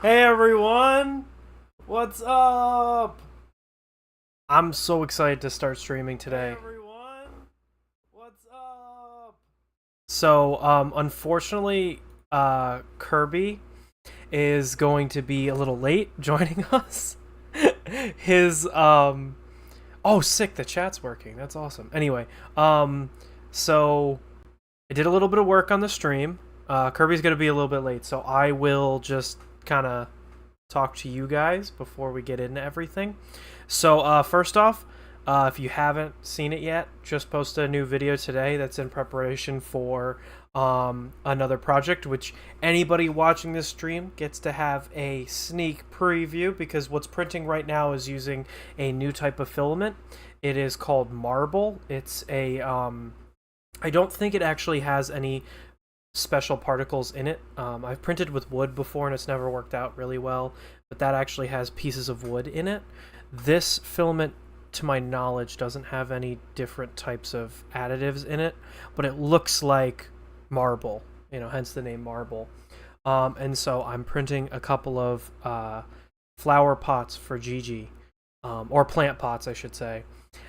Hey everyone! What's up? I'm so excited to start streaming today. Hey everyone! What's up? So, unfortunately, Kirby is going to be a little late joining us. His, oh, sick, the chat's working. That's awesome. Anyway, so I did a little bit of work on the stream. Kirby's going to be a little bit late, so I will just kind of talk to you guys before we get into everything. So first off, if you haven't seen it yet, just posted a new video today that's in preparation for another project, which anybody watching this stream gets to have a sneak preview, because what's printing right now is using a new type of filament. It is called marble. It's a I don't think it actually has any special particles in it. I've printed with wood before and it's never worked out really well, but that actually has pieces of wood in it. This filament, to my knowledge, doesn't have any different types of additives in it, but it looks like marble, hence the name marble. And so I'm printing a couple of flower pots for Gigi, or plant pots, I should say.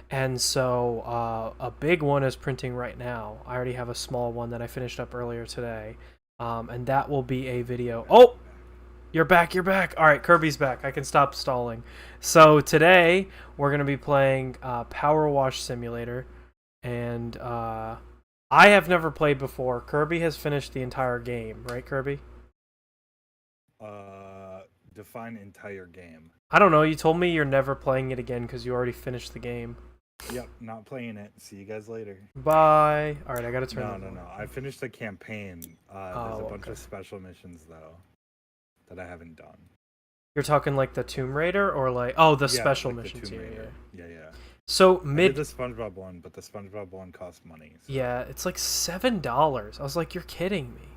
And so a big one is printing right now. I already have a small one that I finished up earlier today. And that will be a video. Oh, you're back, you're back. All right, Kirby's back. I can stop stalling. So today we're going to be playing PowerWash Simulator. And I have never played before. Kirby has finished the entire game, right, Kirby? Define entire game. I don't know. You told me you're never playing it again because you already finished the game. Yep, not playing it. See you guys later. Bye. All right, I gotta turn. No. I finished the campaign. There's a bunch of special missions though that I haven't done. You're talking like the Tomb Raider, or like the special like missions? Yeah. So I did the SpongeBob one, but the SpongeBob one costs money. So. Yeah, it's like $7. I was like, you're kidding me.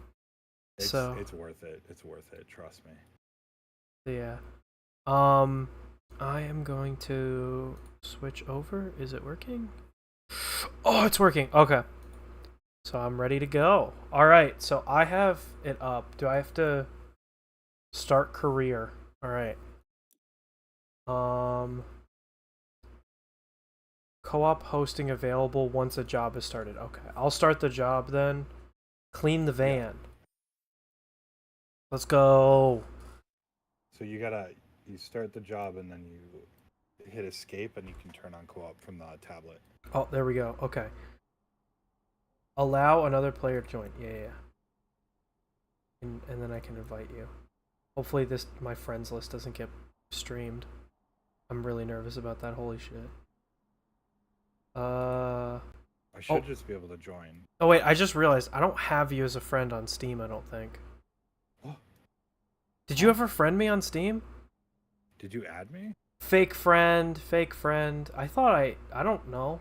It's worth it. It's worth it. Trust me. Yeah. I am going to switch over. Is it working? Oh, it's working. Okay. So I'm ready to go. All right. So I have it up. Do I have to start career? All right. Co-op hosting available once a job is started. Okay. I'll start the job then. Clean the van. Yeah. Let's go. So you start the job and then you hit escape and you can turn on co-op from the tablet. Oh, there we go. Okay. Allow another player to join. Yeah. And then I can invite you. Hopefully my friends list doesn't get streamed. I'm really nervous about that. Holy shit. I should just be able to join. Oh wait, I just realized I don't have you as a friend on Steam, I don't think. What? Did you ever friend me on Steam? Did you add me? Fake friend. I thought I don't know.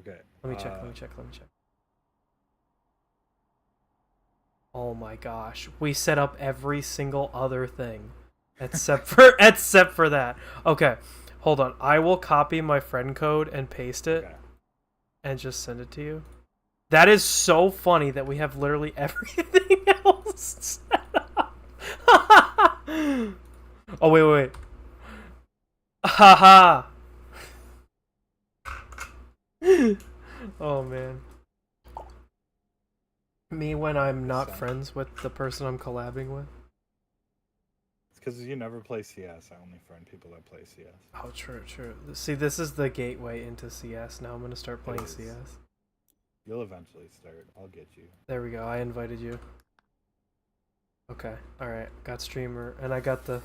Okay. Let me check. Oh my gosh. We set up every single other thing except for that. Okay. Hold on. I will copy my friend code and paste it and just send it to you. That is so funny that we have literally everything else set up. Oh, wait. Haha. Oh, man. Me when I'm not friends with the person I'm collabing with? It's because you never play CS. I only friend people that play CS. Oh, true. See, this is the gateway into CS. Now I'm going to start playing CS. You'll eventually start. I'll get you. There we go. I invited you. Okay. Alright. Got streamer. And I got the...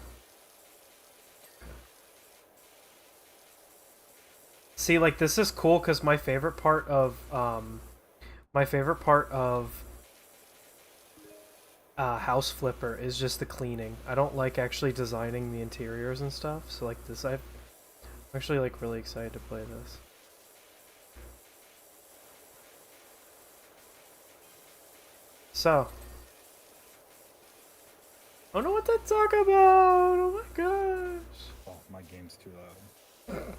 See, like, this is cool because my favorite part of House Flipper is just the cleaning. I don't like actually designing the interiors and stuff, so like this, I'm actually like really excited to play this. So, I don't know what to talk about. Oh my gosh. Oh, my game's too loud.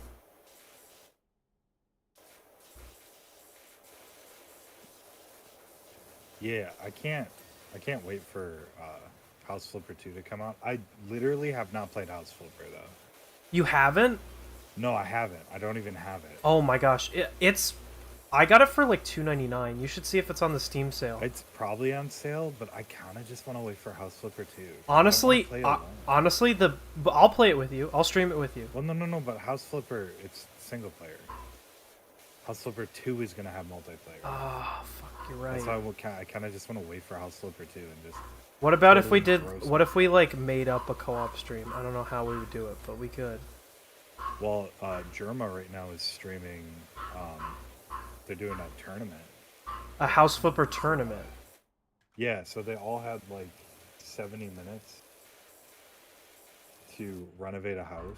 Yeah, I can't wait for House Flipper 2 to come out. I literally have not played House Flipper though. You haven't? No, I haven't. I don't even have it. Oh my gosh, it's. I got it for like $2.99. You should see if it's on the Steam sale. It's probably on sale, but I kind of just want to wait for House Flipper 2. Honestly, honestly, I'll play it with you. I'll stream it with you. Well, no, but House Flipper, it's single player. House Flipper 2 is gonna have multiplayer. Oh, fuck, you're right. That's why I kind of just want to wait for House Flipper 2 and just. What about if we did? What if we like made up a co-op stream? I don't know how we would do it, but we could. Well, Germa right now is streaming. They're doing a tournament. A House Flipper tournament. Yeah, so they all had like 70 minutes to renovate a house,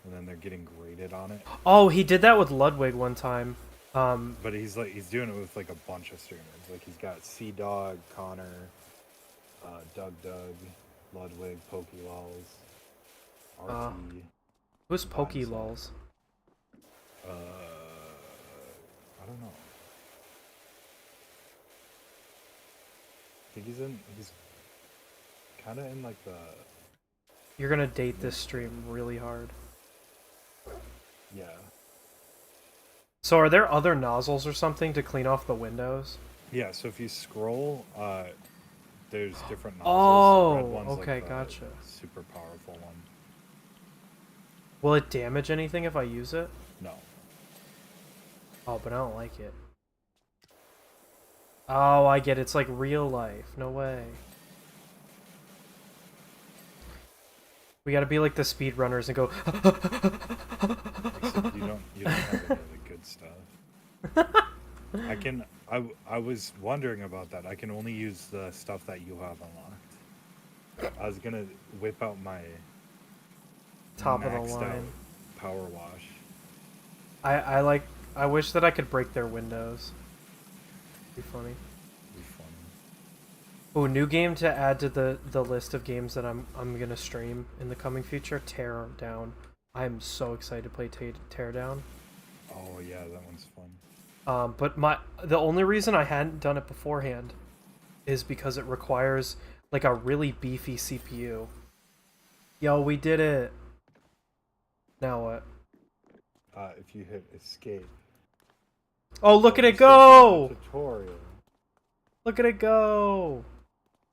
and then they're getting graded on it. Oh, he did that with Ludwig one time. But he's doing it with like a bunch of streamers. Like he's got Sea Dog, Connor, Doug, Ludwig, PokeLols, RT. Who's PokeLols? I don't know. I think he's kind of in like the. You're gonna date this stream really hard. Yeah. So are there other nozzles or something to clean off the windows? Yeah, so if you scroll, there's different nozzles. Oh, The red one's okay, like the gotcha. super powerful one. Will it damage anything if I use it? No. Oh, but I don't like it. Oh, I get it. It's like real life. No way. We gotta be like the speedrunners and go. Except you don't have any of the good stuff. I was wondering about that. I can only use the stuff that you have unlocked. I was gonna whip out my Top of the maxed line. out PowerWash. I wish that I could break their windows. Be funny. Be funny. Oh, new game to add to the list of games that I'm gonna stream in the coming future. Tear Down. I'm so excited to play Tear Down. Oh yeah, that one's fun. But the only reason I hadn't done it beforehand is because it requires like a really beefy CPU. Yo, we did it. Now what? If you hit escape. Oh, look at it go! Tutorial. Look at it go!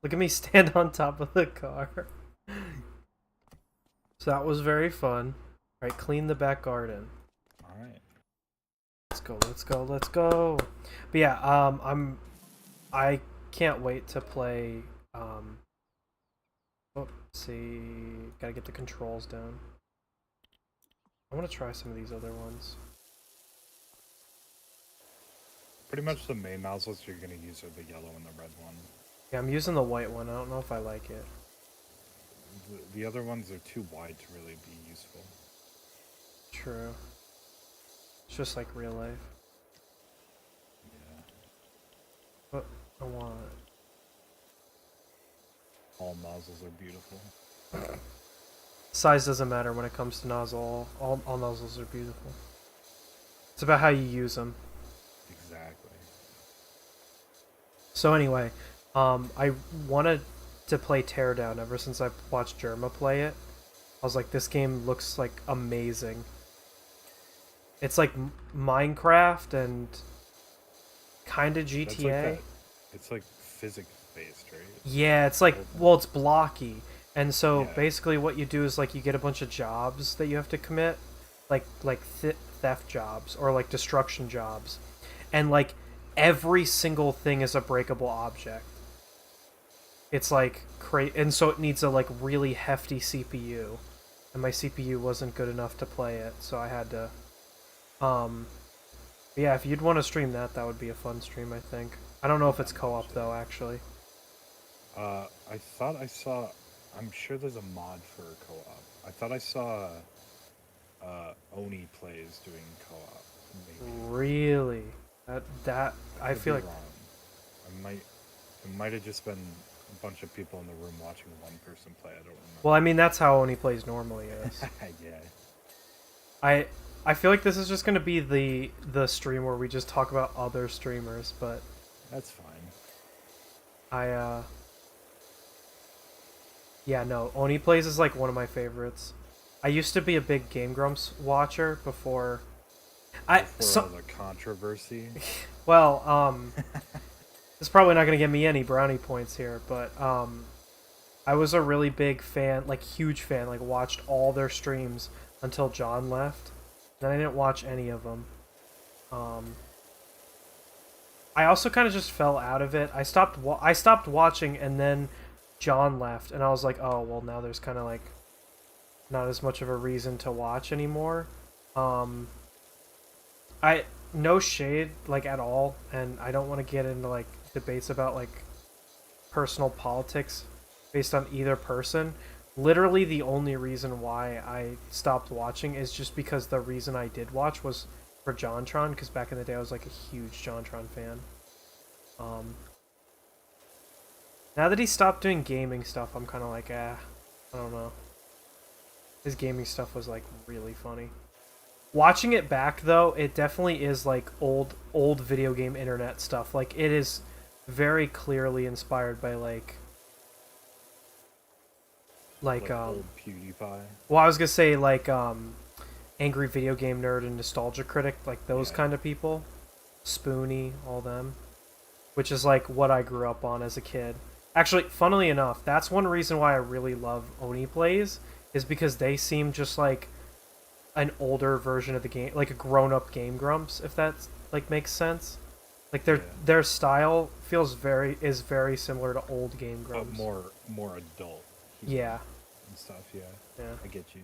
Look at me stand on top of the car. So that was very fun. All right, clean the back garden. All right. Let's go, let's go, let's go. But yeah, I can't wait to play, let's see, gotta get the controls down. I want to try some of these other ones. Pretty much the main nozzles you're gonna use are the yellow and the red one. Yeah, I'm using the white one. I don't know if I like it. The other ones are too wide to really be useful. True. It's just like real life. Yeah. But I want... All nozzles are beautiful. Size doesn't matter when it comes to nozzle. All nozzles are beautiful. It's about how you use them. Exactly. So anyway, I wanted to play Teardown ever since I watched Germa play it. I was like, this game looks like amazing. It's like Minecraft and kind of GTA. It's like physics based, right? Yeah, it's like, well, it's blocky. And so Yeah. basically what you do is like you get a bunch of jobs that you have to commit, like theft jobs or like destruction jobs. And like every single thing is a breakable object. It's like and so it needs a like really hefty CPU. And my CPU wasn't good enough to play it, so I had to yeah, if you'd want to stream that, that would be a fun stream, I think. I don't know if it's co-op though, actually. I thought I saw. I'm sure there's a mod for co-op. I thought I saw Oni plays doing co-op. Maybe. Really? That I Could feel be like wrong. It might have just been a bunch of people in the room watching one person play. I don't remember. well, I mean that's how Oni plays normally is. Yeah. I feel like this is just gonna be the stream where we just talk about other streamers, but That's fine. Yeah, no, Oni Plays is like one of my favorites. I used to be a big Game Grumps watcher before. Before all the controversy. Well, it's probably not gonna get me any brownie points here, but I was a really big fan, like huge fan, like watched all their streams until John left. Then I didn't watch any of them. Um, I also kind of just fell out of it. I stopped watching, and then John left, and I was like, oh well, now there's kind of like not as much of a reason to watch anymore. Um, I no shade like at all, and I don't want to get into like debates about like personal politics based on either person. Literally, the only reason why I stopped watching is just because the reason I did watch was for JonTron, because back in the day I was like a huge JonTron fan. Um, Now that he stopped doing gaming stuff, I'm kind of like, I don't know. His gaming stuff was like really funny. Watching it back though, it definitely is like old video game internet stuff. Like it is very clearly inspired by like old PewDiePie. well, I was gonna say like angry video game nerd and nostalgia critic, like those kind of people. Spoony, all them. Which is like what I grew up on as a kid. Actually, funnily enough, that's one reason why I really love Oni Plays, is because they seem just like an older version of the game, like a grown-up Game Grumps, if that like makes sense. Like their style is very similar to old Game Grumps. But more adult. Yeah. And stuff, yeah. Yeah. I get you.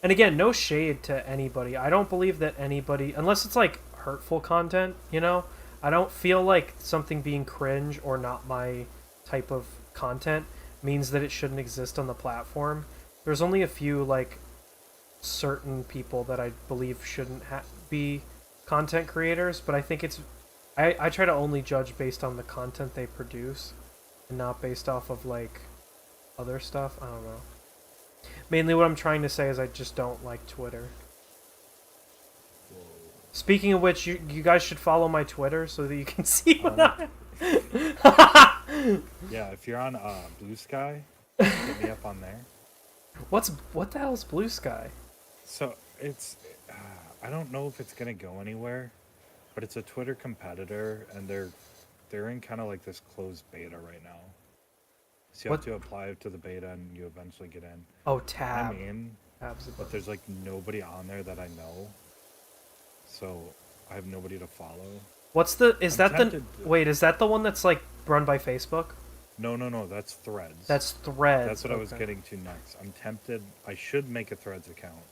And again, no shade to anybody. I don't believe that anybody, unless it's like hurtful content, you know, I don't feel like something being cringe or not my type of content means that it shouldn't exist on the platform. There's only a few like certain people that I believe shouldn't be content creators, but I think I try to only judge based on the content they produce and not based off of like other stuff. I don't know. Mainly what I'm trying to say is I just don't like Twitter. Whoa. Speaking of which, you guys should follow my Twitter so that you can see what Yeah, if you're on Blue Sky, hit me up on there. What the hell is Blue Sky? So it's I don't know if it's gonna go anywhere, but it's a Twitter competitor, and they're in kind of like this closed beta right now. So you have to apply to the beta, and you eventually get in. Oh, Tab. I'm in, but there's like nobody on there that I know, so I have nobody to follow. Is that the one that's like run by Facebook? No, that's Threads. That's Threads. That's what I was getting to next. I'm tempted. I should make a Threads account,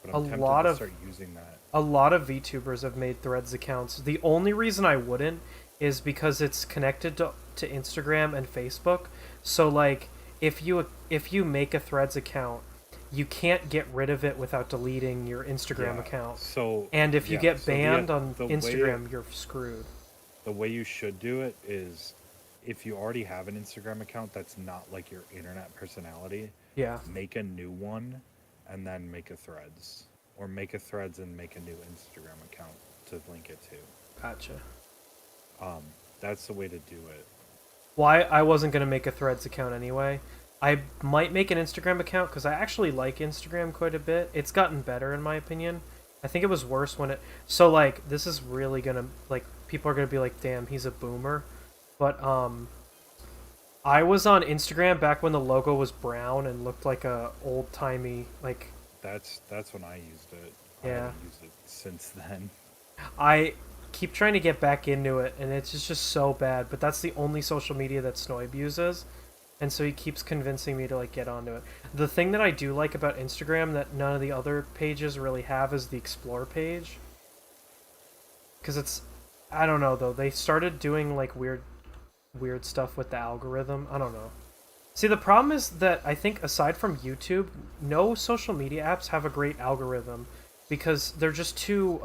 but I'm tempted to start using that. A lot of VTubers have made Threads accounts. The only reason I wouldn't is because it's connected to Instagram and Facebook. So like if you make a Threads account, you can't get rid of it without deleting your Instagram account. And if you get banned on Instagram, you're screwed. The way you should do it is, if you already have an Instagram account that's not like your internet personality, make a new one and then make a Threads. Or make a Threads and make a new Instagram account to link it to. Gotcha. That's the way to do it. Well, I wasn't going to make a Threads account anyway. I might make an Instagram account because I actually like Instagram quite a bit. It's gotten better in my opinion. I think it was worse when it... So, like, this is really going to... Like, people are going to be like, damn, he's a boomer. But, I was on Instagram back when the logo was brown and looked like a old-timey, like... That's when I used it. Yeah. I haven't used it since then. I keep trying to get back into it, and it's just so bad. But that's the only social media that Snoib uses. And so he keeps convincing me to like get onto it. The thing that I do like about Instagram that none of the other pages really have is the explore page. Because it's, I don't know though, they started doing like weird stuff with the algorithm. I don't know. See, the problem is that I think aside from YouTube, no social media apps have a great algorithm because they're just too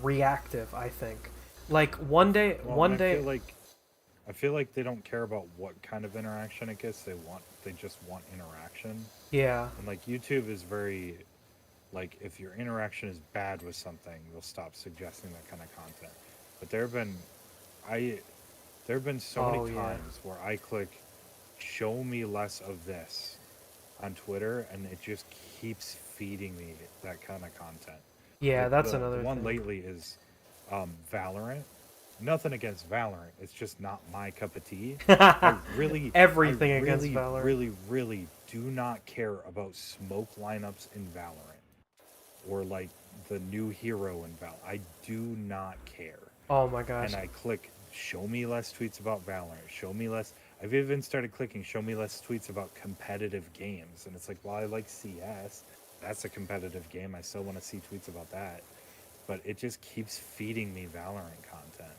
reactive, I think. Like one day I feel like they don't care about what kind of interaction it gets. They just want interaction. Yeah. And like YouTube is very, like, if your interaction is bad with something, they'll stop suggesting that kind of content. But There have been so Oh many yeah. times where I click show me less of this on Twitter, and it just keeps feeding me that kind of content. Yeah, Like that's the another one thing. lately is Valorant. Nothing against Valorant. It's just not my cup of tea. I really, I Everything against really, Valorant. really, really do not care about smoke lineups in Valorant or like the new hero in Val. I do not care. Oh my gosh. And I click show me less tweets about Valorant. Show me less. I've even started clicking show me less tweets about competitive games. And it's like, well, I like CS. That's a competitive game. I still want to see tweets about that. But it just keeps feeding me Valorant content.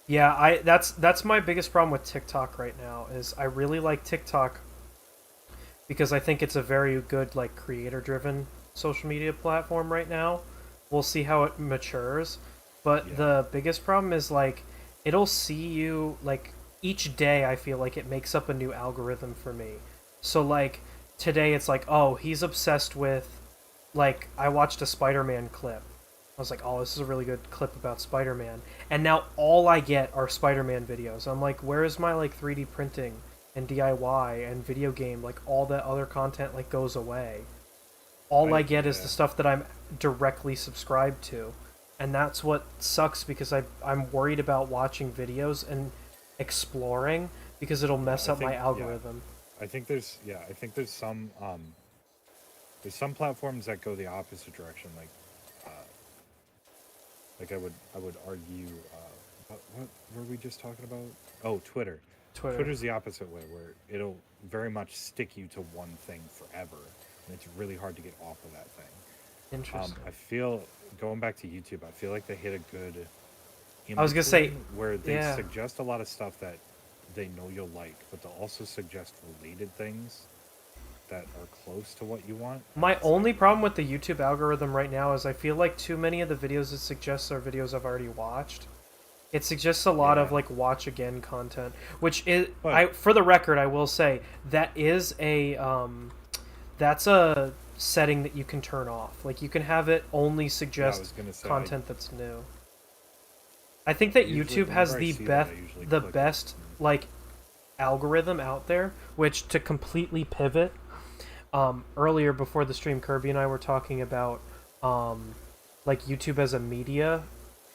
Yeah, that's my biggest problem with TikTok right now is I really like TikTok because I think it's a very good like creator driven social media platform right now. We'll see how it matures, but Yeah. the biggest problem is like it'll see you like each day I feel like it makes up a new algorithm for me. So like today it's like, "Oh, he's obsessed with like I watched a Spider-Man clip. I was like, "Oh, this is a really good clip about Spider-Man." And now all I get are Spider-Man videos. I'm like, "Where is my like 3D printing and DIY and video game like all that other content like goes away?" All I get is the Yeah. stuff that I'm directly subscribed to. And that's what sucks because I'm worried about watching videos and exploring because it'll Yeah, mess up my algorithm. I think there's some platforms that go the opposite direction. Like I would argue. What were we just talking about? Oh, Twitter. Twitter. Twitter's the opposite way, where it'll very much stick you to one thing forever, and it's really hard to get off of that thing. Interesting. I feel going back to YouTube, I feel like they hit a good in I was gonna say, between where they yeah. suggest a lot of stuff that they know you'll like, but they'll also suggest related things that are close to what you want. And My it's only like, problem with the YouTube algorithm right now is I feel like too many of the videos it suggests are videos I've already watched. It suggests a lot yeah, of like watch again content, which is but I for the record I will say that is a that's a setting that you can turn off. Like you can have it only yeah, I suggest was gonna say, content that's new. I think that usually YouTube has whenever I the see that, best I usually the click it. best like algorithm out there, which to completely pivot earlier before the stream, Kirby and I were talking about like YouTube as a media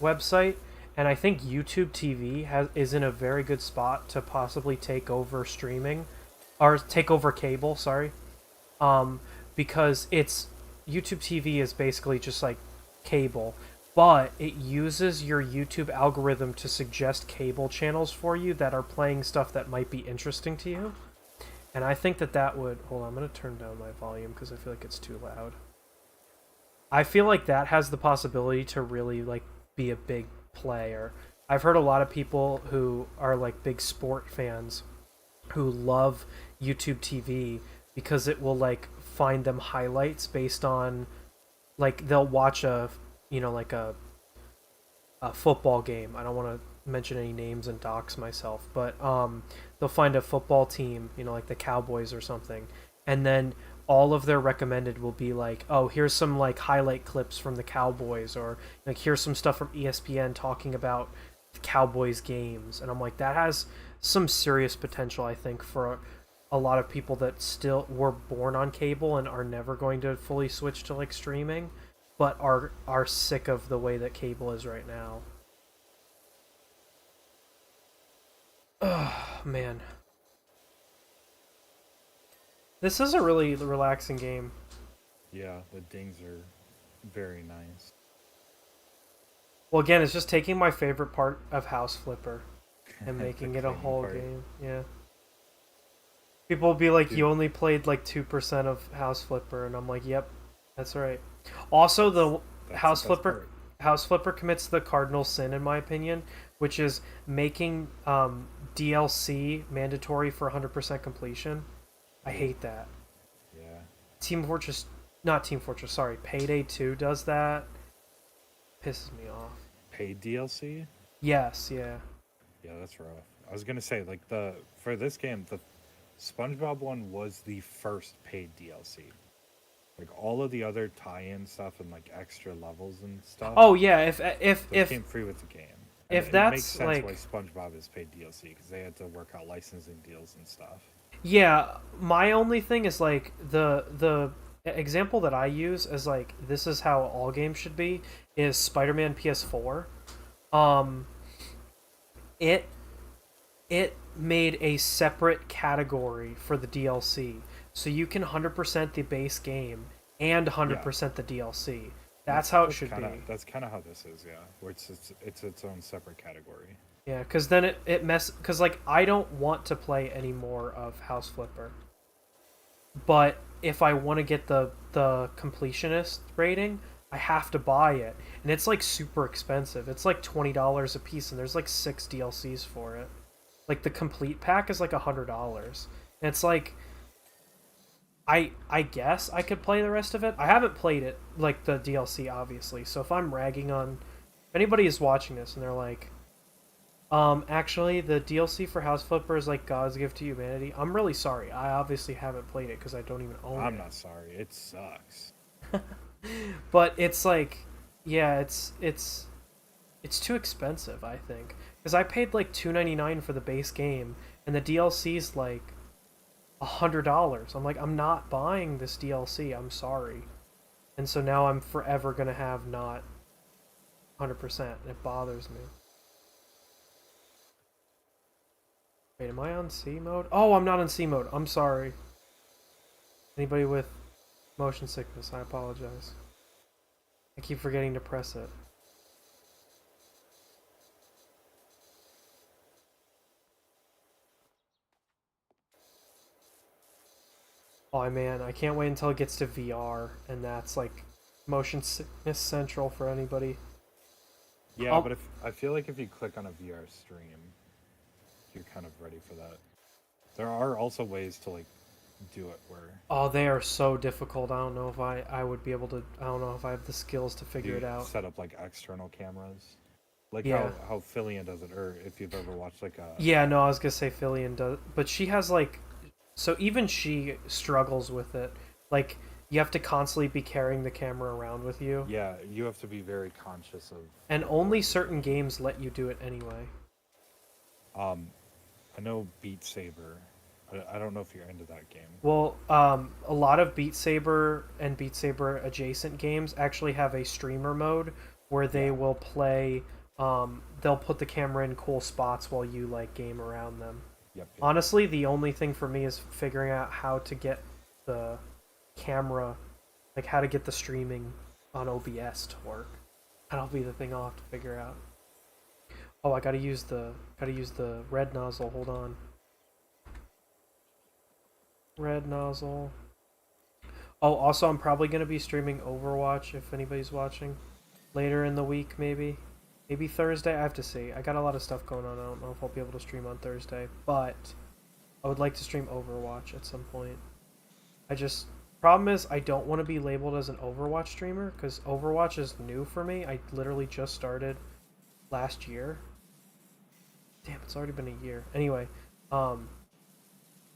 website, and I think YouTube TV is in a very good spot to possibly take over streaming, or take over cable. Sorry, because it's YouTube TV is basically just like cable, but it uses your YouTube algorithm to suggest cable channels for you that are playing stuff that might be interesting to you. And I think that that would... Hold on, I'm going to turn down my volume because I feel like it's too loud. I feel like that has the possibility to really, like, be a big player. I've heard a lot of people who are, like, big sport fans who love YouTube TV because it will, like, find them highlights based on... Like, they'll watch a, you know, like a football game. I don't want to mention any names and dox myself, but they'll find a football team, you know, like the Cowboys or something, and then all of their recommended will be like, oh, here's some like highlight clips from the Cowboys, or like here's some stuff from ESPN talking about the Cowboys games, and I'm like, that has some serious potential, I think, for a lot of people that still were born on cable and are never going to fully switch to like streaming, but are sick of the way that cable is right now. Oh man, this is a really relaxing game. Yeah, the dings are very nice. Well, again, it's just taking my favorite part of House Flipper and The making it a cleaning whole part. game. Yeah. People will be like, Dude, you only played like 2% of House Flipper, and I'm like, yep, that's right. Also, the that's the House best Flipper part. House Flipper commits the cardinal sin, in my opinion, which is making DLC mandatory for 100% completion. I Ooh, hate that. yeah. Team Fortress, not Team Fortress, sorry, Payday 2 does that. Pisses me off. Paid DLC? Yes, yeah. Yeah, that's rough. I was gonna say, like for this game, the SpongeBob one was the first paid DLC. Like all of the other tie-in stuff and like extra levels and stuff, Oh yeah, those came free with the game. And if it makes that's sense like, why SpongeBob is paid DLC because they had to work out licensing deals and stuff. yeah, my only thing is like the example that I use is like this is how all games should be is Spider-Man PS4. Um, it it made a separate category for the DLC, so you can 100% the base game and Yeah, 100% the DLC. That's how it should be. that's kind of how this is, yeah. Where it's its own separate category. Yeah, because then because like I don't want to play any more of House Flipper, but if I want to get the completionist rating, I have to buy it, and it's like super expensive. It's like $20 a piece, and there's like 6 DLCs for it. Like the complete pack is like $100, and it's like I guess I could play the rest of it. I haven't played it like the DLC obviously. So if I'm ragging on, if anybody is watching this and they're like, actually, the DLC for House Flipper is like God's gift to humanity. I'm really sorry. I obviously haven't played it because I don't even own it. I'm not sorry. It sucks. But it's like, yeah, it's too expensive. I think because I paid like $2.99 for the base game, and the DLC's like $100. I'm like, I'm not buying this DLC. I'm sorry. And so now I'm forever gonna have not 100%, and it bothers me. Wait, am I on C mode? Oh, I'm not on C mode. I'm sorry. Anybody with motion sickness, I apologize. I keep forgetting to press it. Oh man, I can't wait until it gets to VR, and that's like motion sickness central for anybody. Yeah, but if I feel like if you click on a VR stream, you're kind of ready for that. There are also ways to like do it where Oh, they are so difficult. I don't know if I would be able to. I don't know if I have the skills to figure it you out. set up like external cameras, like Yeah. how Fillion does it, or if you've ever watched like a Yeah, no, I was gonna say Fillion does, but she has like, so even she struggles with it. Like you have to constantly be carrying the camera around with you, yeah, you have to be very conscious of. and only certain games let you do it anyway. I know Beat Saber. I don't know if you're into that game. Well, a lot of Beat Saber and Beat Saber adjacent games actually have a streamer mode where they will play. They'll put the camera in cool spots while you like game around them. Yep. Honestly, the only thing for me is figuring out how to get the camera, like how to get the streaming on OBS to work. That'll be the thing I'll have to figure out. Oh, I gotta use the red nozzle. Hold on. Red nozzle. Oh, also, I'm probably gonna be streaming Overwatch if anybody's watching later in the week, maybe. Maybe Thursday. I have to see. I got a lot of stuff going on. I don't know if I'll be able to stream on Thursday, but I would like to stream Overwatch at some point. Problem is I don't want to be labeled as an Overwatch streamer because Overwatch is new for me. I literally just started last year. Damn, it's already been a year. Anyway, and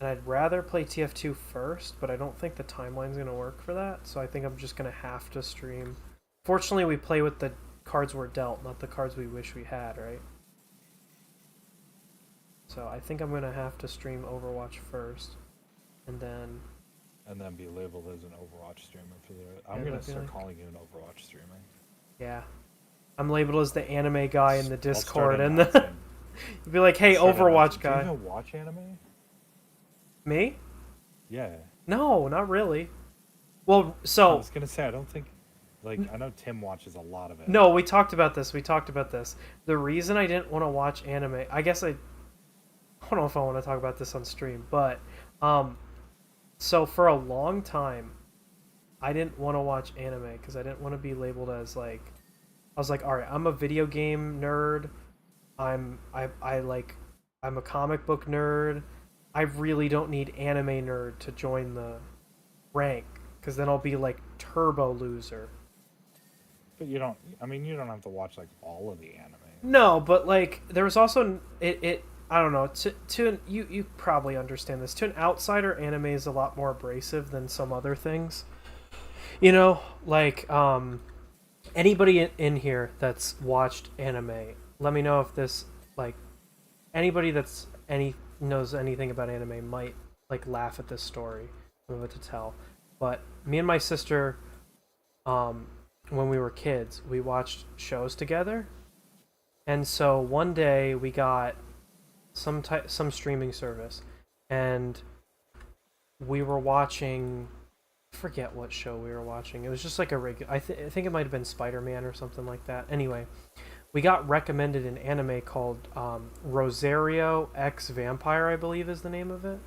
I'd rather play TF2 first, but I don't think the timeline's gonna work for that. So I think I'm just gonna have to stream. Fortunately, we play with the cards we're dealt, not the cards we wish we had, right? So I think I'm gonna have to stream Overwatch first, and then be labeled as an Overwatch streamer for the. I'm gonna start calling you an Overwatch streamer. Yeah, I'm labeled as the anime guy in the Discord, and the. you'd be like, "Hey, Overwatch guy." Do you even watch anime? Me? Yeah. No, not really. Well, so I was gonna say I don't think. Like, I know Tim watches a lot of it. No, we talked about this. The reason I didn't want to watch anime, I don't know if I want to talk about this on stream, but so for a long time, I didn't want to watch anime because I didn't want to be labeled as like, I was like, all right, I'm a video game nerd, I'm a comic book nerd, I really don't need anime nerd to join the rank because then I'll be like turbo loser. But you don't. I mean, you don't have to watch like all of the anime. No, but like there was also it. I don't know. You probably understand this. To an outsider, anime is a lot more abrasive than some other things. You know, like anybody in here that's watched anime, let me know if this, like, anybody that's knows anything about anime might like laugh at this story I'm about to tell. But me and my sister, um, when we were kids, we watched shows together, and so one day we got some streaming service, and we were watching. I forget what show we were watching. It was just like a regular. I think it might have been Spider-Man or something like that. Anyway, we got recommended an anime called Rosario X Vampire, I believe is the name of it.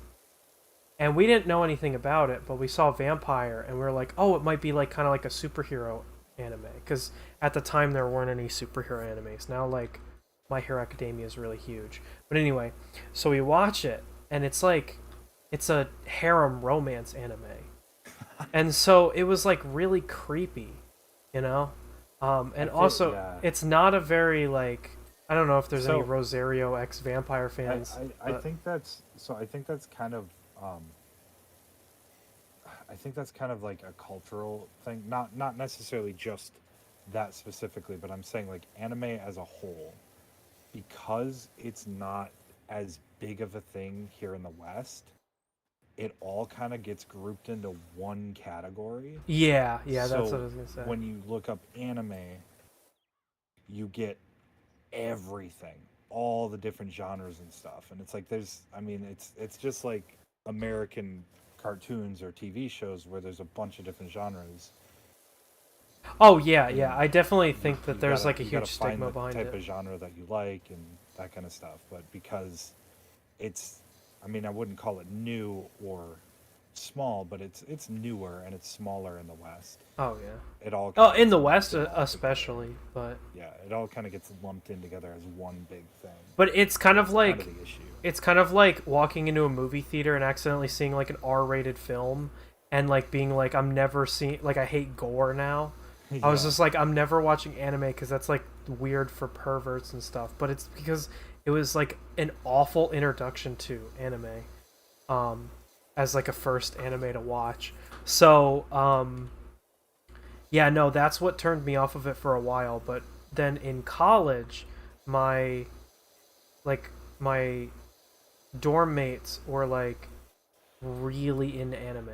And we didn't know anything about it, but we saw Vampire, and we were like, oh, it might be like kind of like a superhero anime. Because at the time, there weren't any superhero animes. Now, like, My Hero Academia is really huge. But anyway, so we watch it, and it's like, it's a harem romance anime. And so it was like really creepy, you know? And also, yeah. it's not a very, like, I don't know if there's any So Rosario X Vampire I, fans. I, I think that's so. I think that's kind of um, I think that's kind of like a cultural thing, not necessarily just that specifically, but I'm saying like anime as a whole, because it's not as big of a thing here in the West. It all kind of gets grouped into one category. Yeah, that's what I So was gonna say. when you look up anime, you get everything, all the different genres and stuff. And it's like there's I mean it's just like American cartoons or TV shows where there's a bunch of different genres. Oh yeah. And I definitely you, think that you there's gotta like a you gotta huge find stigma the behind type it. of genre that you like and that kind of stuff. But because it's I mean I wouldn't call it new or small, but it's newer and it's smaller in the West. Oh yeah. It all kind Oh, of in gets the lumped West in all together. especially, but Yeah, it all kind of gets lumped in together as one big thing. it's kind of That's kind of like the issue. it's kind of like walking into a movie theater and accidentally seeing like an R-rated film and like being like I'm never seeing like I hate gore now. I was Yeah. just like I'm never watching anime because that's like weird for perverts and stuff, but it's because it was like an awful introduction to anime um as like a first anime to watch. So, yeah, no, that's what turned me off of it for a while, but then in college, my like my dorm mates were like really into anime,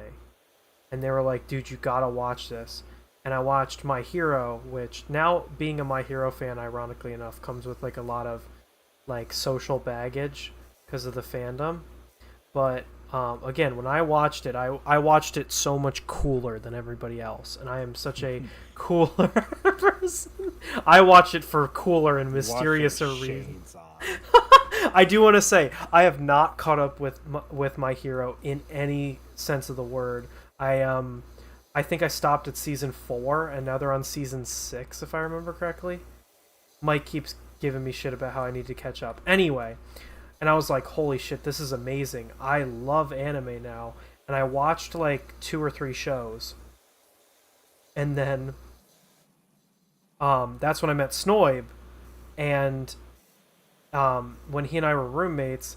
and they were like, dude, you gotta watch this. And I watched My Hero, which now being a My Hero fan, ironically enough, comes with like a lot of like social baggage because of the fandom. But again, when I watched it, I watched it so much cooler than everybody else, and I am such a cooler person. I watch it for cooler and You watched it mysterious with reasons. shades on. I do want to say I have not caught up with My Hero in any sense of the word. I think I stopped at season 4, and now they're on season 6, if I remember correctly. Mike keeps giving me shit about how I need to catch up. Anyway, and I was like, holy shit, this is amazing. I love anime now. And I watched like 2 or 3 shows, and then that's when I met Snoib, and when he and I were roommates,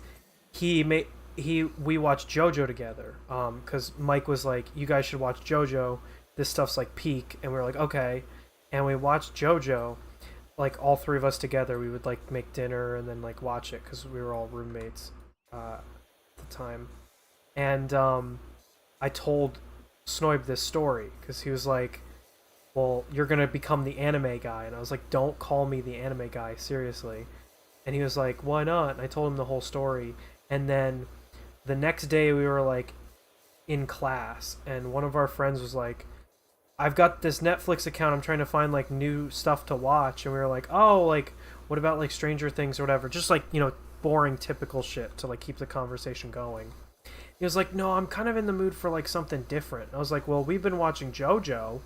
we watched JoJo together. Because Mike was like, "You guys should watch JoJo. This stuff's like peak," and we were like, "Okay," and we watched JoJo. Like all 3 of us together, we would like make dinner and then like watch it because we were all roommates at the time. And I told Snoib this story because he was like, "Well, you're gonna become the anime guy," and I was like, "Don't call me the anime guy, seriously." And he was like, "Why not?" And I told him the whole story. And then the next day we were like in class, and one of our friends was like, I've got this Netflix account, I'm trying to find like new stuff to watch. And we were like, oh, like what about like Stranger Things or whatever, just like, you know, boring typical shit to like keep the conversation going. He was like, no, I'm kind of in the mood for like something different. I was like, well, we've been watching JoJo.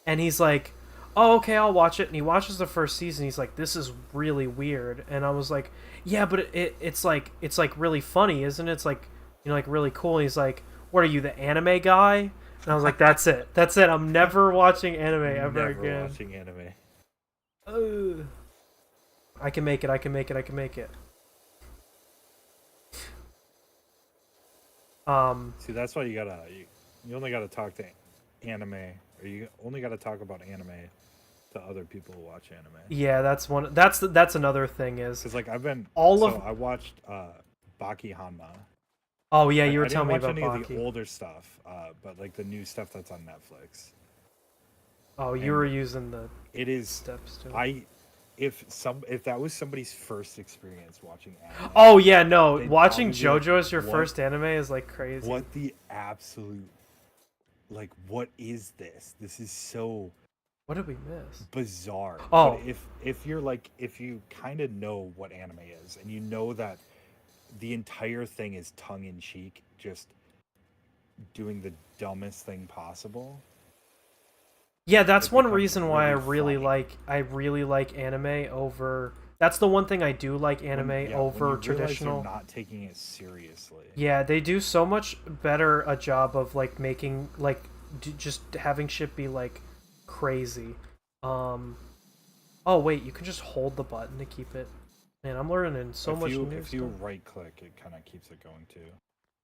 And he's like, oh, okay, I'll watch it. And he watches the first season. He's like, this is really weird. And I was like, yeah, but it's like really funny, isn't it? It's like, you know, like really cool. And he's like, what are you, the anime guy? And I was like, that's it. That's it. I'm never watching anime ever Never again. watching anime. Ugh. I can make it. I can make it. I can make it. See, that's why you only gotta talk to anime, or you only gotta talk about anime to other people who watch anime. Yeah, that's another thing is Because like I watched Baki Hanma. Oh yeah, you were I telling didn't me watch about any of the Baki. older stuff, but like the new stuff that's on Netflix. Oh, you And were using the it is steps too. if that was somebody's first experience watching anime, Oh yeah, no, they'd watching probably be like, JoJo as your what first anime is like crazy. what the absolute, like, what is this? This is so What did we miss? bizarre. Oh, But if you kind of know what anime is, and you know that the entire thing is tongue in cheek, just doing the dumbest thing possible. yeah, that's It one becomes reason why really funny. I really like anime over. That's the one thing I do like anime When over you realize they're traditional. not taking it seriously. Yeah, they do so much better a job of like making like just having shit be like crazy. Um. Oh wait, you can just hold the button to keep it. Man, I'm learning so much new If you stuff. right click, it kind of keeps it going too.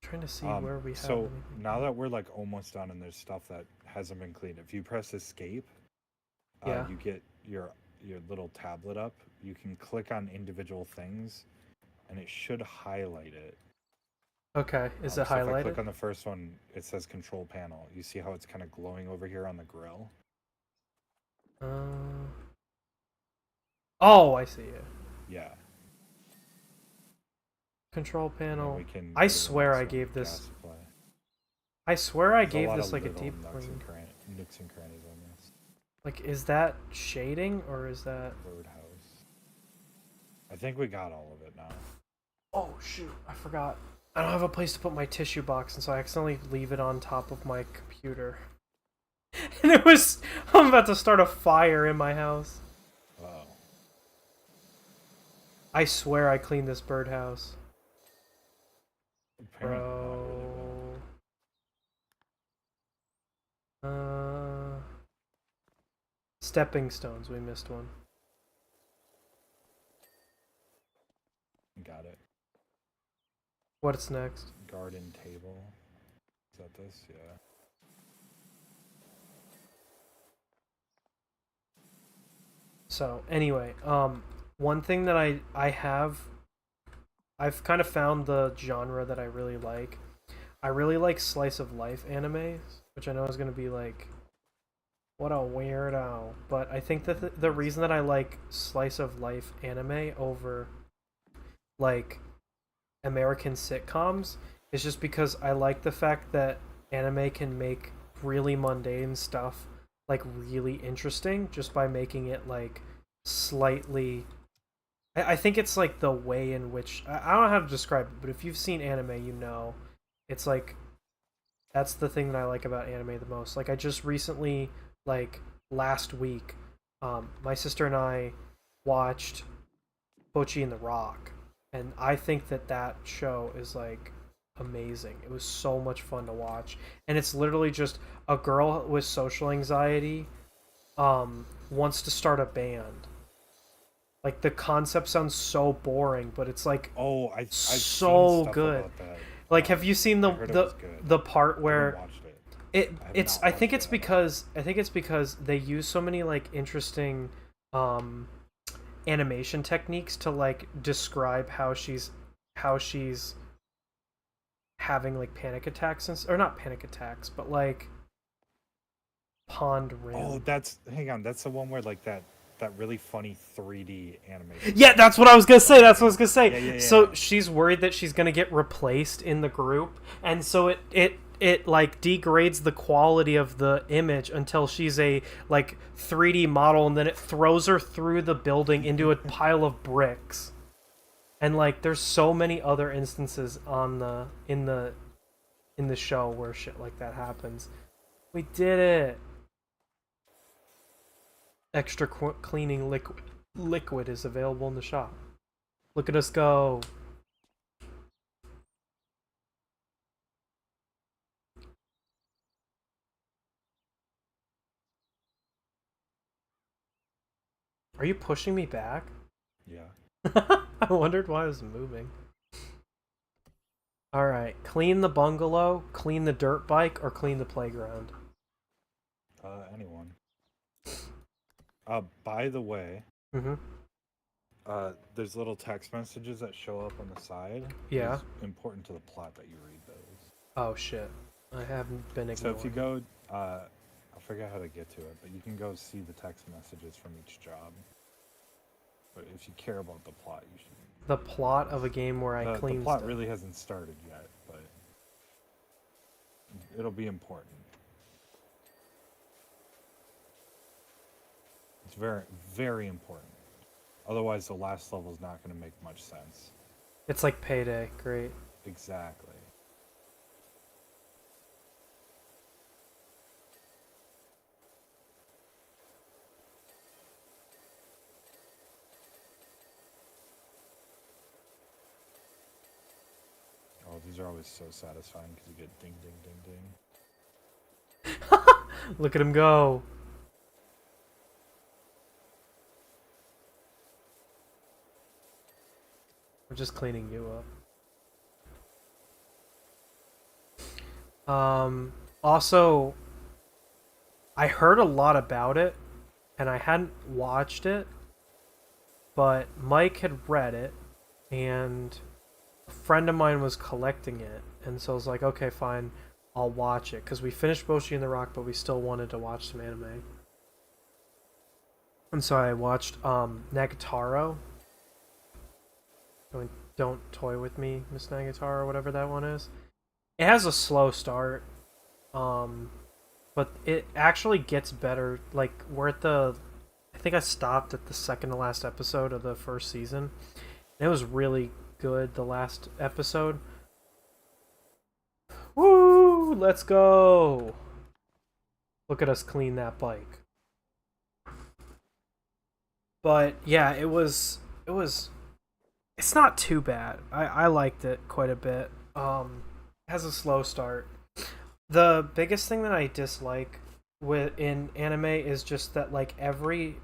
Trying to see where we have. So anything. now that we're like almost done and there's stuff that hasn't been cleaned, if you press escape, Yeah. you get your little tablet up. You can click on individual things, and it should highlight it. Okay, is it So if I highlighted? click on the first one, it says control panel. You see how it's kind of glowing over here on the grill? Oh, I see it. Yeah. Control panel. We can I swear I gave this. I swear I gave this like a deep clean. Nooks and crannies on this. Like, is that shading or is that? Birdhouse. I think we got all of it now. Oh shoot! I forgot. I don't have a place to put my tissue box, and so I accidentally leave it on top of my computer. And it was. I'm about to start a fire in my house. Wow. I swear I cleaned this birdhouse. Apparently Bro. not really, Stepping stones. We missed one. Got it. What's next? Garden table. Is that this? Yeah. So anyway, one thing that I've kind of found the genre that I really like. I really like slice of life animes, which I know is gonna be like, what a weirdo. But I think that the reason that I like slice of life anime over like American sitcoms is just because I like the fact that anime can make really mundane stuff like really interesting just by making it like slightly. I think it's like the way in which I don't know how to describe it, but if you've seen anime, you know it's like that's the thing that I like about anime the most. Like I just recently, like last week, my sister and I watched Pochi and the Rock, and I think that that show is like amazing. It was so much fun to watch, and it's literally just a girl with social anxiety wants to start a band. Like the concept sounds so boring, but it's like I've so seen stuff good. about that. Like, have you seen the part where it's I think it's because they use so many like interesting animation techniques to like describe how she's having like panic attacks or not panic attacks, but like pond rim. Oh, hang on, that's the one where like that really funny 3D animation. Yeah, that's what I was gonna say. Yeah. So she's worried that she's gonna get replaced in the group, and so it like degrades the quality of the image until she's a like 3D model, and then it throws her through the building into a pile of bricks. And like there's so many other instances in the show where shit like that happens. We did it. Extra cleaning liquid is available in the shop. Look at us go. Are you pushing me back? Yeah. I wondered why I was moving. Alright, clean the bungalow, clean the dirt bike, or clean the playground? Anyone. By the way, Mm-hmm. there's little text messages that show up on the side. Yeah. It's important to the plot that you read those. Oh shit. I haven't been So ignoring. if you go, I forget how to get to it, but you can go see the text messages from each job. But if you care about the plot, you should. The plot of a game where I clean the plot stuff. really hasn't started yet, but it'll be important. It's very, very important. Otherwise, the last level is not going to make much sense. It's like Payday. Great. Exactly. Oh, these are always so satisfying because you get ding, ding, ding, ding. Look at him go. I'm just cleaning you up. Also, I heard a lot about it, and I hadn't watched it, but Mike had read it, and a friend of mine was collecting it, and so I was like, okay, fine, I'll watch it, because we finished Boshi and the Rock, but we still wanted to watch some anime. And so I watched Nagatoro. Don't Toy With Me, Miss Nagatoro, whatever that one is. It has a slow start, but it actually gets better. Like, we're at I think I stopped at the second to last episode of the first season. And it was really good, the last episode. Woo! Let's go! Look at us clean that bike. But yeah, it was it's not too bad. I liked it quite a bit. It has a slow start. The biggest thing that I dislike in anime is just that like every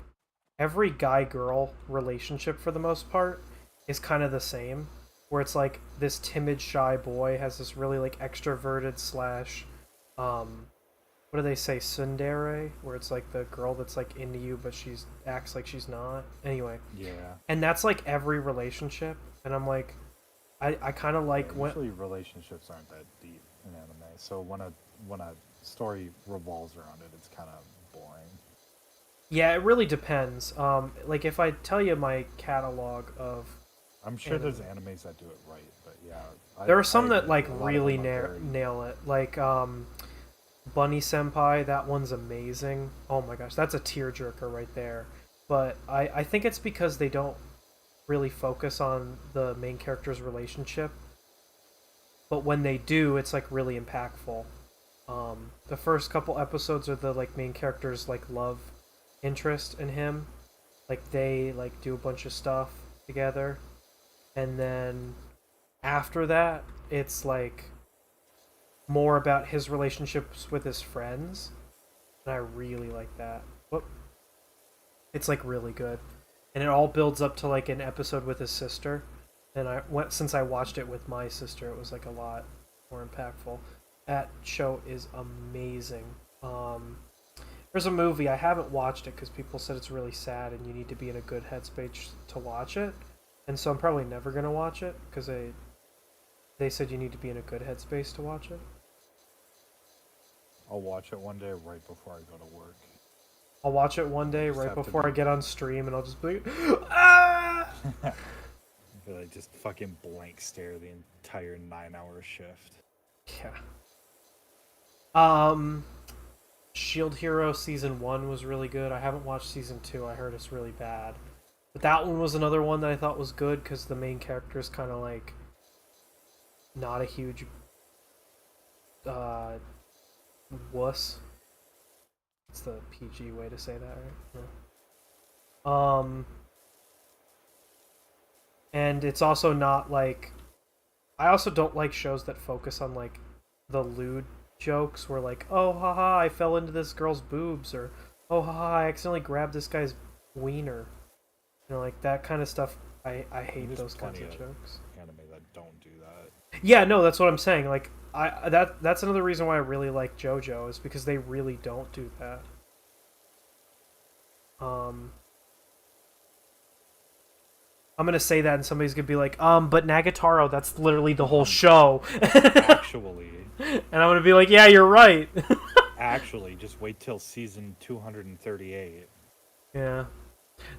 guy girl relationship for the most part is kind of the same, where it's like this timid shy boy has this really like extroverted slash what do they say, tsundere, where it's like the girl that's like into you but she's acts like she's not. Anyway. Yeah. And that's like every relationship, and I'm like, I kind of like usually relationships aren't that deep in anime, so when a story revolves around it, it's kind of boring. Yeah, it really depends. Like if I tell you my catalog of, I'm sure there's animes that do it right, but yeah, there are some that like really nail it. Like Bunny Senpai, that one's amazing. Oh my gosh, that's a tearjerker right there. But I think it's because they don't really focus on the main character's relationship. But when they do, it's like really impactful. The first couple episodes are the like main character's like love interest in him. Like they like do a bunch of stuff together. And then after that, it's like more about his relationships with his friends, and I really like that. Whoop. It's like really good, and it all builds up to like an episode with his sister. And since I watched it with my sister, it was like a lot more impactful. That show is amazing. There's a movie, I haven't watched it because people said it's really sad and you need to be in a good headspace to watch it, and so I'm probably never gonna watch it because they said you need to be in a good headspace to watch it. I'll watch it one day right before I go to work. I'll watch it one day right before I get on stream, and I'll just be like, ah! Like just fucking blank stare the entire 9-hour shift. Yeah. Shield Hero Season 1 was really good. I haven't watched Season 2. I heard it's really bad. But that one was another one that I thought was good because the main character is kind of like not a huge wuss. It's the PG way to say that, right? Yeah. And it's also not like, I also don't like shows that focus on like the lewd jokes where like, oh haha, I fell into this girl's boobs, or oh haha, I accidentally grabbed this guy's wiener. You know, like that kind of stuff. I hate those kinds of jokes. Anime that don't do that. Yeah, no, that's what I'm saying. Like that's another reason why I really like JoJo, is because they really don't do that. Um, I'm gonna say that and somebody's gonna be like, but Nagatoro, that's literally the whole show. Actually. And I'm gonna be like, yeah, you're right. Actually, just wait till season 238. Yeah.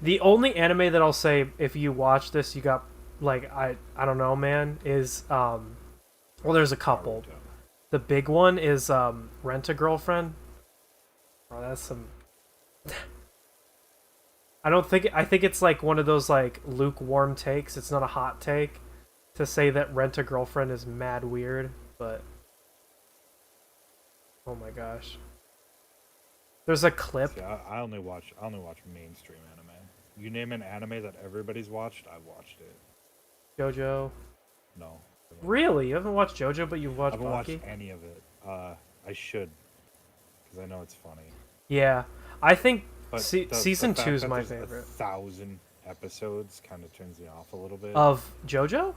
The only anime that I'll say if you watch this, you got like I don't know, man, is well, there's a couple. Naruto. The big one is Rent a Girlfriend. Oh, that's some. I think it's like one of those like lukewarm takes. It's not a hot take to say that Rent a Girlfriend is mad weird, but oh my gosh. There's a clip. See, I only watch mainstream anime. You name an anime that everybody's watched, I've watched it. JoJo. No. Really? You haven't watched JoJo, but you've I watched haven't Baki? watched any of it. I should, because I know it's funny. Yeah. I think But season the 2 is fact that my there's favorite. 1,000 episodes kind of turns me off a little bit. Of JoJo?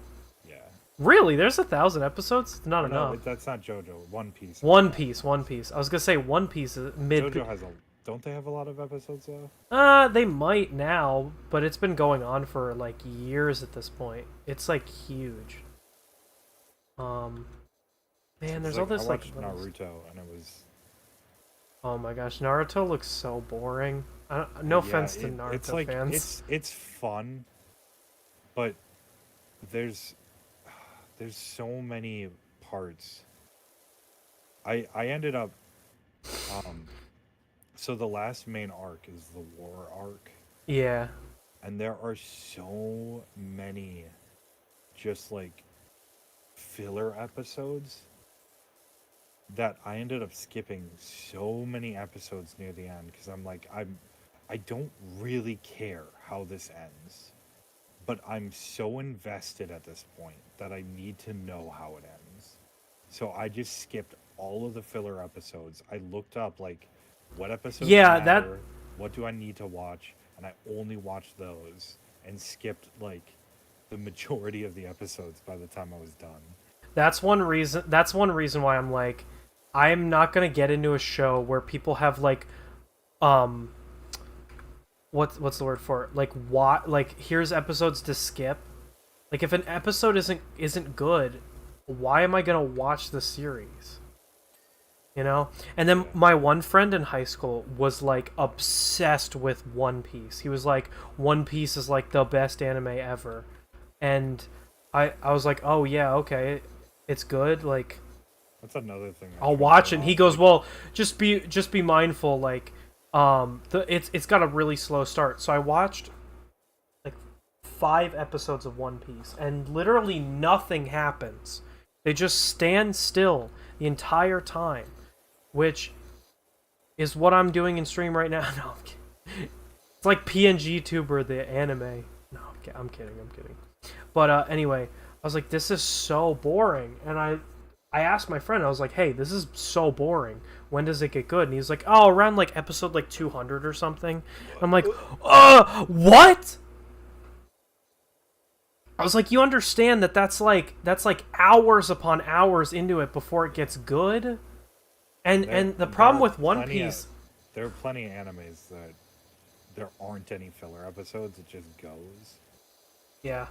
Yeah. Really? There's 1,000 episodes? It's not No, enough. that's not JoJo. One Piece. One Piece. I was gonna say One Piece is mid. JoJo has a. Don't they have a lot of episodes though? They might now, but it's been going on for like years at this point. It's like huge. Man, there's all this I like. watched Naruto, and it was. Oh my gosh, Naruto looks so boring. No offense to Naruto it's like, fans. It's fun, but there's so many parts. I ended up so the last main arc is the war arc, Yeah. and there are so many just like filler episodes that I ended up skipping so many episodes near the end because I don't really care how this ends, but I'm so invested at this point that I need to know how it ends. So I just skipped all of the filler episodes. I looked up like what episodes matter, what do I need to watch, and I only watched those and skipped like the majority of the episodes by the time I was done. That's one reason. That's one reason why I'm like, I'm not gonna get into a show where people have like, what's the word for it? Like what? Like here's episodes to skip. Like if an episode isn't good, why am I gonna watch the series? You know? And then my one friend in high school was like obsessed with One Piece. He was like, One Piece is like the best anime ever. And I was like, oh yeah, okay, it's good. Like, That's another thing. I'll watch it. And he goes, well, just be mindful. Like, it's got a really slow start. So I watched like 5 episodes of One Piece, and literally nothing happens. They just stand still the entire time, which is what I'm doing in stream right now. No, I'm kidding. It's like PNG Tuber, the anime. No, I'm kidding. But anyway, I was like, this is so boring. And I asked my friend, I was like, hey, this is so boring. When does it get good? And he's like, oh, around like episode like 200 or something. I'm like, what? I was like, you understand that's like hours upon hours into it before it gets good? And the problem with One Piece... There are plenty of animes that there aren't any filler episodes, it just goes. Yeah.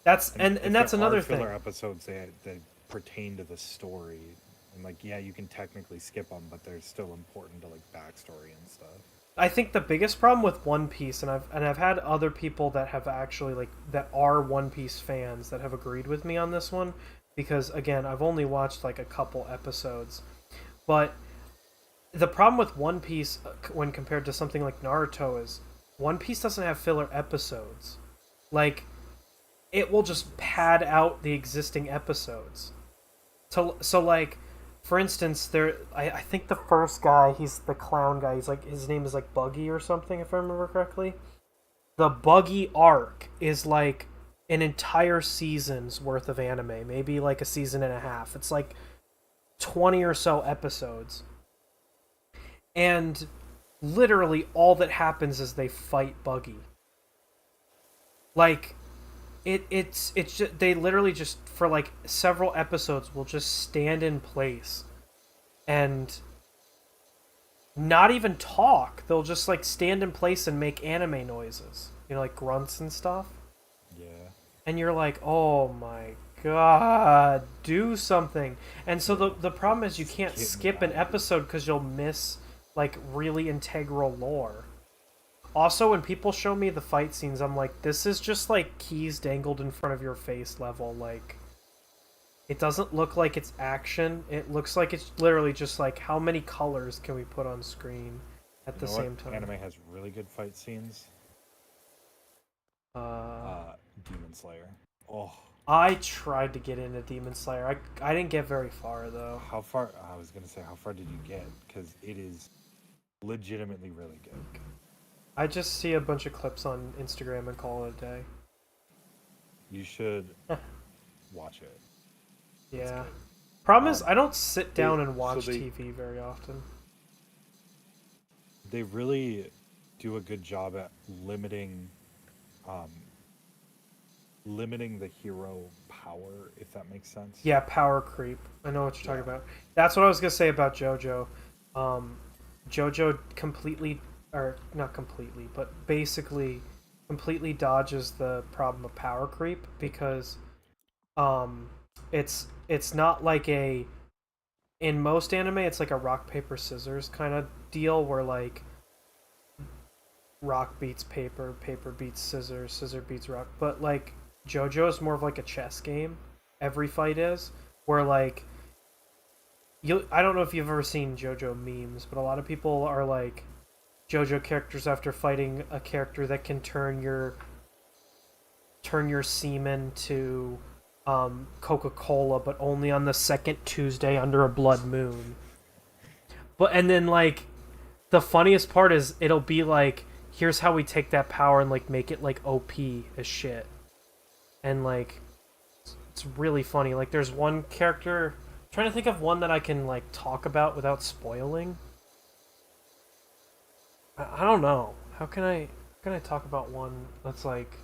That's another thing. Filler episodes that pertain to the story, and like you can technically skip them, but they're still important to like backstory and stuff. I think the biggest problem with One Piece, and I've had other people that have actually like that are One Piece fans that have agreed with me on this one, because again, I've only watched like a couple episodes, but the problem with One Piece when compared to something like Naruto is One Piece doesn't have filler episodes. Like, it will just pad out the existing episodes. So like, for instance, I think the first guy, he's the clown guy. He's like, his name is like Buggy or something, if I remember correctly. The Buggy arc is like an entire season's worth of anime, maybe like a season and a half. It's like 20 or so episodes. And literally all that happens is they fight Buggy. Like, it's just, they literally just for like several episodes will just stand in place and not even talk. They'll just like stand in place and make anime noises. You know, like grunts and stuff. Yeah. And you're like, oh my god, do something. And so the problem is you can't skip an episode because you'll miss like really integral lore. Also, when people show me the fight scenes, I'm like, this is just like keys dangled in front of your face level. Like, it doesn't look like it's action. It looks like it's literally just like, how many colors can we put on screen at the same time? Anime has really good fight scenes. Uh, Demon Slayer. Oh. I tried to get into Demon Slayer. I didn't get very far though. How far? I was gonna say, how far did you get? Because it is legitimately really good. I just see a bunch of clips on Instagram and call it a day. You should watch it. Yeah. Problem is, I don't sit down and watch TV very often. They really do a good job at limiting the hero power, if that makes sense. Yeah, power creep. I know what you're talking about. That's what I was gonna say about JoJo. JoJo completely, or not completely, but basically completely dodges the problem of power creep because it's not like in most anime it's like a rock paper scissors kind of deal where like rock beats paper, paper beats scissors, scissor beats rock, but like JoJo is more of like a chess game. Every fight is where like I don't know if you've ever seen JoJo memes, but a lot of people are like JoJo characters after fighting a character that can turn your semen to Coca-Cola, but only on the second Tuesday under a blood moon. But and then like the funniest part is it'll be like, here's how we take that power and like make it like OP as shit. And like it's really funny. Like there's one character, I'm trying to think of one that I can like talk about without spoiling. I don't know. How can I talk about one that's like,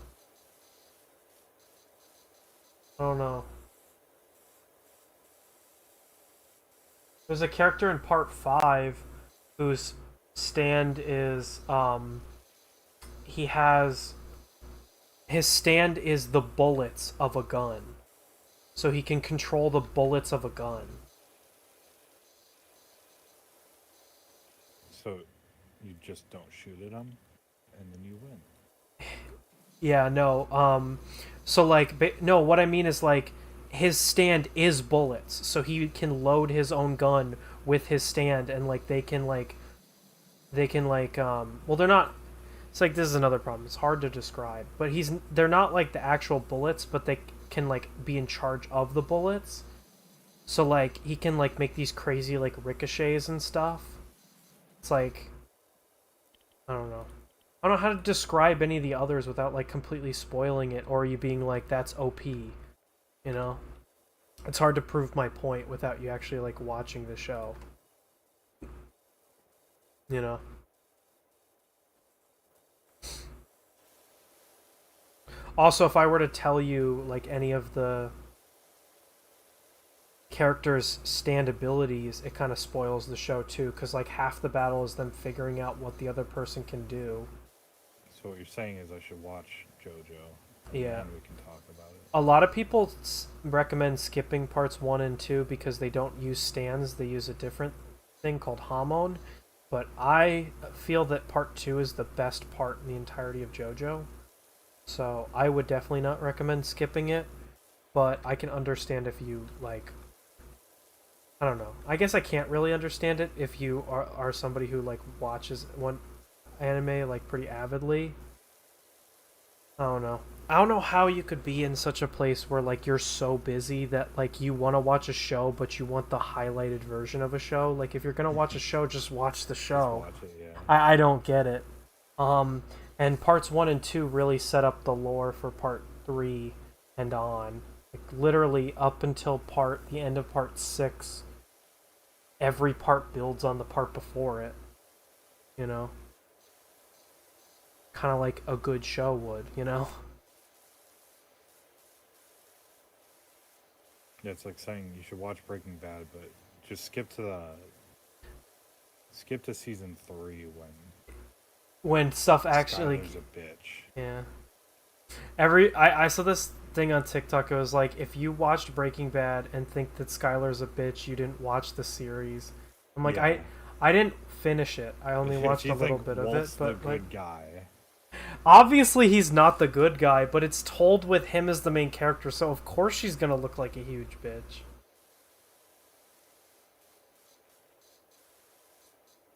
I don't know. There's a character in part 5 whose stand is he has his stand is the bullets of a gun. So he can control the bullets of a gun. So you just don't shoot at them and then you win. Yeah, no. So like no, what I mean is like his stand is bullets. So he can load his own gun with his stand and like they can like well they're not, it's like this is another problem. It's hard to describe, but they're not like the actual bullets, but they can like be in charge of the bullets. So like he can like make these crazy like ricochets and stuff. It's like, I don't know. I don't know how to describe any of the others without like completely spoiling it or you being like that's OP, you know? It's hard to prove my point without you actually like watching the show. You know? Also, if I were to tell you like any of the characters' stand abilities, it kind of spoils the show too, because like half the battle is them figuring out what the other person can do. So what you're saying is I should watch JoJo. Yeah. And we can talk about it. A lot of people recommend skipping parts 1 and 2 because they don't use stands, they use a different thing called Hamon. But I feel that part 2 is the best part in the entirety of JoJo. So I would definitely not recommend skipping it, but I can understand if you like, I don't know. I guess I can't really understand it if you are somebody who like watches one anime like pretty avidly. I don't know. I don't know how you could be in such a place where like you're so busy that like you want to watch a show but you want the highlighted version of a show. Like if you're gonna watch a show, just watch the show. Just watch it, yeah. I don't get it. And parts 1 and 2 really set up the lore for part 3 and on. Like literally up until the end of part 6, every part builds on the part before it. You know? Kind of like a good show would, you know? Yeah, it's like saying you should watch Breaking Bad, but just skip to skip to season 3 when stuff actually. Skylar's a bitch. Yeah. I saw this thing on TikTok. It was like, if you watched Breaking Bad and think that Skylar's a bitch, you didn't watch the series. I'm like, Yeah. I didn't finish it. I only If watched you a little think bit of it, Walt's but the like, good guy. obviously he's not the good guy, but it's told with him as the main character, so of course she's gonna look like a huge bitch.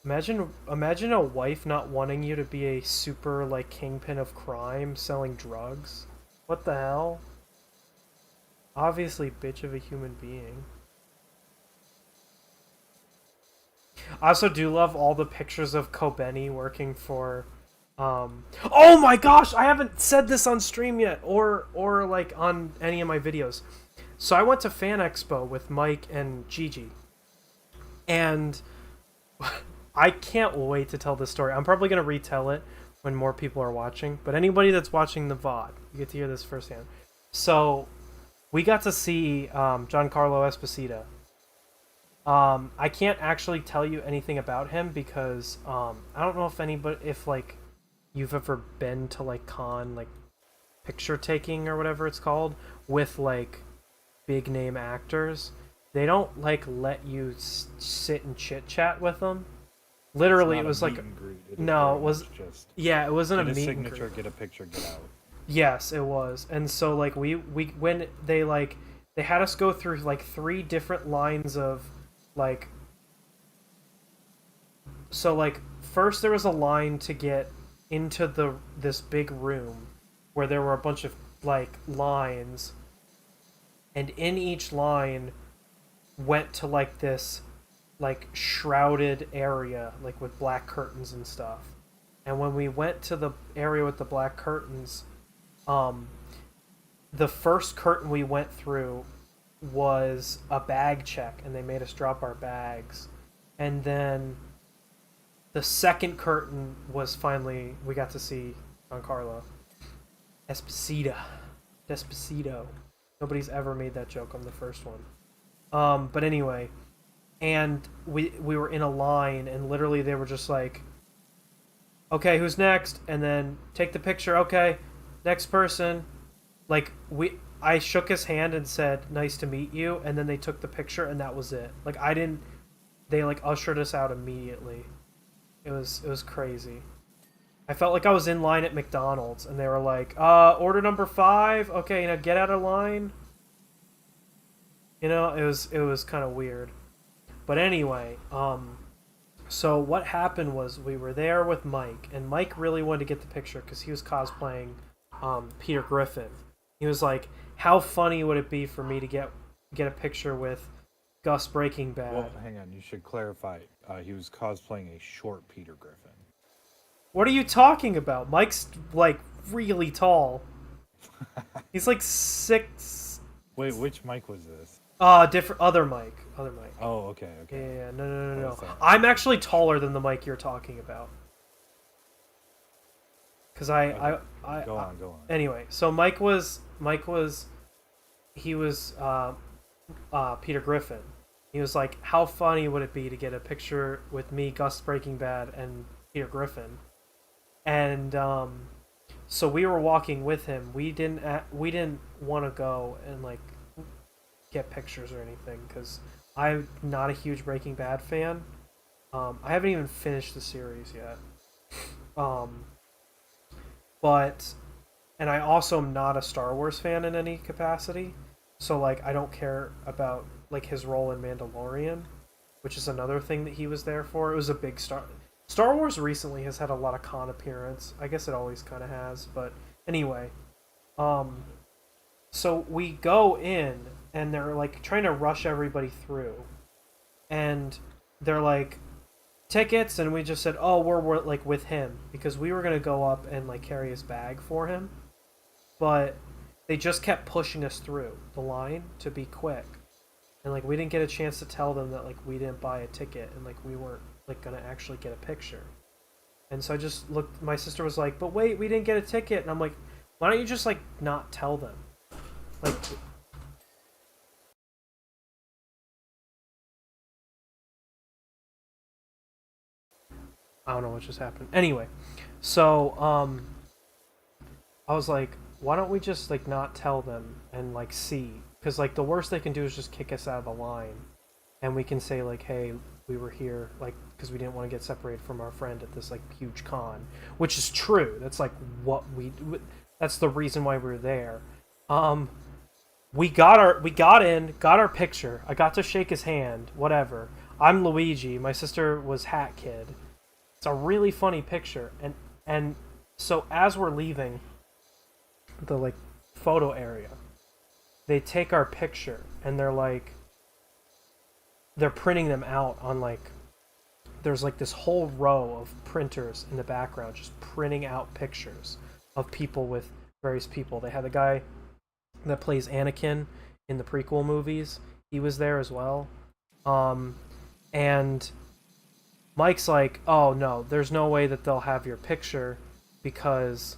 Imagine a wife not wanting you to be a super like kingpin of crime selling drugs. What the hell? Obviously, bitch of a human being. I also do love all the pictures of Kobeni working for. Oh my gosh! I haven't said this on stream yet, or like on any of my videos. So I went to Fan Expo with Mike and Gigi, and I can't wait to tell this story. I'm probably gonna retell it when more people are watching, but anybody that's watching the VOD, you get to hear this firsthand. So we got to see Giancarlo Esposito. I can't actually tell you anything about him because I don't know if like you've ever been to like con like picture taking or whatever it's called with like big name actors. They don't like let you sit and chit chat with them. Literally, it was like no, it was just it wasn't a get a meet signature, and greet. get a picture, get out. Yes, it was. And so like we when they had us go through like 3 different lines of like, so like first there was a line to get into this big room where there were a bunch of like lines, and in each line went to like this like shrouded area like with black curtains and stuff. And when we went to the area with the black curtains, the first curtain we went through was a bag check, and they made us drop our bags. And then the second curtain was finally, we got to see Giancarlo Despacito. Nobody's ever made that joke on the first one. But anyway, and we were in a line, and literally they were just like, okay, who's next? And then take the picture. Okay, next person. Like I shook his hand and said, "Nice to meet you," and then they took the picture, and that was it. Like I didn't. They like ushered us out immediately. It was crazy. I felt like I was in line at McDonald's, and they were like, order number 5. Okay, get out of line." It was kind of weird. But anyway, so what happened was we were there with Mike, and Mike really wanted to get the picture because he was cosplaying Peter Griffin. He was like, how funny would it be for me to get a picture with Gus Breaking Bad? Well, hang on, you should clarify. He was cosplaying a short Peter Griffin. What are you talking about? Mike's like really tall. He's like 6. Wait, which Mike was this? Different other Mike. Oh, okay. Yeah, no. I'm actually taller than the Mike you're talking about. Cause I go on. Anyway, so Mike was Peter Griffin. He was like, how funny would it be to get a picture with me, Gus Breaking Bad, and Peter Griffin? And so we were walking with him. We didn't want to go and like get pictures or anything because I'm not a huge Breaking Bad fan. I haven't even finished the series yet. But, and I also am not a Star Wars fan in any capacity. So like I don't care about like his role in Mandalorian, which is another thing that he was there for. It was a big Star Wars recently has had a lot of con appearance. I guess it always kind of has, but anyway. So we go in, and they're like trying to rush everybody through, and they're like, tickets, and we just said, oh, we're like with him because we were gonna go up and like carry his bag for him, but they just kept pushing us through the line to be quick, and like we didn't get a chance to tell them that like we didn't buy a ticket and like we weren't like gonna actually get a picture. And so I just looked, my sister was like, but wait, we didn't get a ticket, and I'm like, why don't you just like not tell them, like I don't know what just happened. Anyway, so I was like, why don't we just like not tell them and like see? Because like the worst they can do is just kick us out of the line, and we can say like, hey, we were here like because we didn't want to get separated from our friend at this like huge con, which is true. That's like what that's the reason why we were there. We got in, got our picture. I got to shake his hand. Whatever. I'm Luigi. My sister was Hat Kid. It's a really funny picture, and so as we're leaving the like photo area, they take our picture and they're printing them out on like there's like this whole row of printers in the background just printing out pictures of people with various people. They had the guy that plays Anakin in the prequel movies. He was there as well. And Mike's like, "Oh no, there's no way that they'll have your picture because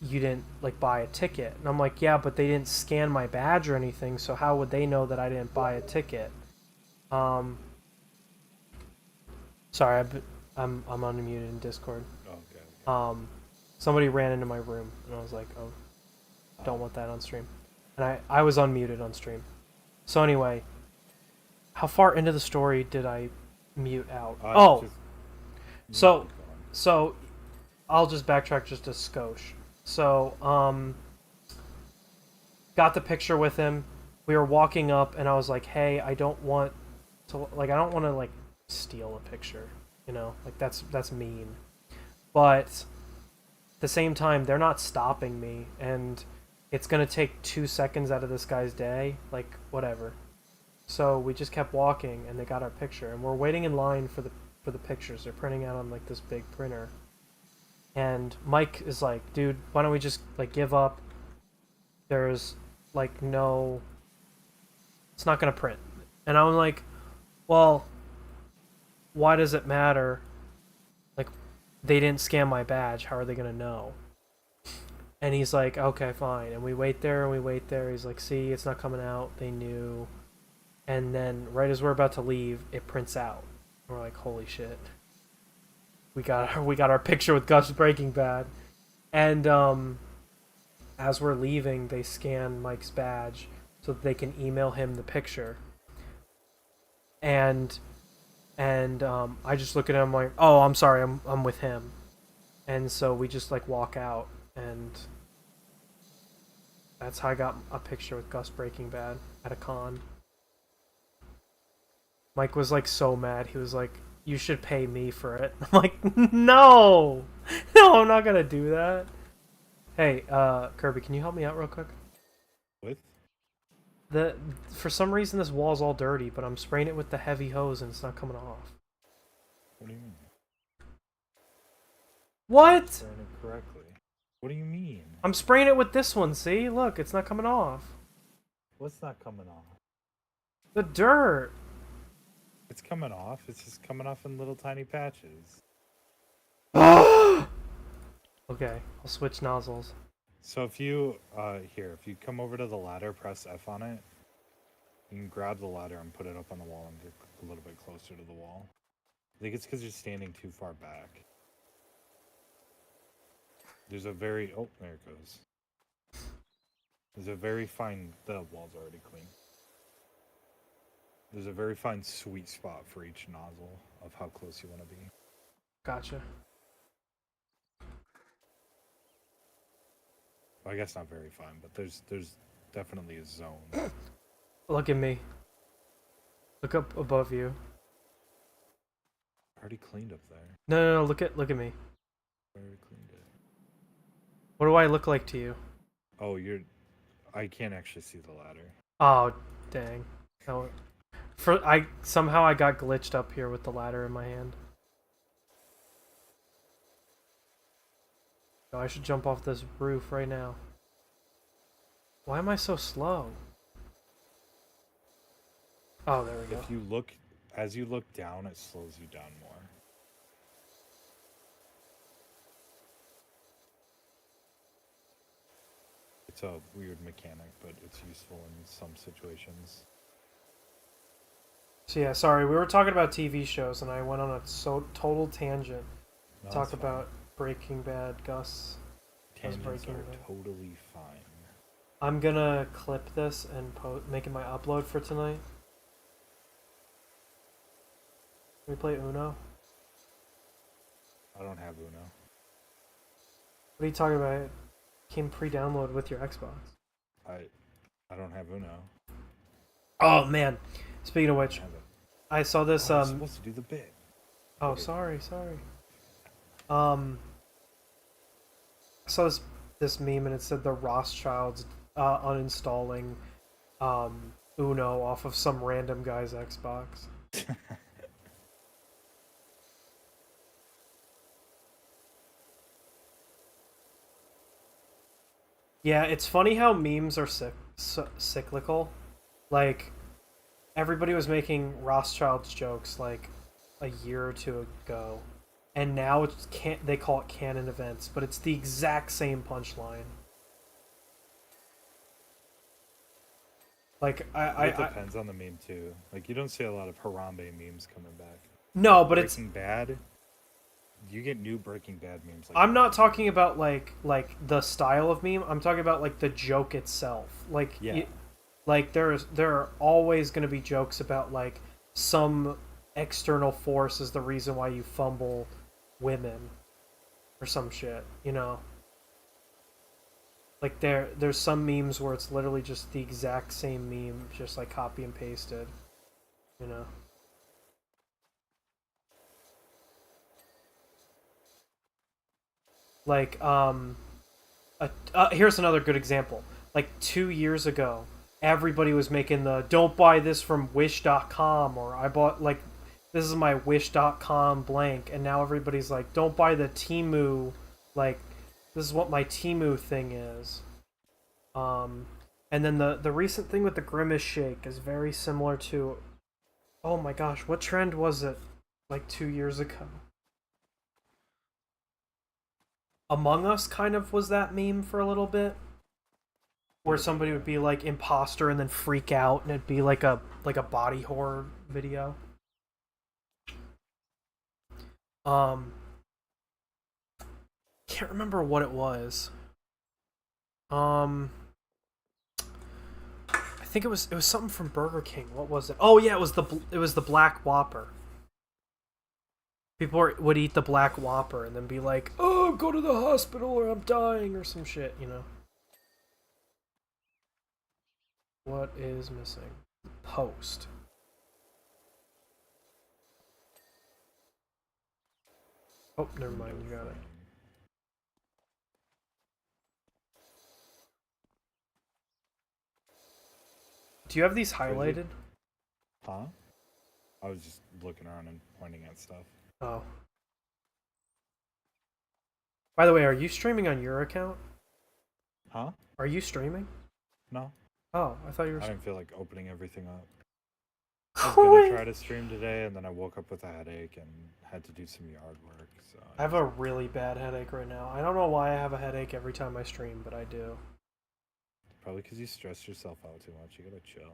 you didn't like buy a ticket." And I'm like, "Yeah, but they didn't scan my badge or anything, so how would they know that I didn't buy a ticket?" Um, sorry, I'm unmuted in Discord. Okay. Somebody ran into my room, and I was like, "Oh, don't want that on stream." And I was unmuted on stream. So anyway, how far into the story did I mute out? So I'll just backtrack just a skosh. So, got the picture with him. We were walking up, and I was like, "Hey, I don't want to like steal a picture, you know, like that's mean." But at the same time, they're not stopping me, and it's gonna take 2 seconds out of this guy's day, like whatever. So we just kept walking, and they got our picture, and we're waiting in line for the pictures. They're printing out on like this big printer. And Mike is like, dude, why don't we just like give up? There's like no, it's not gonna print. And I'm like, well, why does it matter? Like, they didn't scan my badge. How are they gonna know? And he's like, okay, fine. And we wait there and we wait there. He's like, see, it's not coming out. They knew. And then right as we're about to leave, it prints out. We're like, holy shit. We got our picture with Gus Breaking Bad. And as we're leaving, they scan Mike's badge so that they can email him the picture. And I just look at him like, oh, I'm sorry, I'm with him. And so we just like walk out, and that's how I got a picture with Gus Breaking Bad at a con. Mike was like so mad. He was like, you should pay me for it. I'm like, no, no, I'm not gonna do that. Hey, Kirby, can you help me out real quick? With? For some reason this wall's all dirty, but I'm spraying it with the heavy hose and it's not coming off. What do you mean? What? Spraying it correctly. What do you mean? I'm spraying it with this one, see? Look, it's not coming off. What's not coming off? The dirt. It's coming off. It's just coming off in little tiny patches. Okay, I'll switch nozzles. So if you, if you come over to the ladder, press F on it, you can grab the ladder and put it up on the wall and get a little bit closer to the wall. I think it's because you're standing too far back. There's a very, oh, there it goes. There's a very fine, the wall's already clean. There's a very fine sweet spot for each nozzle of how close you want to be. Gotcha. Well, I guess not very fine, but there's definitely a zone. Look at me. Look up above you. I already cleaned up there. No, look at me. I already cleaned it. What do I look like to you? Oh, I can't actually see the ladder. Oh, dang. No. Somehow I got glitched up here with the ladder in my hand. Oh, I should jump off this roof right now. Why am I so slow? Oh, there we go. If you look, as you look down, it slows you down more. It's a weird mechanic, but it's useful in some situations. So yeah, sorry, we were talking about TV shows, and I went on a total tangent. No, Talk it's fine. about Breaking Bad, Gus. Tangents Breaking are Bad. totally fine. I'm gonna clip this and make it my upload for tonight. Can we play Uno? I don't have Uno. What are you talking about? It came pre-download with your Xbox. I don't have Uno. Oh man! Speaking of which, I saw this. I'm supposed to do the bit. Oh, Okay. sorry. I saw this meme and it said the Rothschilds uninstalling Uno off of some random guy's Xbox. Yeah, it's funny how memes are cyclical. Like, everybody was making Rothschild's jokes like a year or two ago, and now it's they call it canon events, but it's the exact same punchline. Like it depends on the meme too. Like you don't see a lot of Harambe memes coming back. No, but Breaking Bad. You get new Breaking Bad memes. Like I'm not talking about like the style of meme. I'm talking about like the joke itself. Like yeah. Like there are always going to be jokes about like some external force is the reason why you fumble women or some shit, you know. Like there's some memes where it's literally just the exact same meme, just like copy and pasted, you know. Like here's another good example. Like 2 years ago, everybody was making the "don't buy this from wish.com" or "I bought like this is my wish.com blank," and now everybody's like "don't buy the Temu, like this is what my Temu thing is." And then the recent thing with the Grimace shake is very similar to, oh my gosh, what trend was it like 2 years ago? Among Us kind of was that meme for a little bit, where somebody would be like imposter and then freak out, and it'd be like a body horror video. Can't remember what it was. I think it was something from Burger King. What was it? Oh yeah, it was the Black Whopper. People would eat the Black Whopper and then be like, "Oh, go to the hospital or I'm dying" or some shit, you know. What is missing? Post. Oh, never mind, you got it. Do you have these highlighted? Huh? I was just looking around and pointing at stuff. Oh. By the way, are you streaming on your account? Huh? Are you streaming? No. Oh, I thought you were. I didn't feel like opening everything up. I was gonna try to stream today, and then I woke up with a headache and had to do some yard work. So I have a really bad headache right now. I don't know why I have a headache every time I stream, but I do. Probably because you stress yourself out too much. You gotta chill.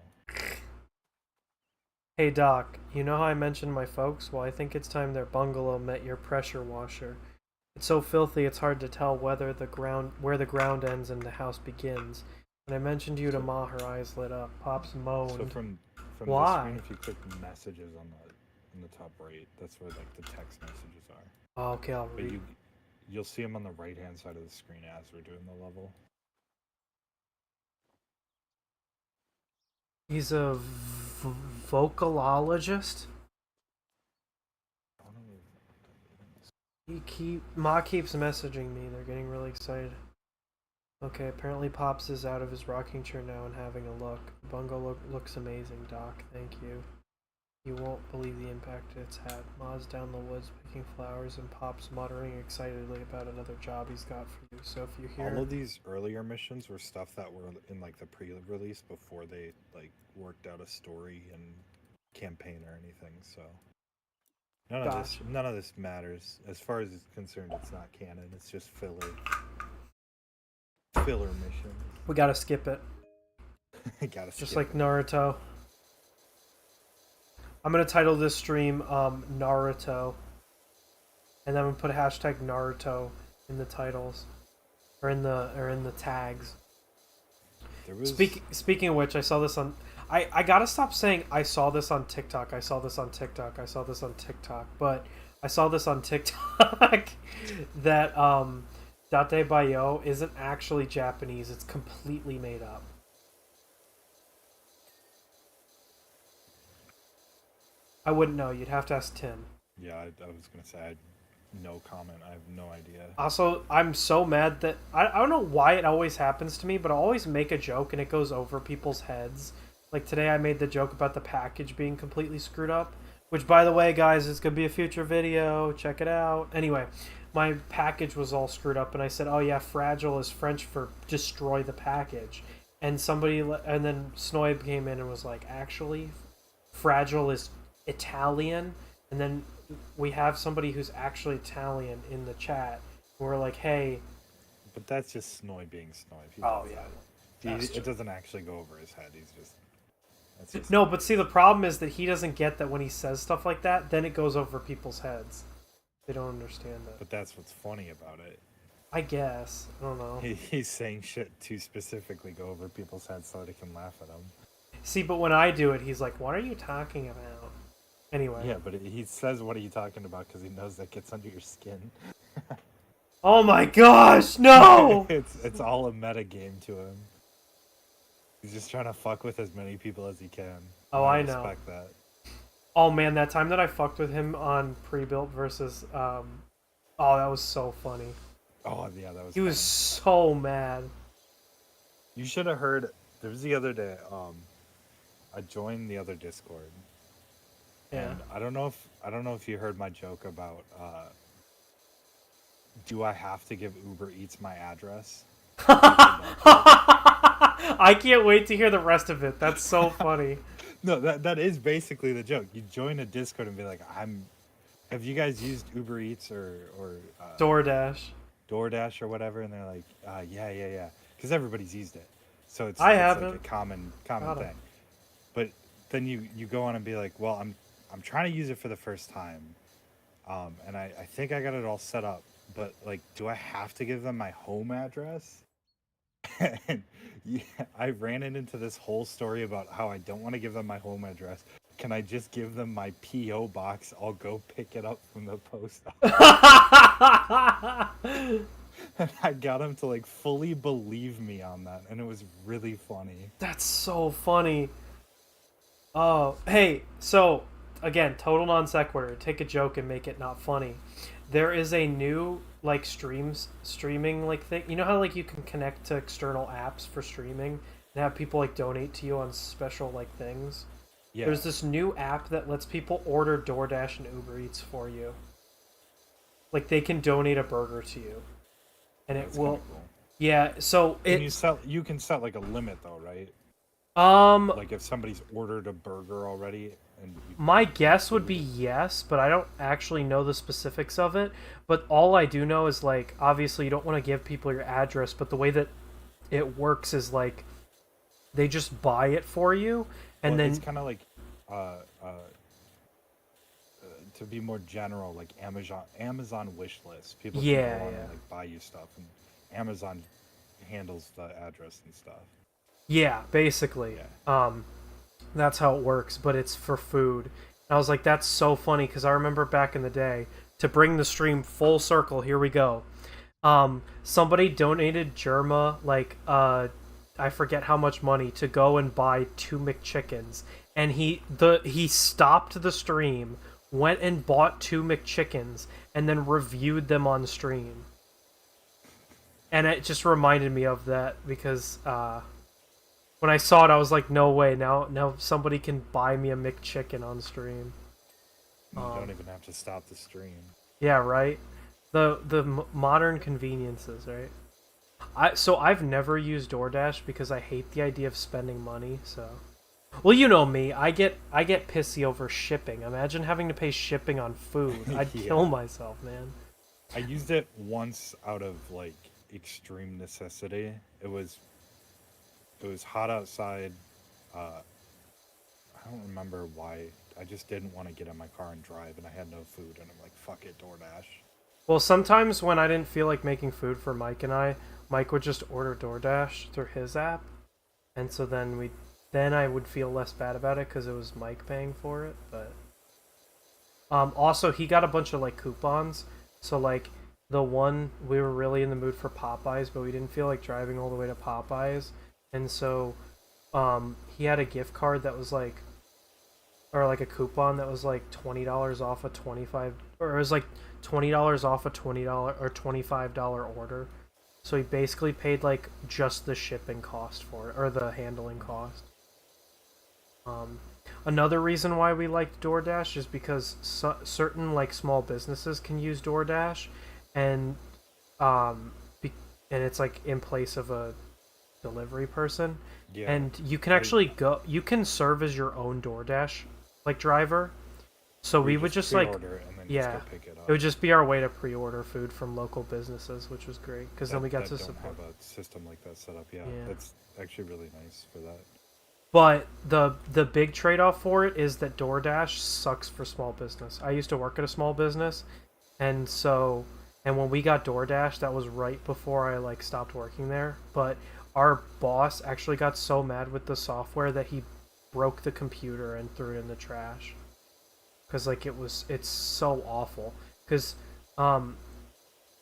Hey Doc, you know how I mentioned my folks? Well, I think it's time their bungalow met your pressure washer. It's so filthy it's hard to tell where the ground ends and the house begins. When I mentioned you to Ma, her eyes lit up. Pops moaned. So from why? the screen, if you click messages in the top right, that's where like the text messages are. Oh, okay, I'll read. But you'll see them on the right hand side of the screen as we're doing the level. He's a vocalologist. Ma keeps messaging me. They're getting really excited. Okay, apparently Pops is out of his rocking chair now and having a look. The bungalow looks amazing, Doc. Thank you. You won't believe the impact it's had. Ma's down the woods picking flowers and Pop's muttering excitedly about another job he's got for you. So if you hear... All of these earlier missions were stuff that were in like the pre-release before they like worked out a story and campaign or anything, so... None of this matters. As far as it's concerned, it's not canon. It's just filler mission. We gotta skip it. Gotta just like Naruto. I'm gonna title this stream Naruto, and then I'm gonna put a hashtag Naruto in the titles or in the tags. There was Speaking of which, I saw this on. I gotta stop saying I saw this on TikTok. I saw this on TikTok. I saw this on TikTok. But I saw this on TikTok that Date Bayo isn't actually Japanese. It's completely made up. I wouldn't know. You'd have to ask Tim. yeah. I was gonna say no comment. I have no idea. Also, I'm so mad that I don't know why it always happens to me, but I always make a joke and it goes over people's heads. Like today I made the joke about the package being completely screwed up, which by the way, guys, it's going to be a future video. Check it out. Anyway, my package was all screwed up and I said, "Oh yeah, fragile is French for destroy the package." And then Snoib came in and was like, "Actually, fragile is Italian." And then we have somebody who's actually Italian in the chat. And we're like, "Hey, But that's just Snoy being Snoy. oh yeah." It doesn't actually go over his head. He's just. That's just No, but see, the problem is that he doesn't get that when he says stuff like that, then it goes over people's heads. They don't understand it. But that's what's funny about it. I guess. I don't know. He's saying shit too specifically go over people's heads so they can laugh at him. See, but when I do it, he's like, "What are you talking about?" Anyway. Yeah, but he says, "What are you talking about?" Because he knows that gets under your skin. Oh my gosh, no! it's all a meta game to him. He's just trying to fuck with as many people as he can. Oh, I know. Respect that. Oh man, that time that I fucked with him on pre-built versus, oh, that was so funny. Oh yeah, that was. He was so mad. You should have heard. There was the other day. I joined the other Discord. Yeah. And I don't know if you heard my joke about. Do I have to give Uber Eats my address? I can't wait to hear the rest of it. That's so funny. No, that is basically the joke. You join a Discord and be like, have you guys used Uber Eats or DoorDash or whatever? And they're like, yeah, because everybody's used it, so it's like a common thing. But then you go on and be like, well, I'm trying to use it for the first time, and I think I got it all set up, but like, do I have to give them my home address? And yeah, I ran into this whole story about how I don't want to give them my home address. Can I just give them my P.O. box? I'll go pick it up from the post office. And I got him to like fully believe me on that, and it was really funny. That's so funny. Oh, hey, so again, total non sequitur. Take a joke and make it not funny. There is a new like streaming like thing. You know how like you can connect to external apps for streaming and have people like donate to you on special like things? Yeah. There's this new app that lets people order DoorDash and Uber Eats for you. Like they can donate a burger to you. And that's it will cool. Yeah, so you can set like a limit though, right? Like if somebody's ordered a burger already and my guess would be yes, but I don't actually know the specifics of it. But all I do know is like obviously you don't want to give people your address, but the way that it works is like they just buy it for you and then it's kind of like to be more general, like Amazon wish list. People can go on and like buy you stuff, and Amazon handles the address and stuff. Yeah, basically. Yeah. That's how it works, but it's for food. And I was like, that's so funny, because I remember back in the day, to bring the stream full circle, here we go. Somebody donated Germa, like, I forget how much money, to go and buy 2 McChickens. And he stopped the stream, went and bought 2 McChickens, and then reviewed them on stream. And it just reminded me of that, because, when I saw it, I was like, no way, now somebody can buy me a McChicken on stream. You don't even have to stop the stream. Yeah, right? The modern conveniences, right? I've never used DoorDash because I hate the idea of spending money, so... Well, you know me, I get pissy over shipping. Imagine having to pay shipping on food. I'd kill myself, man. I used it once out of, like, extreme necessity. It was hot outside. I don't remember why I just didn't want to get in my car and drive, and I had no food, and I'm like, fuck it, DoorDash. Well, sometimes when I didn't feel like making food for Mike and Mike would just order DoorDash through his app, and so then I would feel less bad about it because it was Mike paying for it. But also he got a bunch of like coupons, so like the one we were really in the mood for Popeyes, but we didn't feel like driving all the way to Popeyes, and so he had a gift card that was like, or like a coupon that was like $20 off a 25, or it was like $20 off a $20 or $25 order. So he basically paid like just the shipping cost for it, or the handling cost. Another reason why we liked DoorDash is because certain like small businesses can use DoorDash, and and it's like in place of a delivery person, Yeah, and you can actually you can serve as your own DoorDash like driver. So we would just like, pre-order it and then yeah, just go pick it up. it would just be our way to pre-order food from local businesses, which was great because then we got to don't support. have a system like that set up. Yeah, Yeah. that's actually really nice for that. But the big trade-off for it is that DoorDash sucks for small business. I used to work at a small business, and when we got DoorDash, that was right before I like stopped working there. But our boss actually got so mad with the software that he broke the computer and threw it in the trash. Because like it's so awful. Because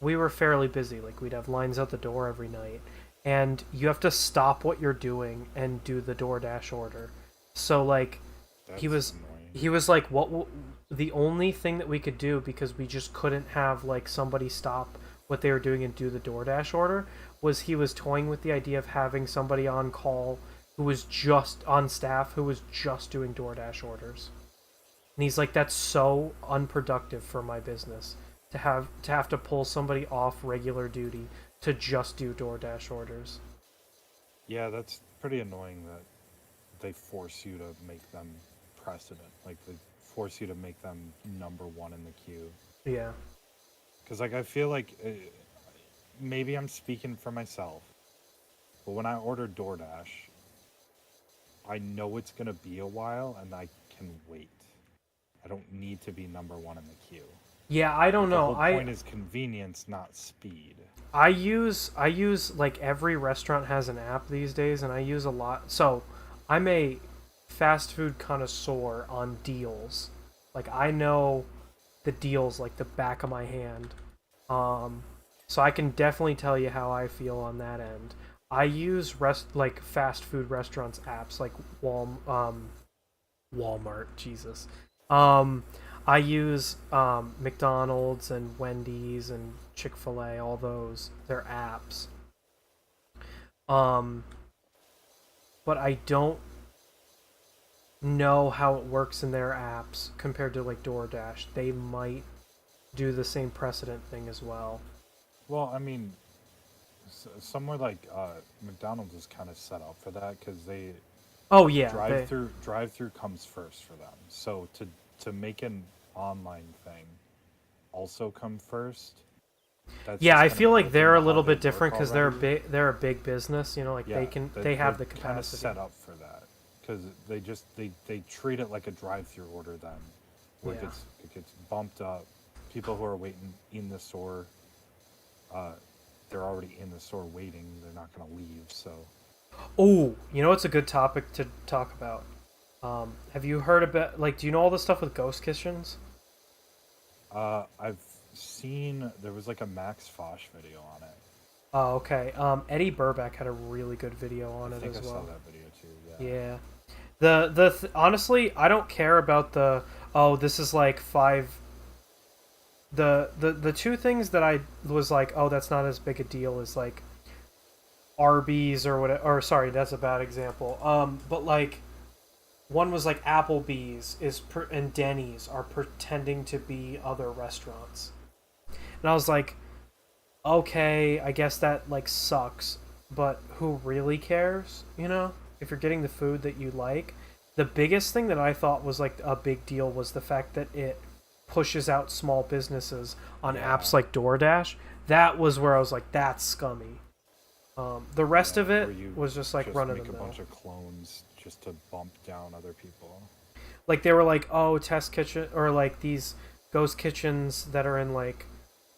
we were fairly busy. Like we'd have lines out the door every night, and you have to stop what you're doing and do the DoorDash order. So like That's he was annoying. like, the only thing that we could do, because we just couldn't have like somebody stop what they were doing and do the DoorDash order, was he was toying with the idea of having somebody on call who was just on staff who was just doing DoorDash orders. And he's like, that's so unproductive for my business to have to pull somebody off regular duty to just do DoorDash orders. Yeah, that's pretty annoying that they force you to make them precedent. Like they force you to make them number one in the queue. Yeah. Because like I feel like maybe I'm speaking for myself, but when I order DoorDash, I know it's gonna be a while, and I can wait. I don't need to be number one in the queue. Yeah, I don't know. The whole point is convenience, not speed. I use like every restaurant has an app these days, and I use a lot. So I'm a fast food connoisseur on deals. Like I know the deals like the back of my hand. So I can definitely tell you how I feel on that end. I use like fast food restaurants apps like Walmart, Jesus. I use McDonald's and Wendy's and Chick-fil-A, all those. They're apps. But I don't know how it works in their apps compared to like DoorDash. They might do the same precedent thing as well. Well, I mean, somewhere like McDonald's is kind of set up for that because they Oh yeah, drive through comes first for them. So to make an online thing also come first. That's yeah. just I kind feel of like built they're a into how little they bit different work because they're already. they're a big business. You know, like Yeah, they have the kind of capacity. set up for that because they treat it like a drive-through order then, where Yeah. it gets bumped up. People who are waiting in the store, they're already in the store waiting. They're not gonna leave. So Oh, you know what's a good topic to talk about? Have you heard about, like, do you know all the stuff with ghost kitchens? I've seen there was like a Max Fosh video on it. Oh, okay. Eddie Burback had a really good video on I it think as I saw well. that video too. Yeah. Yeah. Honestly, I don't care about this is like five. The two things that I was like, oh, that's not as big a deal is like Arby's or whatever. Or sorry, that's a bad example. But like one was like Applebee's and Denny's are pretending to be other restaurants, and I was like, okay, I guess that like sucks, but who really cares? You know, if you're getting the food that you like. The biggest thing that I thought was like a big deal was the fact that it pushes out small businesses on apps like DoorDash. That was where I was like, that's scummy. The rest of it where you was just like run of the make a mill. bunch of clones just to bump down other people. Like they were like, oh, test kitchen or like these ghost kitchens that are in like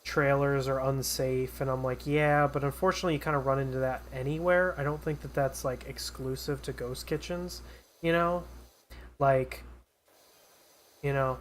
trailers are unsafe, and I'm like, yeah, but unfortunately you kind of run into that anywhere. I don't think that that's like exclusive to ghost kitchens, you know? Like, you know,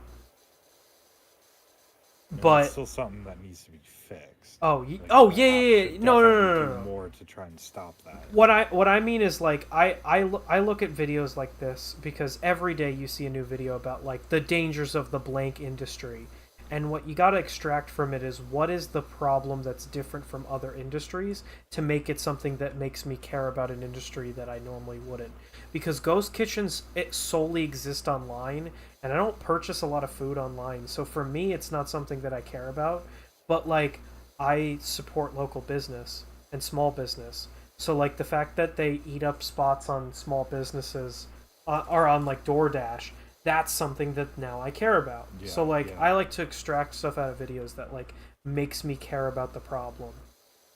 I mean, that's but still something that needs to be fixed. oh, Like, oh the yeah, app yeah, yeah. should No, no, no, definitely no, do no, no. more to try and stop that. What I mean is like I look at videos like this because every day you see a new video about like the dangers of the blank industry, and what you got to extract from it is what is the problem that's different from other industries to make it something that makes me care about an industry that I normally wouldn't. Because ghost kitchens, it solely exist online, and I don't purchase a lot of food online, so for me it's not something that I care about. But like I support local business and small business, so like the fact that they eat up spots on small businesses, or on like DoorDash, that's something that now I care about. Yeah, So like yeah. I like to extract stuff out of videos that like makes me care about the problem.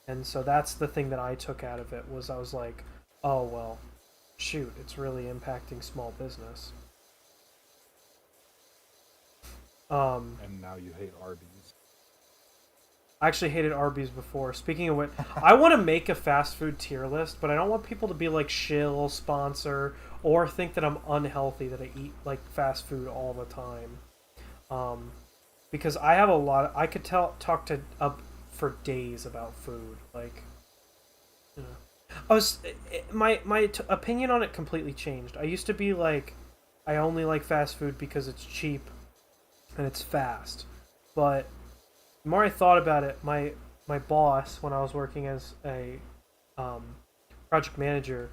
And so that's the thing that I took out of it was I was like, oh well, shoot, it's really impacting small business. And now you hate Arby's. I actually hated Arby's before. Speaking of which, I want to make a fast food tier list, but I don't want people to be like shill sponsor or think that I'm unhealthy that I eat like fast food all the time. Um, because I have a lot. I could talk to up for days about food. Like, you know. I was my opinion on it completely changed. I used to be like, I only like fast food because it's cheap and it's fast, but the more I thought about it, my boss when I was working as a project manager,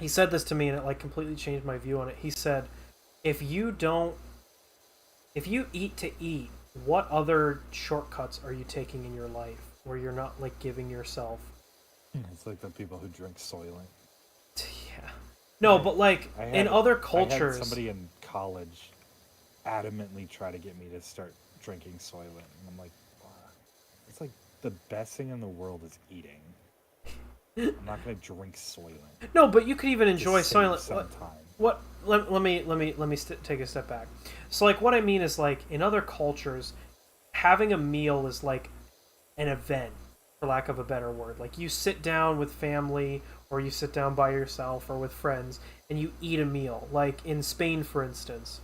he said this to me and it like completely changed my view on it. He said, if you don't, if you eat to eat, what other shortcuts are you taking in your life where you're not like giving yourself? It's like the people who drink Soylent. Yeah. No, but like in other I had cultures, somebody in college adamantly try to get me to start drinking Soylent, and I'm like, wow. It's like the best thing in the world is eating. I'm not gonna drink Soylent. no, but you could even enjoy Just save Soylent. some time. What? Let me take a step back. So like what I mean is like in other cultures, having a meal is like an event, for lack of a better word. Like you sit down with family or you sit down by yourself or with friends and you eat a meal. Like in Spain, for instance,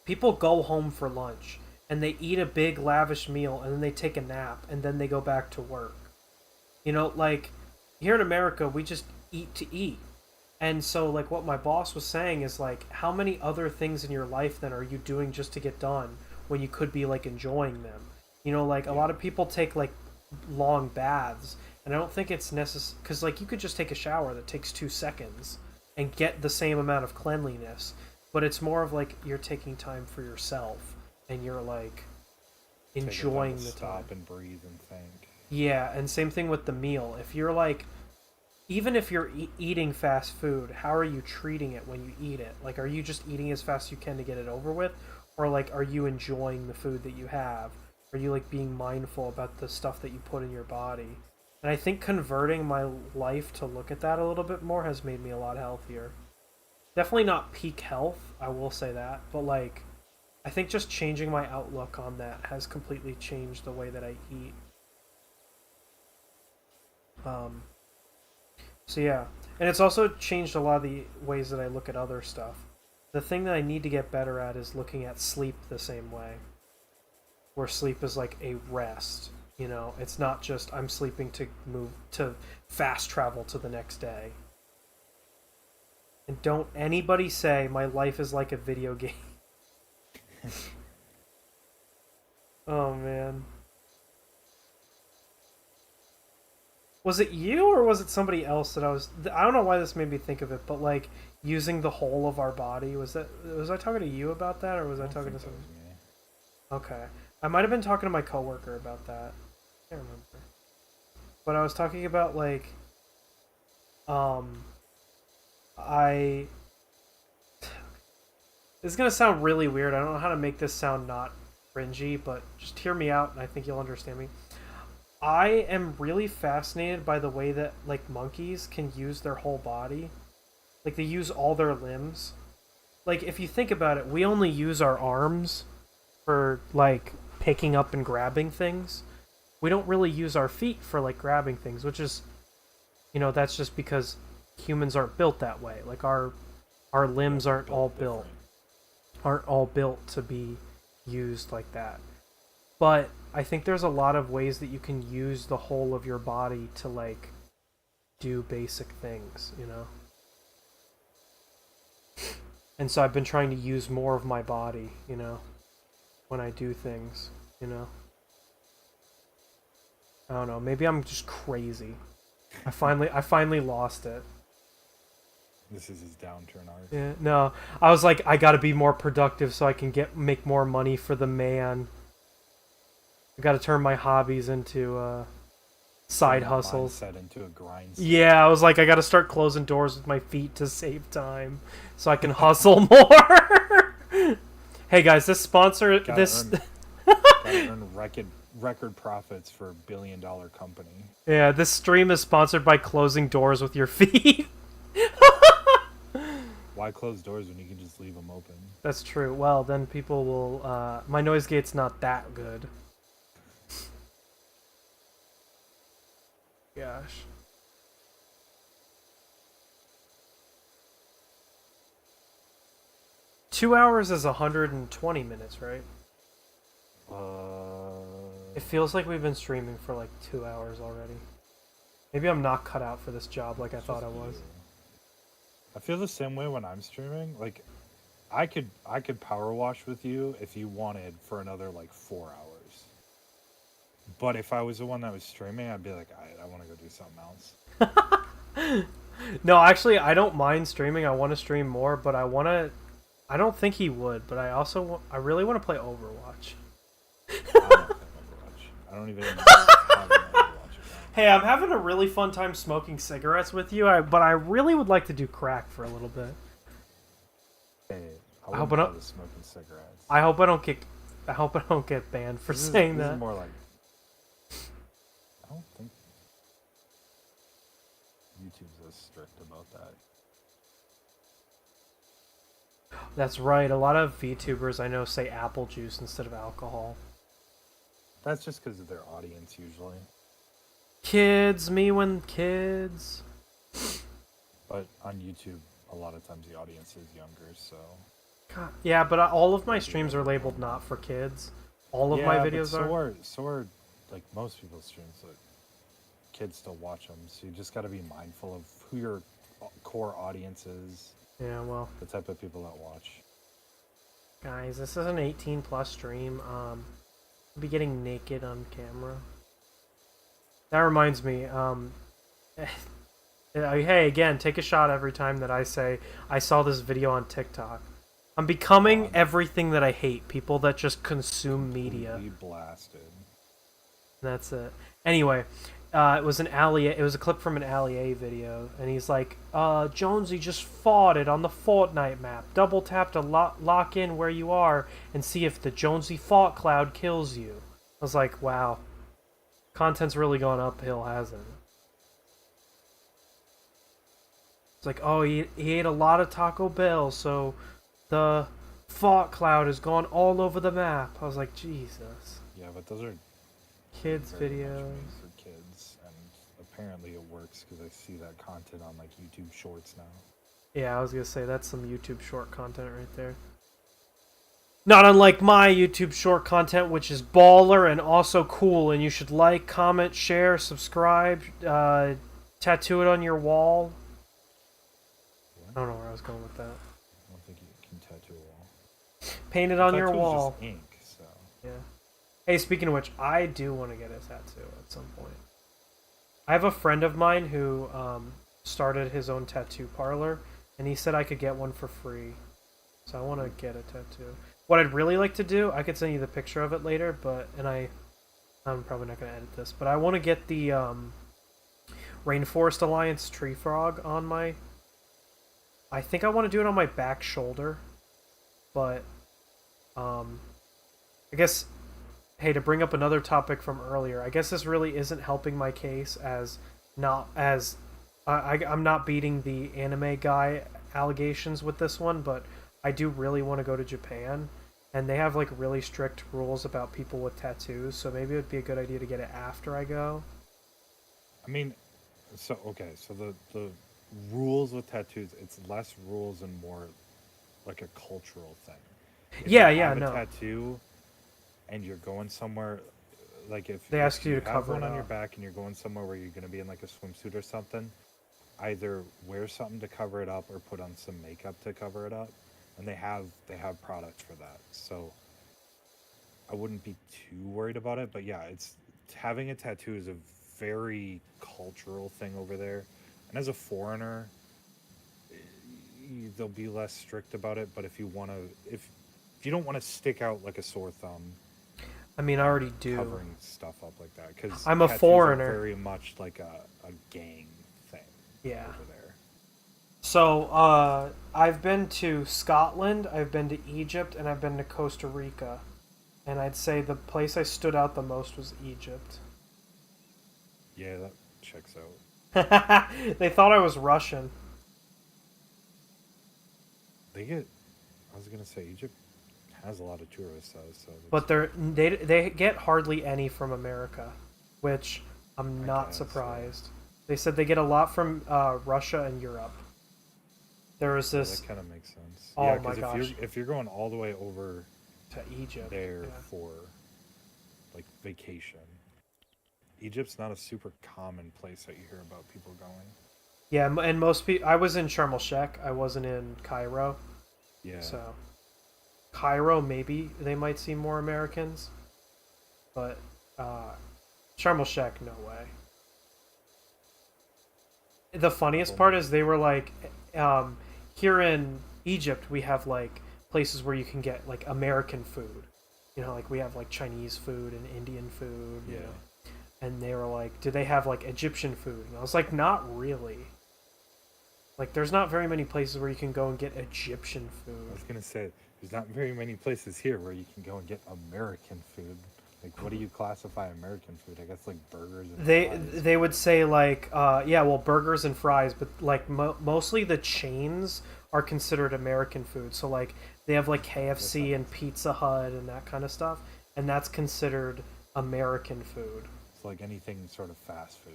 people go home for lunch and they eat a big lavish meal and then they take a nap and then they go back to work. You know, like here in America, we just eat to eat. And so like what my boss was saying is like how many other things in your life then are you doing just to get done when you could be like enjoying them? You know, like a lot of people take like long baths and I don't think it's necessary cuz like you could just take a shower that takes 2 seconds and get the same amount of cleanliness, but it's more of like you're taking time for yourself and you're like enjoying the time. Stop and breathe and think. Yeah, and same thing with the meal. If you're like even if you're eating fast food, how are you treating it when you eat it? Like, are you just eating as fast as you can to get it over with? Or, like, are you enjoying the food that you have? Are you, like, being mindful about the stuff that you put in your body? And I think converting my life to look at that a little bit more has made me a lot healthier. Definitely not peak health, I will say that. But, like, I think just changing my outlook on that has completely changed the way that I eat. So yeah, and it's also changed a lot of the ways that I look at other stuff. The thing that I need to get better at is looking at sleep the same way. Where sleep is like a rest, you know? It's not just I'm sleeping to move to fast travel to the next day. And don't anybody say my life is like a video game. Oh man. Was it you or was it somebody else that I don't know why this made me think of it, but like using the whole of our body, was I talking to you about that or was I talking to somebody? Okay. I might have been talking to my coworker about that. I can't remember. But I was talking about like I this is gonna sound really weird. I don't know how to make this sound not cringy, but just hear me out and I think you'll understand me. I am really fascinated by the way that like monkeys can use their whole body. Like, they use all their limbs. Like, if you think about it, we only use our arms for, like, picking up and grabbing things. We don't really use our feet for, like, grabbing things, which is, you know, that's just because humans aren't built that way. Like, our limbs aren't all built to be used like that. But I think there's a lot of ways that you can use the whole of your body to, like, do basic things, you know? And so I've been trying to use more of my body, you know, when I do things, you know? I don't know, maybe I'm just crazy. I finally lost it. This is his downturn arc. Yeah, no. I was like, I gotta be more productive so I can make more money for the man. I gotta turn my hobbies into side hustles. Set into a grind. Yeah, I was like, I gotta start closing doors with my feet to save time, so I can hustle more. Hey guys, this sponsor, gotta earn record profits for $1 billion company. Yeah, this stream is sponsored by closing doors with your feet. Why close doors when you can just leave them open? That's true. Well, then people will. My noise gate's not that good. Gosh. Two hours is 120 minutes, right? It feels like we've been streaming for like 2 hours already. Maybe I'm not cut out for this job like I thought I was. I feel the same way when I'm streaming. Like, I could power wash with you if you wanted for another like 4 hours. But if I was the one that was streaming, I'd be like, I want to go do something else. No, actually, I don't mind streaming. I want to stream more, but I don't think he would, but I really want to play Overwatch. I don't even have an Overwatch account. Hey, I'm having a really fun time smoking cigarettes with you, but I really would like to do crack for a little bit. Hey, I hope I don't smoking cigarettes. I hope I don't get banned for saying that. This is more like, I don't think YouTube's as strict about that. That's right. A lot of VTubers I know say apple juice instead of alcohol. That's just because of their audience, usually. Kids, me when kids. But on YouTube, a lot of times the audience is younger, so... God. Yeah, but all of my streams are labeled not for kids. All of my videos are. So are, like, most people's streams, like, kids still watch them, so you just gotta be mindful of who your core audience is. Yeah, well... The type of people that watch. Guys, this is an 18+ stream. I'll be getting naked on camera. That reminds me, hey, again, take a shot every time that I say, I saw this video on TikTok. I'm becoming everything that I hate. People that just consume media. Blasted. That's it. Anyway, it was a clip from an Ali video, and he's like, Jonesy just fought it on the Fortnite map. Double tap to lock in where you are and see if the Jonesy fought cloud kills you. I was like, wow. Content's really gone uphill, hasn't it? It's like, oh, he ate a lot of Taco Bell, so the fought cloud has gone all over the map. I was like, Jesus. Yeah, but those are kids videos for kids, and apparently it works because I see that content on like YouTube Shorts now. Yeah, I was gonna say that's some YouTube short content right there. Not unlike my YouTube short content, which is baller and also cool, and you should like, comment, share, subscribe, tattoo it on your wall. What? I don't know where I was going with that. I don't think you can tattoo a wall. Paint it on your wall. Just ink, so. Yeah. Hey, speaking of which, I do want to get a tattoo at some point. I have a friend of mine who started his own tattoo parlor, and he said I could get one for free. So I want to get a tattoo. What I'd really like to do, I could send you the picture of it later, I'm probably not going to edit this, but I want to get the Rainforest Alliance tree frog on my... I think I want to do it on my back shoulder, but I guess, hey, to bring up another topic from earlier, I guess this really isn't helping my case I'm not beating the anime guy allegations with this one, but I do really want to go to Japan, and they have like really strict rules about people with tattoos, so maybe it would be a good idea to get it after I go. I mean, so the rules with tattoos, it's less rules and more like a cultural thing. If Yeah, you yeah, have a no. tattoo and you're going somewhere, like They ask if you you to have cover one it on your up. back and you're going somewhere where you're going to be in like a swimsuit or something, either wear something to cover it up or put on some makeup to cover it up, and they have products for that. So I wouldn't be too worried about it, but yeah, it's having a tattoo is a very cultural thing over there, and as a foreigner, they'll be less strict about it. But if you want to, if you don't want to stick out like a sore thumb, I mean, I already do. covering stuff up like that, because I'm a tattoos are foreigner. very much like a gang thing Yeah. over there. So, I've been to Scotland, I've been to Egypt, and I've been to Costa Rica. And I'd say the place I stood out the most was Egypt. Yeah, that checks out. They thought I was Russian. I was gonna say Egypt has a lot of tourists though, so But they get hardly any from America, which I'm I not guess, surprised. They said they get a lot from Russia and Europe. There was yeah, this that kind of makes sense. Oh Yeah, my because gosh. if you're going all the way over To Egypt. there Yeah. for like vacation, Egypt's not a super common place that you hear about people going. Yeah, and most people. I was in Sharm el Sheikh. I wasn't in Cairo. Yeah, So Cairo, maybe they might see more Americans, but Sharm el Sheikh, no way. The funniest part is they were like, here in Egypt we have like places where you can get like American food. You know, like we have like Chinese food and Indian food. You yeah. know? And they were like, do they have like Egyptian food? And I was like, not really. Like, there's not very many places where you can go and get Egyptian I food. was gonna say there's not very many places here where you can go and get American food. Like, what do you classify American food? I guess like burgers and fries. They would say like, yeah, well, burgers and fries, but like mostly the chains are considered American food. So like they have like KFC and Pizza Hut and that kind of stuff, and that's considered American food. It's like anything sort of fast food.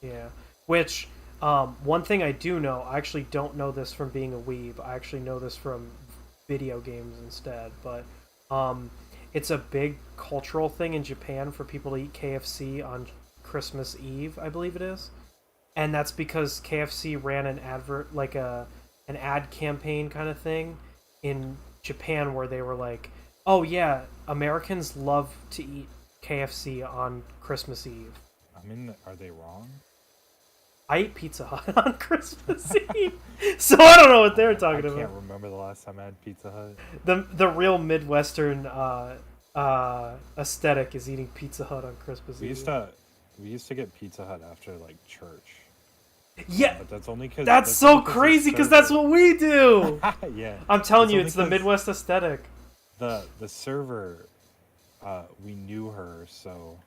Yeah, which one thing I do know, I actually don't know this from being a weeb. I actually know this from video games instead. But it's a big cultural thing in Japan for people to eat KFC on Christmas Eve, I believe it is, and that's because KFC ran an advert, like an ad campaign kind of thing, in Japan where they were like, "Oh yeah, Americans love to eat KFC on Christmas Eve." I mean, are they wrong? I ate Pizza Hut on Christmas Eve, so I don't know what they're I talking can't about. remember the last time I had Pizza Hut. The real Midwestern aesthetic is eating Pizza Hut on Christmas We Eve. used to get Pizza Hut after like church. Yeah, But that's only because that's so crazy because that's what we do. Yeah, I'm telling It's you, only it's the 'cause Midwest aesthetic. the server, we knew her, so,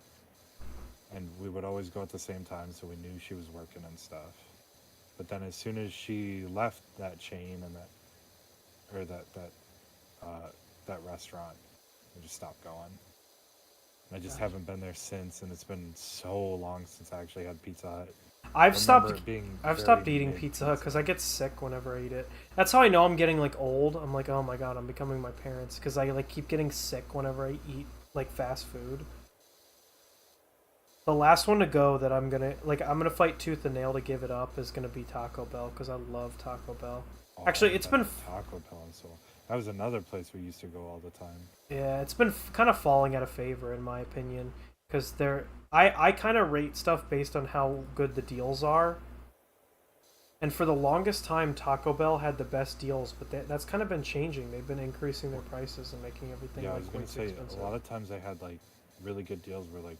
and we would always go at the same time, so we knew she was working and stuff. But then as soon as she left that chain and that restaurant, we just stopped going. And I just haven't been there since, and it's been so long since I actually had Pizza Hut. I've remember stopped. it being I've very stopped eating mid Pizza Hut because I get sick whenever I eat it. That's how I know I'm getting like old. I'm like, oh my god, I'm becoming my parents because I like keep getting sick whenever I eat like fast food. The last one to go that I'm gonna fight tooth and nail to give it up is gonna be Taco Bell because I love Taco Bell. Oh, Actually, I it's haven't been had Taco Bell, and so that was another place we used to go all the time. Yeah, it's been kind of falling out of favor in my opinion because I kind of rate stuff based on how good the deals are. And for the longest time, Taco Bell had the best deals, but that's kind of been changing. They've been increasing their prices and making everything Yeah, I like was gonna way too say expensive. a lot of times they had like really good deals where like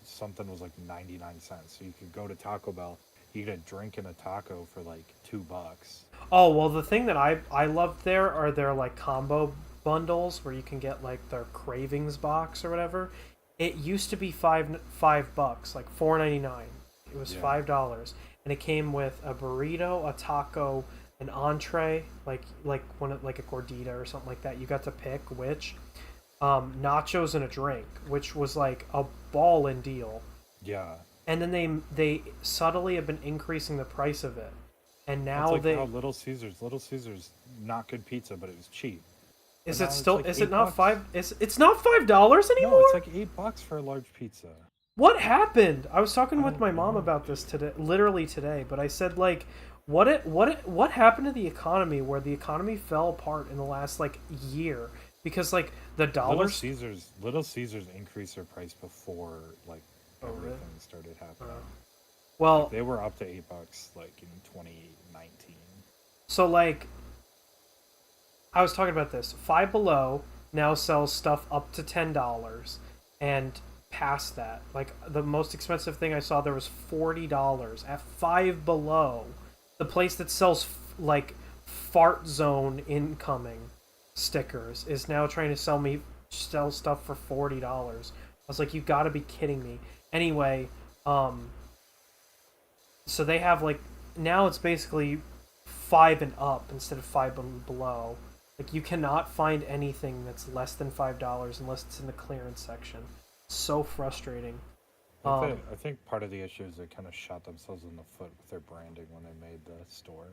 something was like 99 cents, so you could go to Taco Bell, you get a drink and a taco for like $2. Oh well, the thing that I loved there are their like combo bundles where you can get like their cravings box or whatever. It used to be $5, like $4.99. It was Yeah. $5, and it came with a burrito, a taco, an entree, like a gordita or something like that. You got to pick which. Nachos and a drink, which was like a ball-in deal. Yeah. And then they subtly have been increasing the price of it, and That's now like they how Little Caesars, not good pizza, but it was cheap. But is now it it's still like is it not $8. five? It's not $5 No, it's anymore. like $8 for a large pizza. What happened? I was talking I with don't my mom know, about this dude. today, literally today. But I said like, what happened to the economy where the economy fell apart in the last like year because like the dollars. Little Caesars increased their price before like Oh really? everything started happening. Like Well, they were up to $8 like in 2019. so like I was talking about this. Five Below now sells stuff up to $10, and past that, like the most expensive thing I saw there was $40 at Five Below, the place that sells like fart zone incoming stickers is now trying to sell stuff for $40. I was like, you got to be kidding me. Anyway, um, so they have like now it's basically five and up instead of five and below. Like you cannot find anything that's less than $5 unless it's in the clearance section. So frustrating. I think part of the issue is they kind of shot themselves in the foot with their branding when they made the store.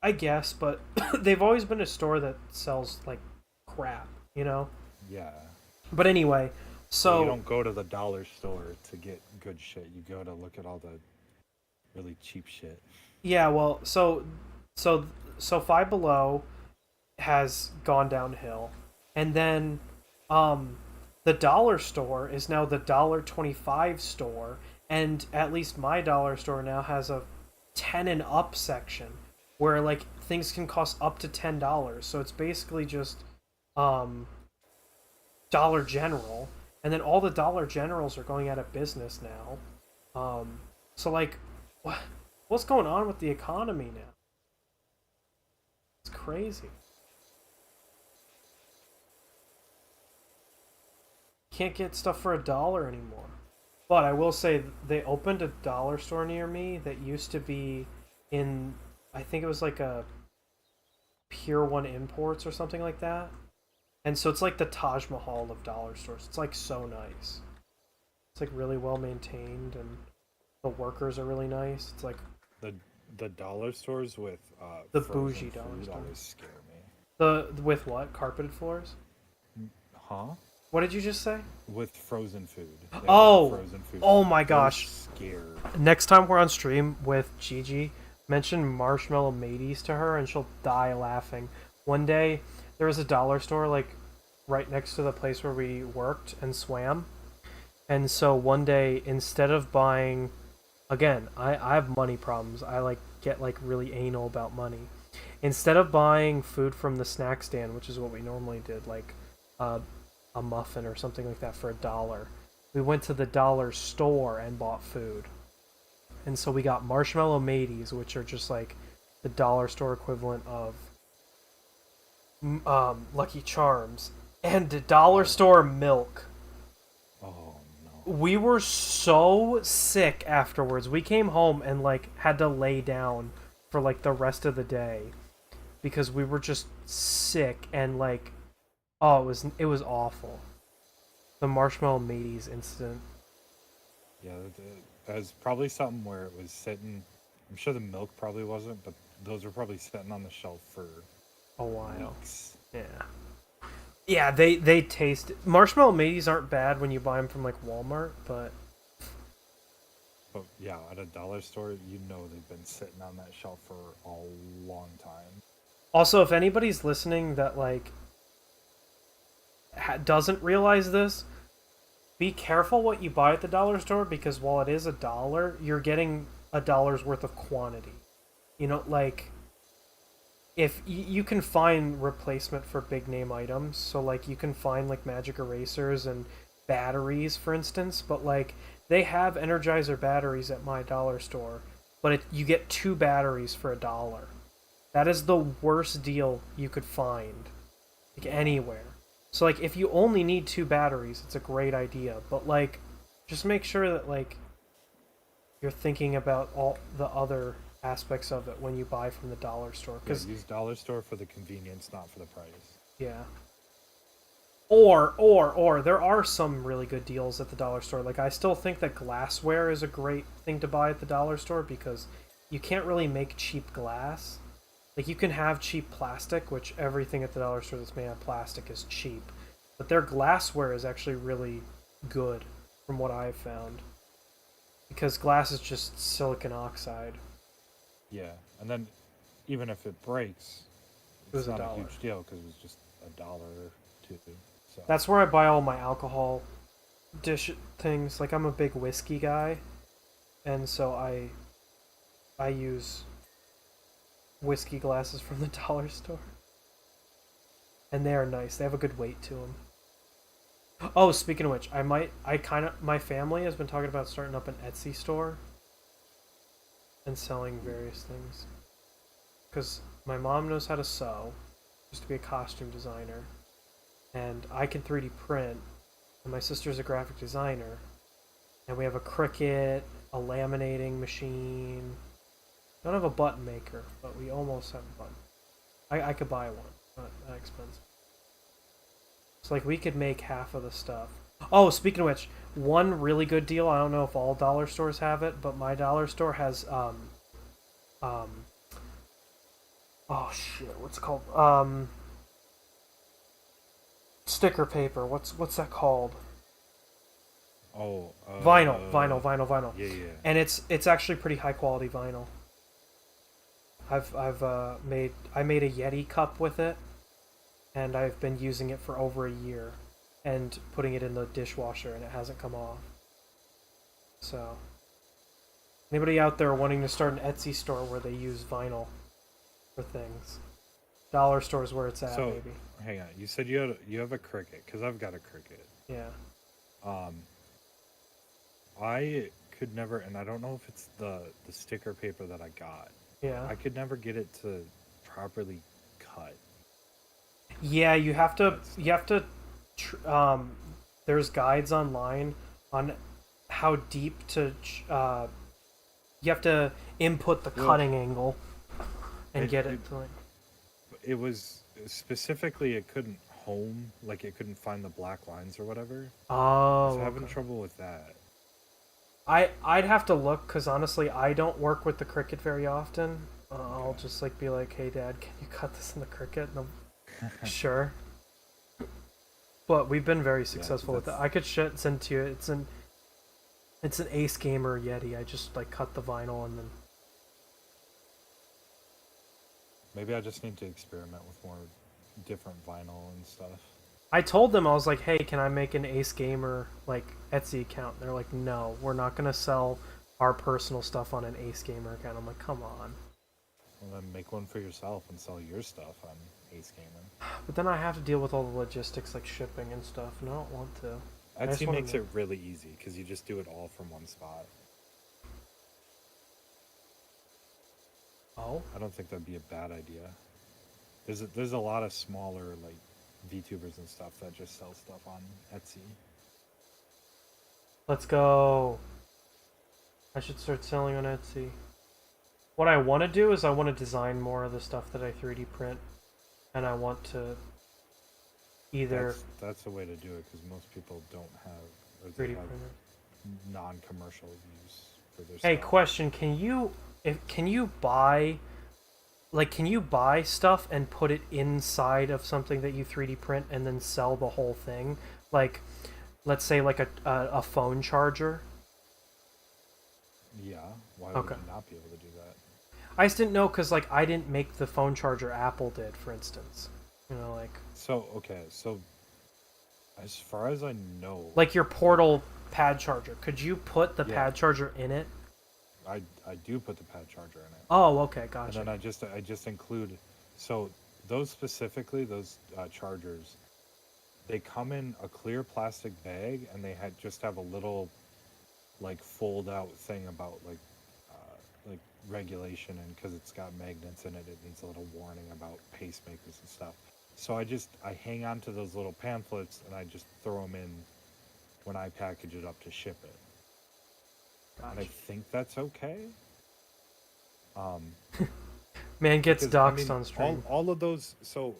I guess, but they've always been a store that sells like crap, you know. Yeah. But anyway, But so you don't go to the dollar store to get good shit. You go to look at all the really cheap shit. yeah, well, so so Five Below has gone downhill, and then the dollar store is now the $1.25 store, and at least my dollar store now has a 10 and up section where like things can cost up to $10. So it's basically just um Dollar General, and then all the Dollar Generals are going out of business now. So like, what's going on with the economy now? It's crazy. Can't get stuff for $1 anymore. But I will say they opened a dollar store near me that used to be in, I think it was like a Pier 1 Imports or something like that. And so it's like the Taj Mahal of dollar stores. It's like so nice. It's like really well maintained, and the workers are really nice. It's like The the dollar stores with the frozen bougie dollar food store. always scare me. The with what? Carpeted floors? Huh? What did you just say? With frozen food. They have Oh, frozen food. oh my Those gosh! Scare. Next time we're on stream with Gigi, mention Marshmallow Mateys to her, and she'll die laughing. One day there was a dollar store like right next to the place where we worked and swam, and so one day instead of buying, again, I have money problems. I like get like really anal about money. Instead of buying food from the snack stand, which is what we normally did, like uh, a muffin or something like that for $1, we went to the dollar store and bought food. And so we got Marshmallow Mateys, which are just like the dollar store equivalent of Lucky Charms, and the dollar store milk. Oh no. We were so sick afterwards. We came home and like had to lay down for like the rest of the day because we were just sick, and like, oh, it was awful. The Marshmallow Mateys incident. Yeah, that was probably something where it was sitting. I'm sure the milk probably wasn't, but those were probably sitting on the shelf for A while. weeks. Yeah. Yeah, they taste. Marshmallow Mateys aren't bad when you buy them from like Walmart, but But yeah, at a dollar store, you know they've been sitting on that shelf for a long time. also if anybody's listening that like doesn't realize this, be careful what you buy at the dollar store, because while it is $1, you're getting $1's worth of quantity. You know, like if you can find replacement for big name items, so like you can find like magic erasers and batteries, for instance, but like they have Energizer batteries at my dollar store, but you get 2 batteries for $1. That is the worst deal you could find, like anywhere. So like if you only need 2 batteries, it's a great idea, but like just make sure that like you're thinking about all the other aspects of it when you buy from the dollar store. Yeah, use dollar store for the convenience, not for the price. Yeah. Or there are some really good deals at the dollar store. Like, I still think that glassware is a great thing to buy at the dollar store because you can't really make cheap glass. Like, you can have cheap plastic, which everything at the dollar store that's made out of plastic is cheap. But their glassware is actually really good, from what I've found. Because glass is just silicon oxide. Yeah, and then even if it breaks, It was it's not $1. a huge deal because it was just $1 or $2. So That's where I buy all my alcohol dish things. Like, I'm a big whiskey guy, and so I use whiskey glasses from the dollar store. And they are nice. They have a good weight to them. Oh, speaking of which, my family has been talking about starting up an Etsy store and selling various things. Because my mom knows how to sew, used to be a costume designer, and I can 3D print, and my sister's a graphic designer, and we have a Cricut, a laminating machine. Don't have a button maker, but we almost have a button. I could buy one, not that expensive. It's like we could make half of the stuff. Oh, speaking of which, one really good deal, I don't know if all dollar stores have it, but my dollar store has oh shit, what's it called? Sticker paper. What's that called? oh, Vinyl. Yeah, yeah. And it's actually pretty high quality vinyl. I made a Yeti cup with it, and I've been using it for over a year, and putting it in the dishwasher, and it hasn't come off. So, anybody out there wanting to start an Etsy store where they use vinyl for things, dollar stores where it's at, So maybe. hang on, you said you have a Cricut because I've got a Cricut. Yeah. I could never, and I don't know if it's the sticker paper that I got. Yeah. I could never get it to properly cut. Yeah, you have to. There's guides online on how deep to. You have to input the cutting angle and get it to like. It was specifically it couldn't home, like it couldn't find the black lines or whatever. Oh. So having Okay. trouble with that. I'd have to look because honestly, I don't work with the Cricut very often. I'll just like be like, "Hey, Dad, can you cut this in the Cricut?" And sure. But we've been very successful with it. I could send to you. It's an Ace Gamer Yeti. I just like cut the vinyl and then. Maybe I just need to experiment with more different vinyl and stuff. I told them, I was like, "Hey, can I make an Ace Gamer like Etsy account?" And they're like, "No, we're not gonna sell our personal stuff on an Ace Gamer account." I'm like, "Come on." Well, then make one for yourself and sell your stuff on Ace Gamer. But then I have to deal with all the logistics like shipping and stuff, and I don't want to. Etsy makes it really easy because you just do it all from one spot. Oh? I don't think that'd be a bad idea. There's a lot of smaller like VTubers and stuff that just sell stuff on Etsy. Let's go. I should start selling on Etsy. What I want to do is I want to design more of the stuff that I 3D print, and I want to either That's the way to do it because most people don't have or 3D they have printer. non-commercial use for their Hey, stuff. question: can you buy stuff and put it inside of something that you 3D print and then sell the whole thing? Like, let's say like a phone charger. Yeah, why Okay. would you not be able to do that? I just didn't know because like I didn't make the phone charger Apple did, for instance. You know, like So as far as I know, like your Portal pad charger. Could you put the pad charger in it? I do put the pad charger in it. Oh, okay, And gotcha. then I just include, so those specifically, those chargers, they come in a clear plastic bag and they just have a little like fold out thing about like regulation, and because it's got magnets in it, it needs a little warning about pacemakers and stuff. So I hang on to those little pamphlets and I just throw them in when I package it up to ship it. Gotcha. And I think that's okay. Um, Man gets because I doxxed mean, on stream. all of those. So,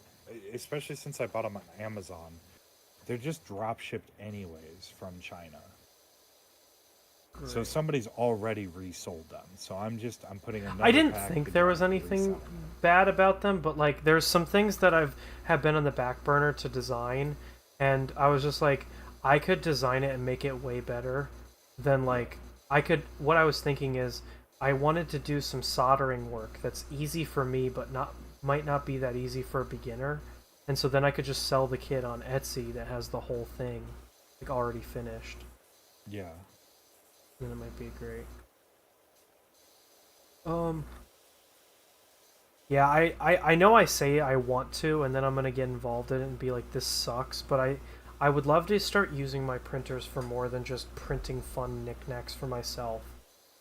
especially since I bought them on Amazon, they're just drop shipped anyways from China. So Great. somebody's already resold them. So I'm putting I another didn't think package there on was and anything reselling them. bad about them, but like there's some things that have been on the back burner to design, and I was just like, I could design it and make it way better than Yeah. like I could. What I was thinking is I wanted to do some soldering work that's easy for me, but not might not be that easy for a beginner, and so then I could just sell the kit on Etsy that has the whole thing like already finished, Yeah. and it might be great. Um, Yeah, I know I say I want to, and then I'm gonna get involved in it and be like, this sucks, but I would love to start using my printers for more than just printing fun knickknacks for myself.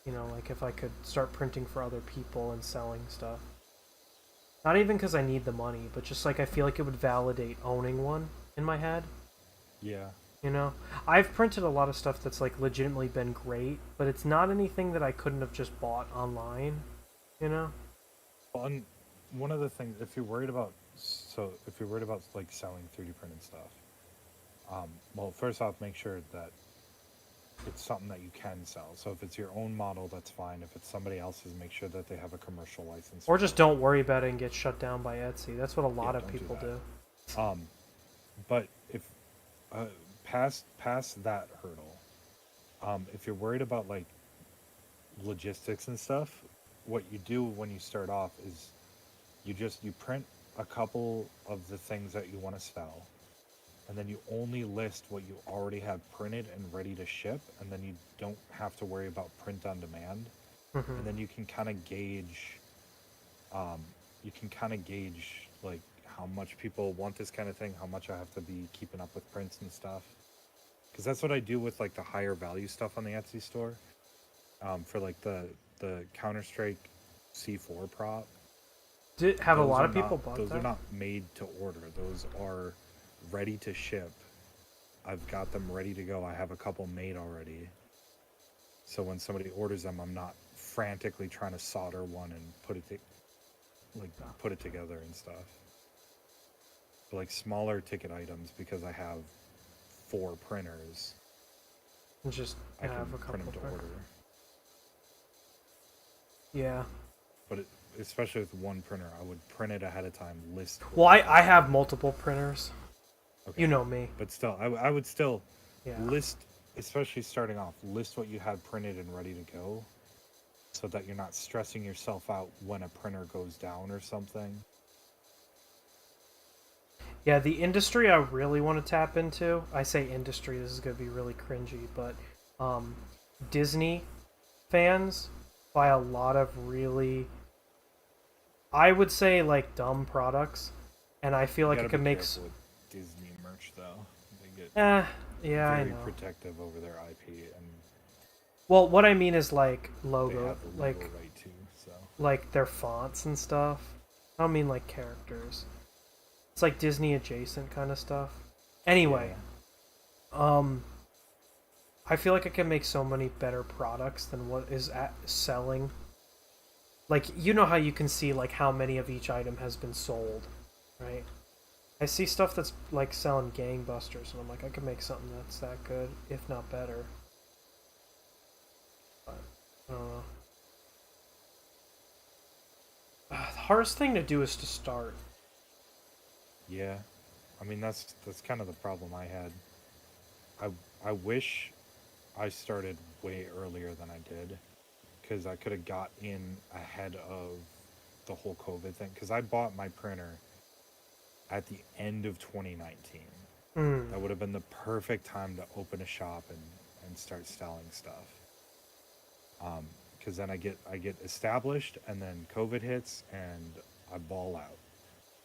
You know, like if I could start printing for other people and selling stuff. Not even because I need the money, but just like I feel like it would validate owning one in my head. Yeah. You know? I've printed a lot of stuff that's like legitimately been great, but it's not anything that I couldn't have just bought online. You know? Well, and one of the things, if you're worried about like selling 3D printed stuff, well, first off, make sure that it's something that you can sell. So if it's your own model, that's fine. If it's somebody else's, make sure that they have a commercial license Or for just it. don't worry about it and get shut down by Etsy. That's what a Yeah, lot of don't do people do. that. But if uh, past that hurdle, if you're worried about like logistics and stuff, what you do when you start off is you print a couple of the things that you want to sell, and then you only list what you already have printed and ready to ship, and then you don't have to worry about print on demand. Hmm. And then um, you can kind of gauge like how much people want this kind of thing, how much I have to be keeping up with prints and stuff. Because that's what I do with like the higher value stuff on the Etsy store. For like the Counter Strike C4 prop, Did have a lot of people bought those are that? not made to order. Those are ready to ship. I've got them ready to go. I have a couple made already. So when somebody orders them, I'm not frantically trying to solder one and put it together and stuff. But like smaller ticket items, because I have 4 printers, And just I have can a print couple them to of order. Yeah. But especially with one printer, I would print it ahead of time, list. Well, I have multiple printers. Okay. You know me. But still, I would still Yeah. list, especially starting off, list what you had printed and ready to go, so that you're not stressing yourself out when a printer goes down or something. Yeah, the industry I really want to tap into, I say industry, this is going to be really cringy, but um, Disney fans buy a lot of really, I would say, like, dumb products, and I feel You like gotta it be could make. careful with Disney merch, though. They get Yeah, I very know. protective over their IP, and Well, what I mean is, like, they logo, have the legal like, right to. So their fonts and stuff. I don't mean, like, characters. It's, like, Disney adjacent kind of stuff. Anyway, yeah, um, I feel like I can make so many better products than what is selling. Like, you know how you can see like how many of each item has been sold, right? I see stuff that's like selling gangbusters, and I'm like, I could make something that's that good, if not better. But I don't know. The hardest thing to do is to start. yeah. I mean, that's kind of the problem I had. I I wish I started way earlier than I did, because I could have got in ahead of the whole COVID thing. Because I bought my printer at the end of 2019. Hmm. That would have been the perfect time to open a shop and start selling stuff. Because then I get established, and then COVID hits, and I ball out.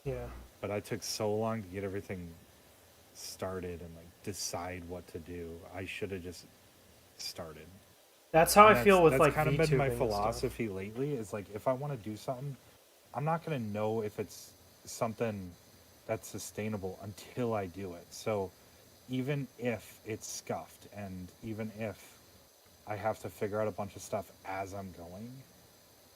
Yeah. But I took so long to get everything started and like decide what to do. I should have just started. That's how And I that's feel with that's like kind of been my VTubing and stuff. philosophy lately. Is like, if I want to do something, I'm not gonna know if it's something that's sustainable until I do it. So even if it's scuffed, and even if I have to figure out a bunch of stuff as I'm going,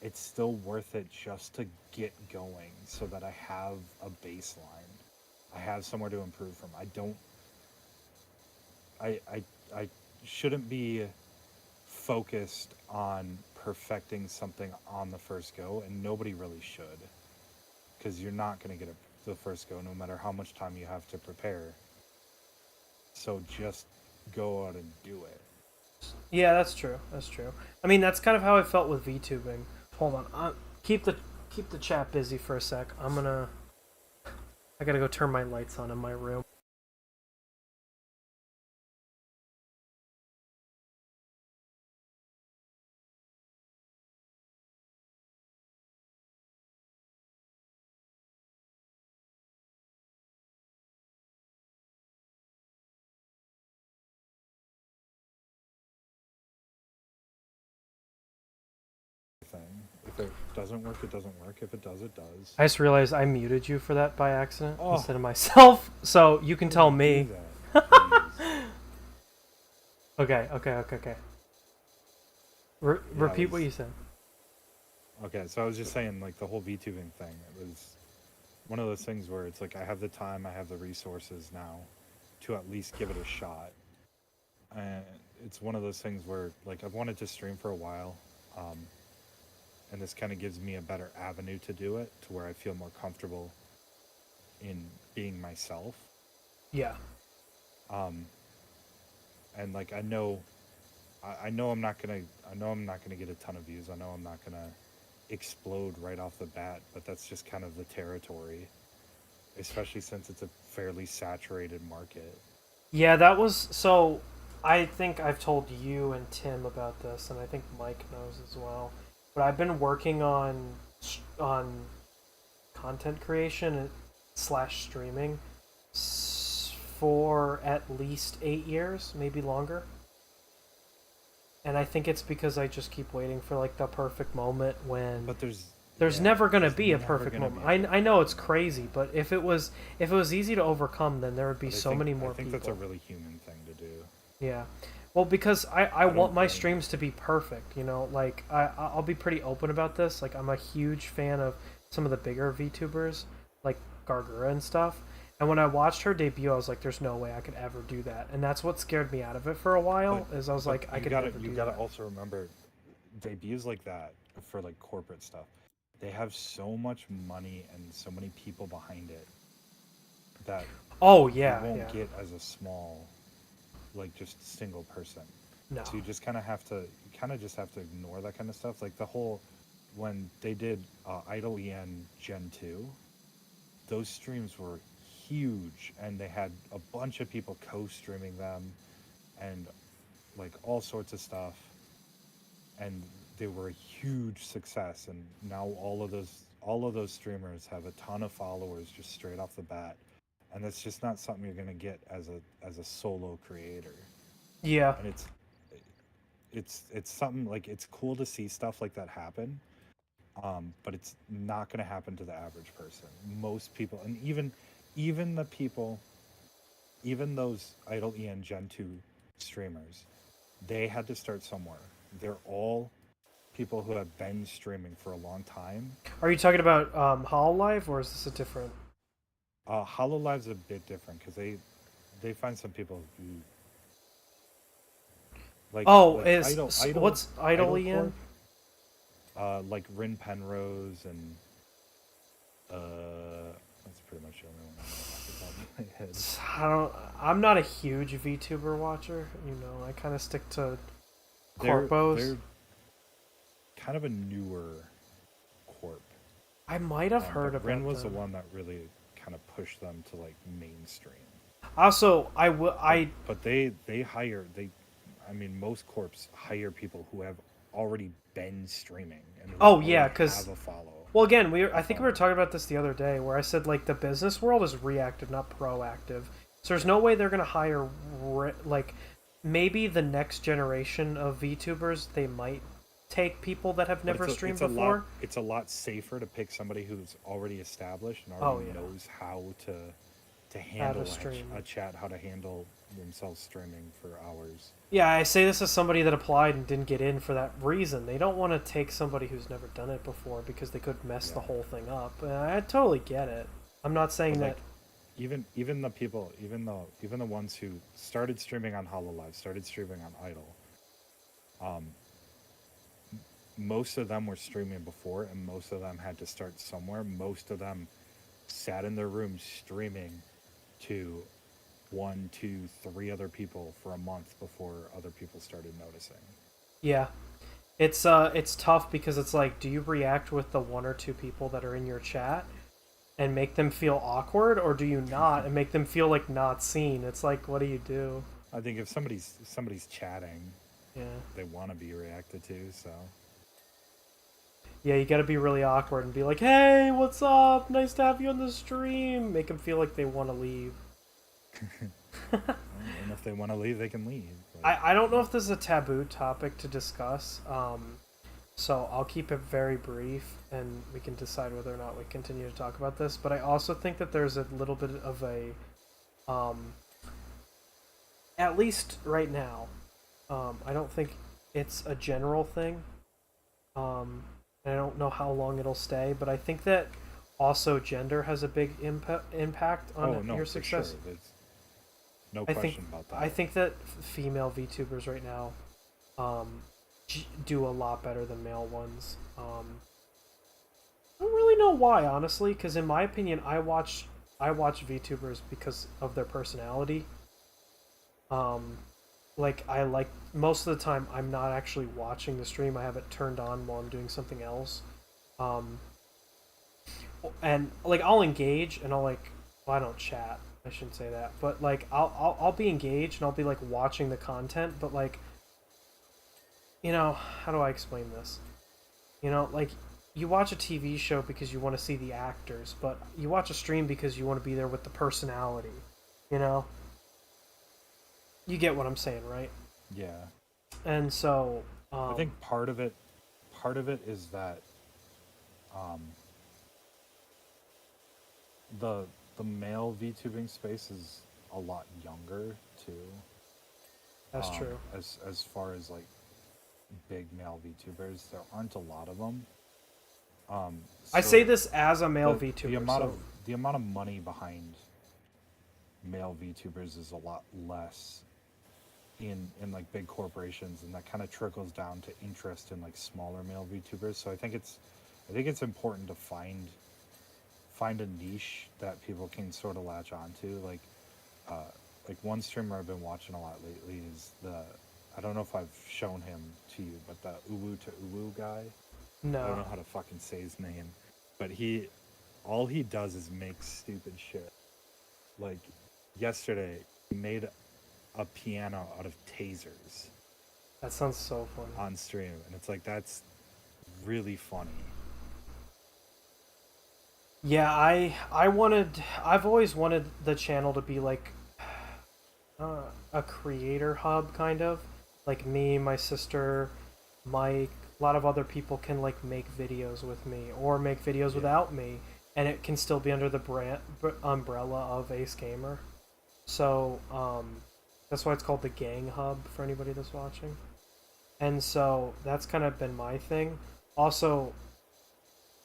it's still worth it just to get going so that I have a baseline. I have somewhere to improve from. I shouldn't be focused on perfecting something on the first go, and nobody really should, because you're not going to get it the first go no matter how much time you have to prepare. So just go out and do it. Yeah, that's true. That's true. I mean, that's kind of how I felt with VTubing. Hold on. Keep the chat busy for a sec. I gotta go turn my lights on in my room. If it doesn't work, it doesn't work. If it does, it does. I just realized I muted you for that by accident Oh. instead of myself, so you can tell me. Okay. Repeat what you said. Okay, so I was just saying, like, the whole VTubing thing, it was one of those things where it's like, I have the time, I have the resources now to at least give it a shot. And it's one of those things where, like, I've wanted to stream for a while, and this kind of gives me a better avenue to do it, to where I feel more comfortable in being myself. Yeah. And like, I know I'm not gonna get a ton of views. I know I'm not gonna explode right off the bat, but that's just kind of the territory, especially since it's a fairly saturated market. Yeah, that was so. I think I've told you and Tim about this, and I think Mike knows as well. But I've been working on content creation / streaming for at least 8 years, maybe longer. And I think it's because I just keep waiting for like the perfect moment when. But there's never gonna be a perfect moment. I know it's crazy, but if it was easy to overcome, then there would be so many more people. I think that's a really human thing to do. Yeah. Well, because I want my streams to be perfect, you know, like I'll be pretty open about this. Like, I'm a huge fan of some of the bigger VTubers, like Gargura and stuff. And when I watched her debut, I was like, "There's no way I could ever do that." And that's what scared me out of it for a while. Is I was like, "I could never do that." You gotta also remember, debuts like that for like corporate stuff, they have so much money and so many people behind it that you won't get as a small, like, just single person. No. So you just have to ignore that kind of stuff. Like the whole, when they did Idle EN Gen 2, those streams were huge, and they had a bunch of people co-streaming them and like all sorts of stuff, and they were a huge success. And now all of those streamers have a ton of followers just straight off the bat, and that's just not something you're going to get as a solo creator. Yeah. And it's something, like, it's cool to see stuff like that happen, but it's not going to happen to the average person. Most people, and even the people, even those Idle EN Gen 2 streamers, they had to start somewhere. They're all people who have been streaming for a long time. Are you talking about Hololive, or is this a different? Hololive's a bit different, because they find some people who, like, what's Idle EN? Like Rin Penrose, and that's pretty much the only one I know off the top of my head. I'm not a huge VTuber watcher. You know, I kind of stick to corpos. They're kind of a newer corp. I might have heard about Rin was them. the one that really kind of pushed them to like mainstream. Also, But they hire, I mean, most corps hire people who have already been streaming and who because have a follow. Well, again, I think we were talking about this the other day, where I said, like, the business world is reactive, not proactive. So there's no way they're going to hire, like, maybe the next generation of VTubers, they might take people that have never streamed before. It's a lot safer to pick somebody who's already established and already knows how to handle a chat, how to handle themselves streaming for hours. Yeah, I say this as somebody that applied and didn't get in for that reason. They don't want to take somebody who's never done it before because they could mess the whole thing up. And I totally get it. I'm not saying But, that. like, even the people, even the ones who started streaming on HoloLive, started streaming on Idle, most of them were streaming before, and most of them had to start somewhere. Most of them sat in their rooms streaming to 1, 2, 3 other people for a month before other people started noticing. Yeah, it's tough because it's like, do you react with the 1 or 2 people that are in your chat and make them feel awkward, or do you not and make them feel like not seen? It's like, what do you do? I think if somebody's chatting, Yeah. they want to be reacted to, so Yeah, you gotta be really awkward and be like, hey, what's up? Nice to have you on the stream. Make them feel like they want to leave. and if they want to leave, they can leave. I don't know if this is a taboo topic to discuss, so I'll keep it very brief, and we can decide whether or not we continue to talk about this. But I also think that there's a little bit of a, at least right now, I don't think it's a general thing. And I don't know how long it'll stay, but I think that also gender has a big impact on your success. Sure. There's no question about that. I think that female VTubers right now do a lot better than male ones. I don't really know why, honestly, because in my opinion, I watch VTubers because of their personality. Like, I like, most of the time I'm not actually watching the stream. I have it turned on while I'm doing something else. And like, I'll engage and I'll like, well, I don't chat. I shouldn't say that, but like, I'll be engaged and I'll be like watching the content, but like, you know, how do I explain this? You know, like, you watch a TV show because you want to see the actors, but you watch a stream because you want to be there with the personality, you know? You get what I'm saying, right? Yeah. And so I think part of it is that the male VTubing space is a lot younger too. That's true. As far as like big male VTubers, there aren't a lot of them. I so say this as a male VTuber. The amount of money behind male VTubers is a lot less in like big corporations, and that kind of trickles down to interest in like smaller male VTubers. So I think it's important to find a niche that people can sort of latch onto. Like one streamer I've been watching a lot lately is I don't know if I've shown him to you, but the Uwu to Uwu guy. No. I don't know how to fucking say his name, but all he does is make stupid shit. Like yesterday, he made a piano out of tasers. That sounds so funny. On stream, and it's like, that's really funny. Yeah, I've always wanted the channel to be like a creator hub, kind of. Like me, my sister, Mike, a lot of other people can like make videos with me or make videos without me, and it can still be under the brand umbrella of Ace Gamer. So, that's why it's called the Gang Hub for anybody that's watching. And so that's kind of been my thing. Also,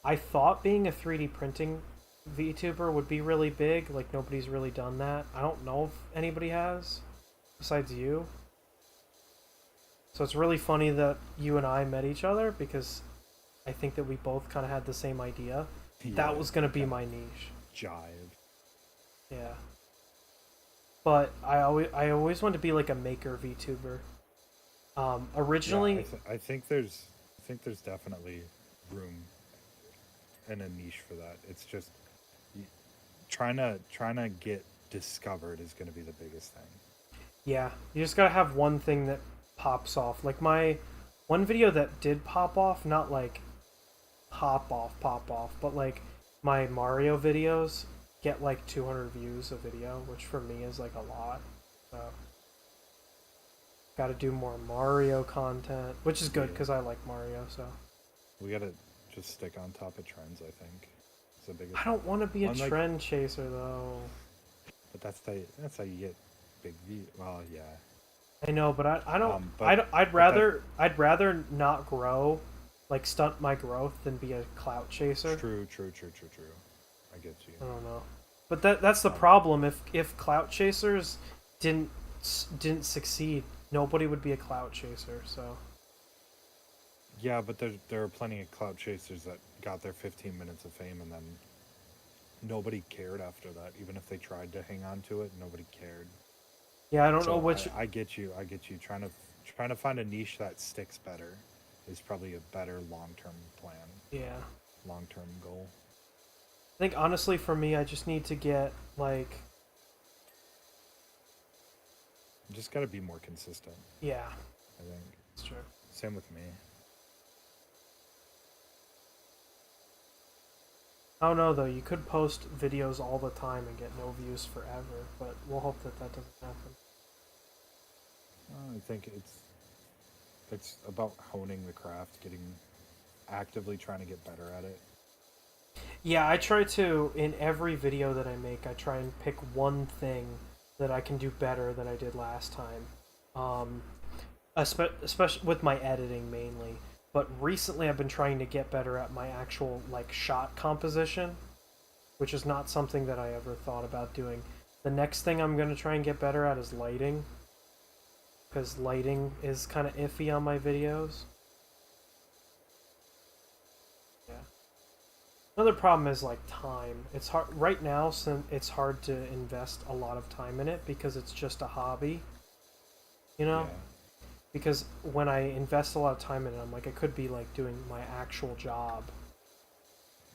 I thought being a 3D printing VTuber would be really big. Like, nobody's really done that. I don't know if anybody has, besides you. So it's really funny that you and I met each other, because I think that we both kind of had the same idea. Yeah, that was going to be my niche. Jive. Yeah. But I always wanted to be like a maker VTuber. Originally, I think there's definitely room and a niche for that. It's just trying to get discovered is going to be the biggest thing. Yeah, you just gotta have one thing that pops off. Like my one video that did pop off, not like pop off, but like my Mario videos get like 200 views a video, which for me is like a lot. So got to do more Mario content, which is good because I like Mario. So we gotta just stick on top of trends. I think it's the biggest. I don't want to be a trend chaser though. But that's how you get big view. Well, yeah. I know, but I don't. But I'd rather not grow, like stunt my growth than be a clout chaser. True. I get you. I don't know, but that's the problem. If clout chasers didn't succeed, nobody would be a clout chaser. So. Yeah, but there are plenty of clout chasers that got their 15 minutes of fame and then nobody cared after that. Even if they tried to hang on to it, nobody cared. Yeah, I don't know which. I get you. Trying to find a niche that sticks better is probably a better long-term plan. Yeah. Long-term goal. I think honestly, for me, I just need to get like. You just gotta be more consistent. Yeah. I think. It's true. Same with me. I don't know though. You could post videos all the time and get no views forever, but we'll hope that doesn't happen. I think it's about honing the craft, actively trying to get better at it. Yeah, I try to, in every video that I make, I try and pick one thing that I can do better than I did last time. Especially with my editing mainly. But recently I've been trying to get better at my actual, like, shot composition, which is not something that I ever thought about doing. The next thing I'm going to try and get better at is lighting, because lighting is kind of iffy on my videos. Yeah. Another problem is, like, time. It's hard right now, since it's hard to invest a lot of time in it because it's just a hobby, you know? Yeah. Because when I invest a lot of time in it, I'm like, I could be like doing my actual job.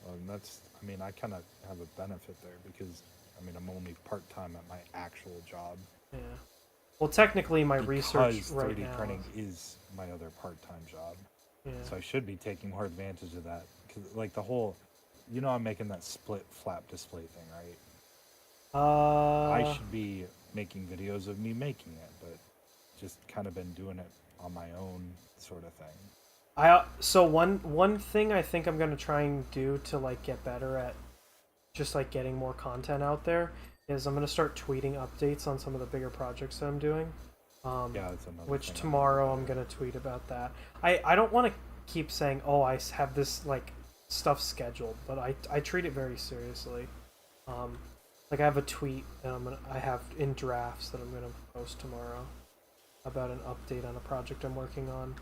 Well, and I mean, I kind of have a benefit there because, I mean, I'm only part-time at my actual job. Yeah. Well, technically, my because research right 3D now printing is my other part-time job. Yeah. So I should be taking more advantage of that. Cause, like, the whole, I'm making that split flap display thing, right? I should be making videos of me making it, but just kind of been doing it on my own sort of thing. So one thing I think I'm going to try and do to like get better at just like getting more content out there is I'm going to start tweeting updates on some of the bigger projects that I'm doing. Yeah, that's another which thing tomorrow I'm going to tweet about that. I don't want to keep saying, oh, I have this like stuff scheduled, but I treat it very seriously. Like I have a tweet that I have in drafts that I'm going to post tomorrow about an update on a project I'm working on.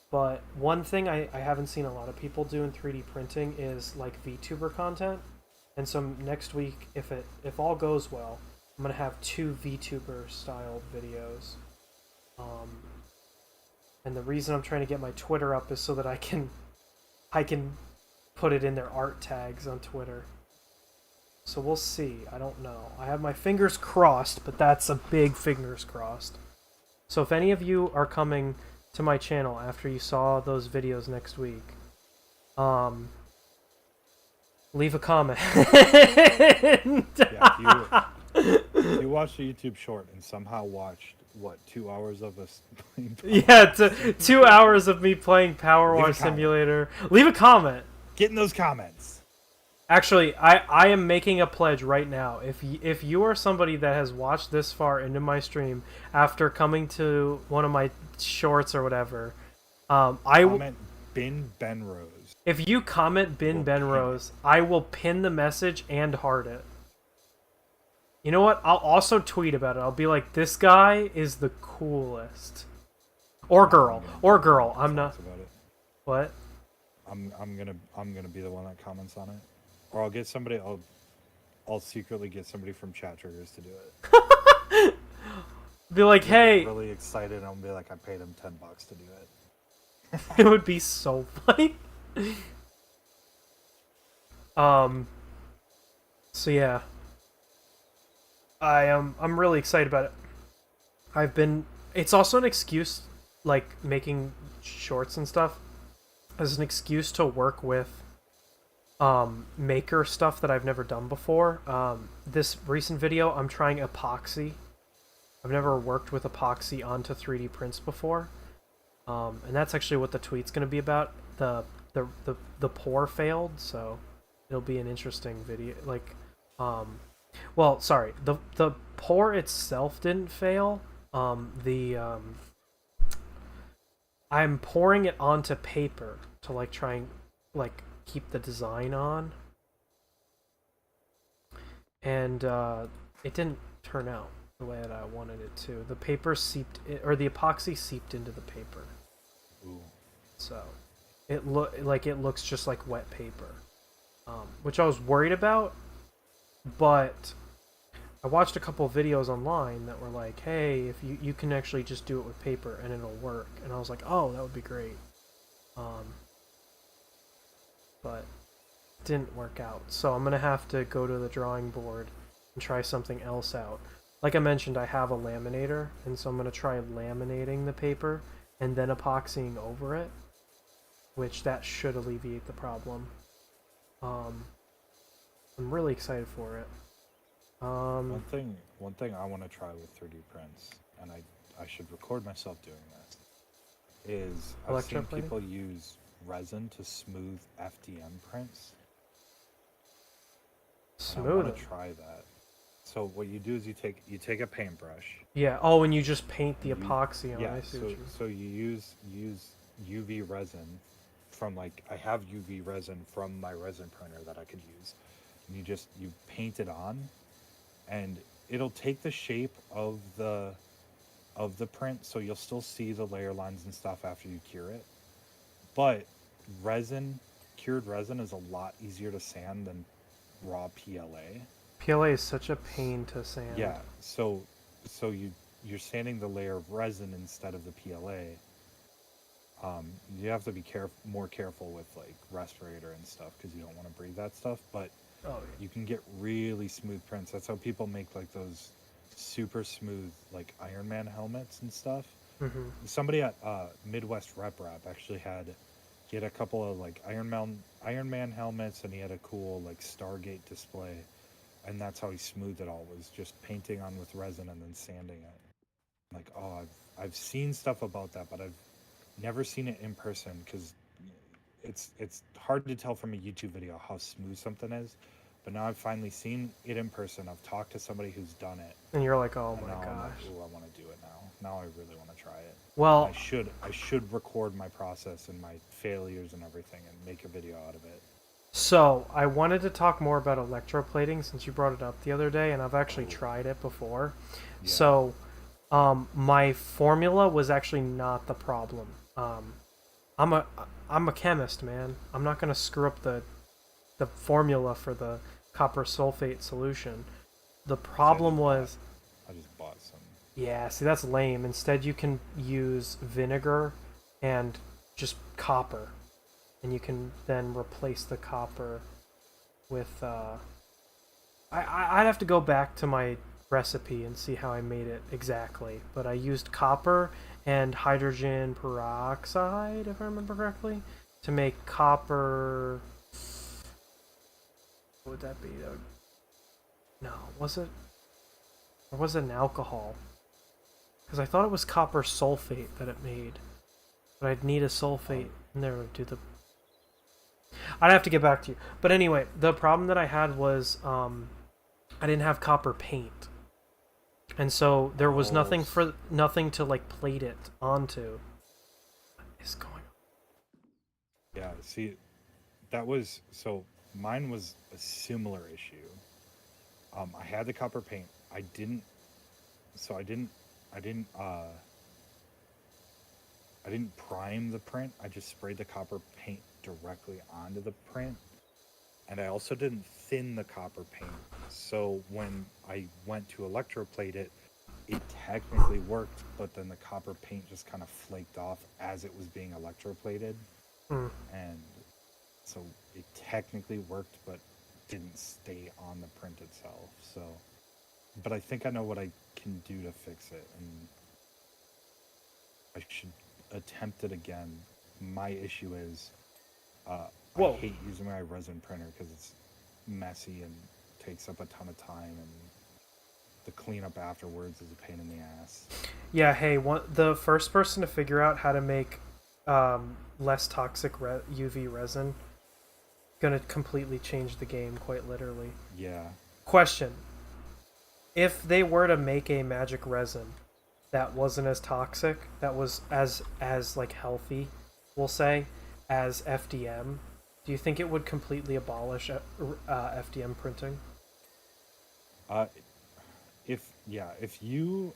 But one thing I haven't seen a lot of people do in 3D printing is like VTuber content. And so next week, if all goes well, I'm going to have 2 VTuber style videos. And the reason I'm trying to get my Twitter up is so that I can put it in their art tags on Twitter. So we'll see. I don't know. I have my fingers crossed, but that's a big fingers crossed. So if any of you are coming to my channel after you saw those videos next week, leave a comment. Yeah, if you watched the YouTube short and somehow watched, 2 hours of us playing Yeah, 2 hours of me playing PowerWash Simulator. Leave a comment. Get in those comments. Actually, I am making a pledge right now. If you are somebody that has watched this far into my stream after coming to one of my shorts or whatever, comment Bin Benrose. If you comment Bin Benrose, I will pin the message and heart it. You know what? I'll also tweet about it. I'll be like, this guy is the coolest. Or girl. I'm not. About it. What? I'm gonna be the one that comments on it. Or I'll get somebody. I'll secretly get somebody from Chat Triggers to do it. Be like, hey. Really excited. I'll be like, I paid him $10 to do it. It would be so funny. So yeah. I'm really excited about it. It's also an excuse, like making shorts and stuff, as an excuse to work with maker stuff that I've never done before. This recent video, I'm trying epoxy. I've never worked with epoxy onto 3D prints before. And that's actually what the tweet's going to be about. The pour failed, so it'll be an interesting video. Like, well, sorry, the pour itself didn't fail. I'm pouring it onto paper to like try and like keep the design on, and it didn't turn out the way that I wanted it to. The paper seeped, or the epoxy seeped into the paper. Ooh. So it looks just like wet paper, which I was worried about, but I watched a couple of videos online that were like, hey, if you can actually just do it with paper and it'll work. And I was like, oh, that would be great. But it didn't work out. So I'm going to have to go to the drawing board and try something else out. Like I mentioned, I have a laminator, and so I'm going to try laminating the paper and then epoxying over it, which that should alleviate the problem. I'm really excited for it. One thing I want to try with 3D prints, and I should record myself doing this, is I've seen people use resin to smooth FDM prints. Smooth. I want to try that. So what you do is you take a paintbrush. Yeah. Oh, and you just paint the epoxy on. Yeah. I see So you use UV resin from, like, I have UV resin from my resin printer that I could use. And you paint it on, and it'll take the shape of the print, so you'll still see the layer lines and stuff after you cure it. But cured resin is a lot easier to sand than raw PLA. PLA is such a pain to sand. Yeah, so you're sanding the layer of resin instead of the PLA. You have to be more careful with like respirator and stuff, because you don't want to breathe that stuff. But you can get really smooth prints. That's how people make like those super smooth like Iron Man helmets and stuff. Mm-hmm. Somebody at Midwest Rep actually had a couple of like Iron Man helmets, and he had a cool like Stargate display, and that's how he smoothed it all, was just painting on with resin and then sanding it. Like, oh, I've seen stuff about that, but I've never seen it in person, because it's hard to tell from a YouTube video how smooth something is. But now I've finally seen it in person. I've talked to somebody who's done it, and you're like, oh my gosh. I'm like, ooh, I want to do it now. Now I really want to try it. Well, I should record my process and my failures and everything and make a video out of it. So I wanted to talk more about electroplating since you brought it up the other day, and I've actually tried it before. Yeah. So my formula was actually not the problem. I'm a chemist, man. I'm not gonna screw up the formula for the copper sulfate solution. The problem was I just bought some. Yeah, see, that's lame. Instead, you can use vinegar and just copper, and you can then replace the copper with I'd have to go back to my recipe and see how I made it exactly, but I used copper and hydrogen peroxide, if I remember correctly, to make copper. What would that be? No, was it? Or was it an alcohol? Because I thought it was copper sulfate that it made. But I'd need a sulfate in there to do the... I'd have to get back to you. But anyway, the problem that I had was I didn't have copper paint. And so there was nothing to like plate it onto. What is going on? Yeah, see, mine was a similar issue. I had the copper paint. I didn't prime the print. I just sprayed the copper paint directly onto the print. And I also didn't thin the copper paint. So when I went to electroplate it, it technically worked, but then the copper paint just kind of flaked off as it was being electroplated. And so it technically worked, but didn't stay on the print itself. So, but I think I know what I can do to fix it, and I should attempt it again. My issue is I hate using my resin printer because it's messy and takes up a ton of time, and the cleanup afterwards is a pain in the ass. Yeah, hey, the first person to figure out how to make less toxic UV resin gonna completely change the game, quite literally. Yeah. Question. if they were to make a magic resin that wasn't as toxic, that was as like healthy, we'll say, as FDM, do you think it would completely abolish FDM printing? Uh, if you,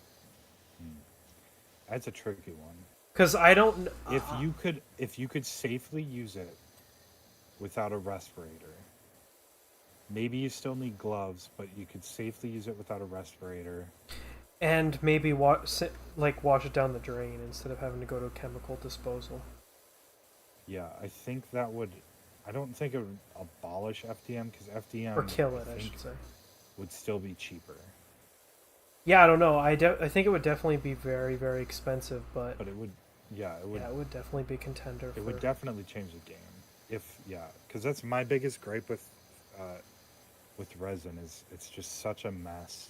that's a tricky one. Because I don't. If you could safely use it without a respirator, maybe you still need gloves, but you could safely use it without a respirator. And maybe wash it down the drain instead of having to go to a chemical disposal. Yeah, I think that would. I don't think it would abolish FDM because FDM Or kill it, I should say. would still be cheaper. Yeah, I don't know. I think it would definitely be very, very expensive, but it would. Yeah, it would. Yeah, it would definitely be a contender. It would definitely change the game. Because that's my biggest gripe with resin is it's just such a mess,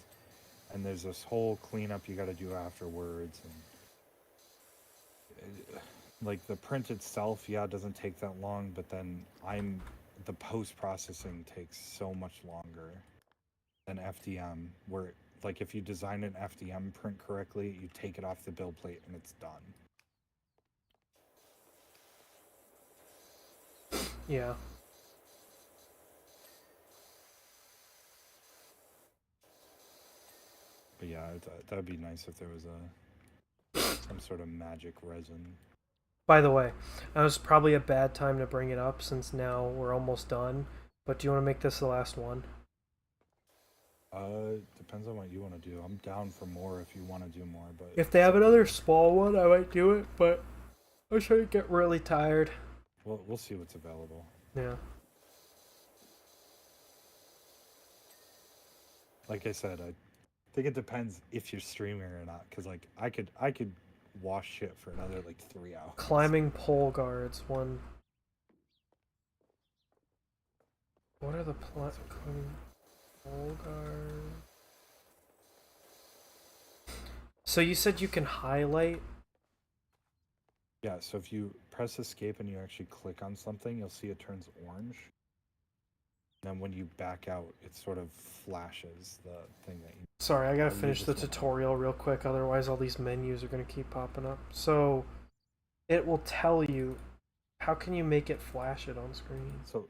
and there's this whole cleanup you got to do afterwards, and like the print itself, doesn't take that long, but then the post processing takes so much longer than FDM, where like if you design an FDM print correctly, you take it off the build plate and it's done. Yeah. But yeah, that'd be nice if there was some sort of magic resin. By the way, that was probably a bad time to bring it up since now we're almost done. But do you want to make this the last one? Depends on what you want to do. I'm down for more if you want to do more, but if they have another small one, I might do it. But I'm sure you get really tired. Well, we'll see what's available. Yeah. Like I said, I think it depends if you're streaming or not. Cause like I could wash shit for another like 3 hours. Climbing pole guards. One. What are the climbing pole guards? So you said you can highlight? Yeah, so if you press escape and you actually click on something, you'll see it turns orange. And then when you back out, it sort of flashes the thing that you... Sorry, I gotta finish the tutorial real quick, otherwise all these menus are gonna keep popping up. So, it will tell you, how can you make it flash it on screen? So,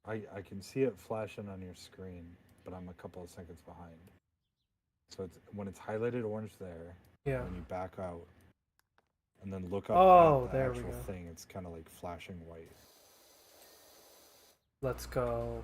I can see it flashing on your screen, but I'm a couple of seconds behind. So when it's highlighted orange there, yeah. When you back out, and then look up at the actual thing, it's kind of like flashing white. Let's go.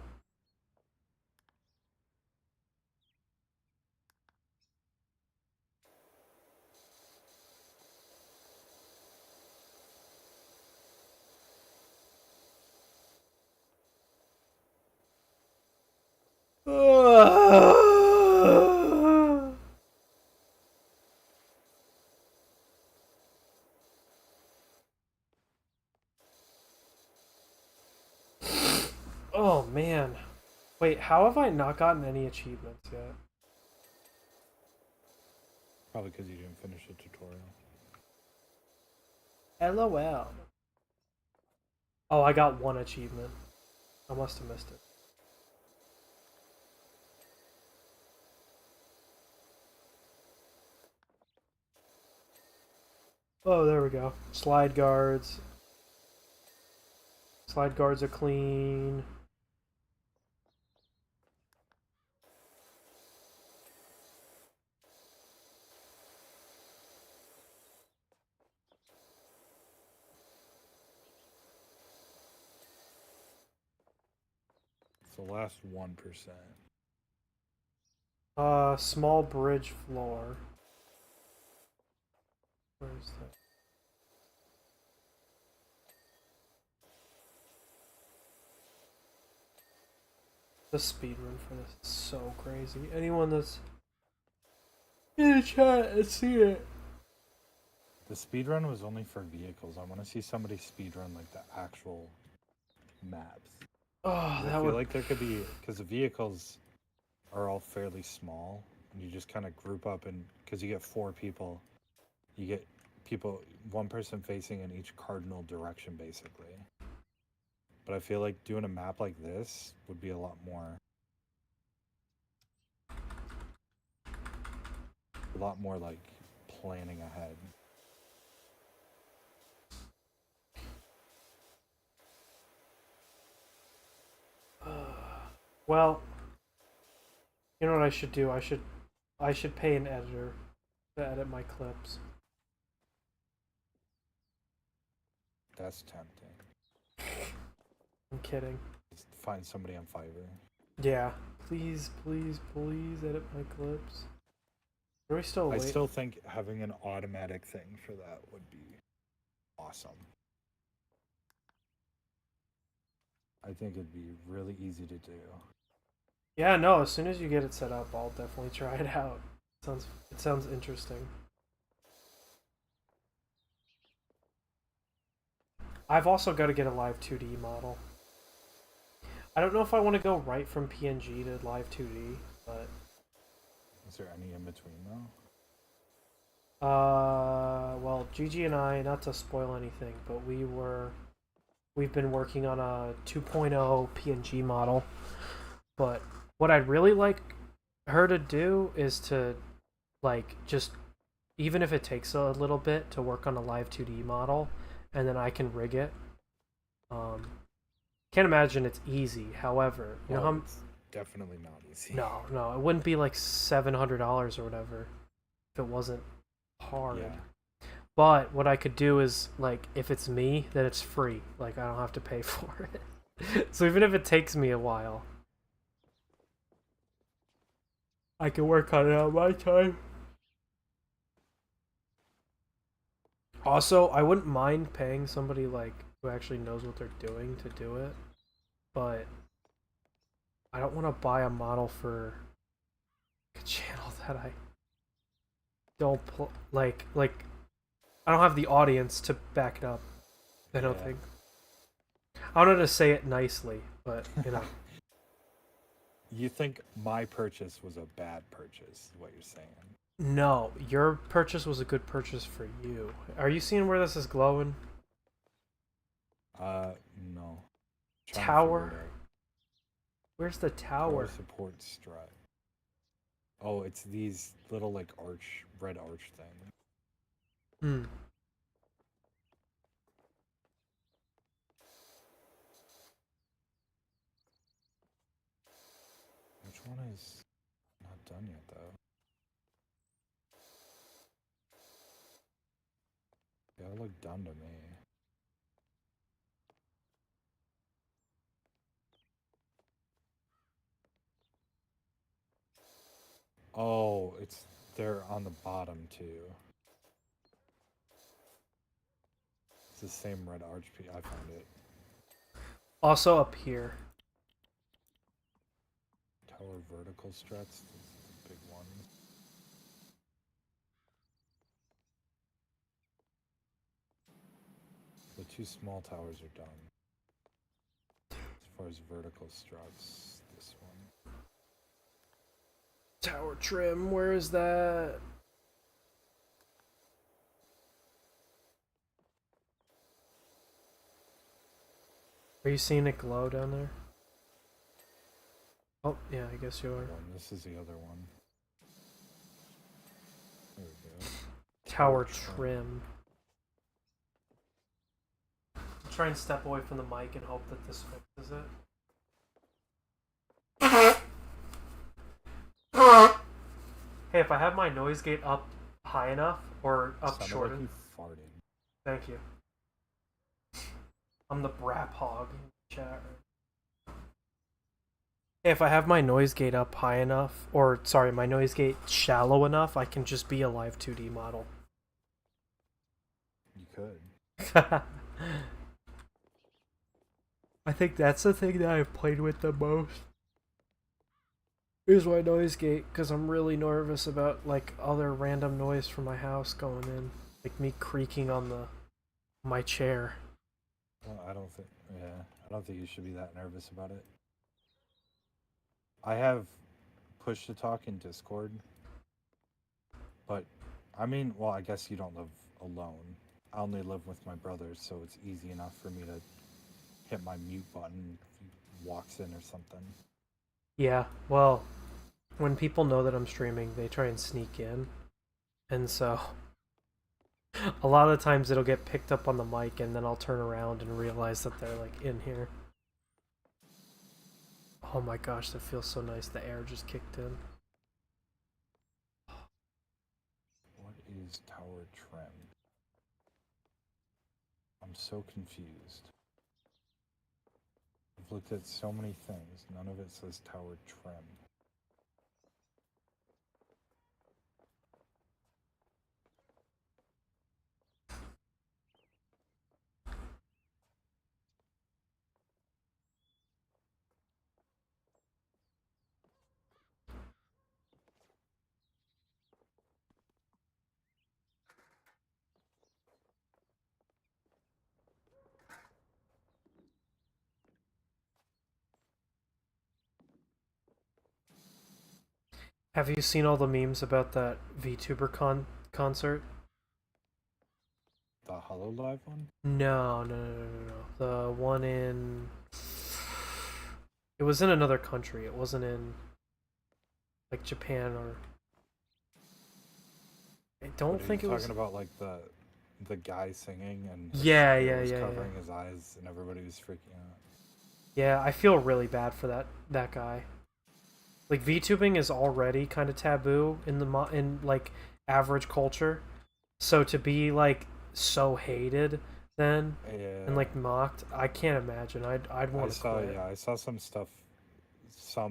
Oh man. Wait, how have I not gotten any achievements yet? Probably because you didn't finish the tutorial. LOL. Oh, I got one achievement. I must have missed it. Oh, there we go. Slide guards. Slide guards are clean. It's the last 1%. Small bridge floor. Where's that? The speedrun for this is so crazy. Anyone that's in the chat and see it. The speedrun was only for vehicles. I want to see somebody speedrun like the actual maps. Oh, that I feel like there could be, because the vehicles are all fairly small, and you just kind of group up, and because you get 4 people, you get one person facing in each cardinal direction, basically. But I feel like doing a map like this would be a lot more lot more like planning ahead. Well, you know what I should do? I should pay an editor to edit my clips. That's tempting. I'm kidding. Just find somebody on Fiverr. Yeah. Please, please, please edit my clips. Are we still I late? still think having an automatic thing for that would be awesome. I think it'd be really easy to do. Yeah, no, as soon as you get it set up, I'll definitely try it out. It sounds interesting. I've also got to get a live 2D model. I don't know if I want to go right from PNG to live 2D, but Is there any in between though? well, Gigi and I, not to spoil anything, but we've been working on a 2.0 PNG model. But what I'd really like her to do is to, like, just, even if it takes a little bit to work on a live 2D model, and then I can rig it. Can't imagine it's easy. However, you know how It's definitely not easy. no, it wouldn't be like $700 or whatever if it wasn't hard. Yeah. But what I could do is, like, if it's me, then it's free. Like, I don't have to pay for it. So even if it takes me a while, I can work on it on my time. Also, I wouldn't mind paying somebody, like, who actually knows what they're doing to do it. But I don't want to buy a model for a channel that I don't like I don't have the audience to back it up. I don't think. I don't know how to say it nicely, but you know. You think my purchase was a bad purchase, is what you're saying? No, your purchase was a good purchase for you. Are you seeing where this is glowing? No. Tower? Where's the Tower tower? support strut. Oh, it's these little like red arch things. Hmm. Which one is not done yet though? They all look done to me. Oh, they're on the bottom too. It's the same red arch piece. I found it. Also up here. Tower vertical struts, the big ones. The two small towers are done. As far as vertical struts, this one. Tower trim, where is that? Are you seeing it glow down there? Oh, yeah, I guess you are. This is the other one. There we go. Tower trim. I'll try and step away from the mic and hope that this fixes it. Hey, if I have my noise gate up high enough or up short enough. Like you farted. Thank you. I'm the brap hog in the chat. Hey, if I have my noise gate up high enough, or sorry, my noise gate shallow enough, I can just be a live 2D model. You could. I think that's the thing that I've played with the most. Here's my noise gate, because I'm really nervous about, like, other random noise from my house going in. Like me creaking on my chair. Well, I don't think you should be that nervous about it. I have push to talk in Discord, but I mean, well, I guess you don't live alone. I only live with my brothers, so it's easy enough for me to hit my mute button if he walks in or something. Yeah, well, when people know that I'm streaming, they try and sneak in. and so a lot of the times it'll get picked up on the mic, and then I'll turn around and realize that they're like in here. Oh my gosh, that feels so nice. The air just kicked in. What is tower trim? I'm so confused. I've looked at so many things. None of it says tower trim. Have you seen all the memes about that VTuber concert? The HoloLive one? No. The one in... It was in another country. It wasn't in, like, Japan or... I don't think it was... talking about, like, the guy singing and yeah, covering his eyes and everybody was freaking out. Yeah, I feel really bad for that guy. Like, VTubing is already kind of taboo in like average culture, so to be like so hated then and like mocked, I can't imagine. I'd want to quit. Yeah, I saw some stuff. I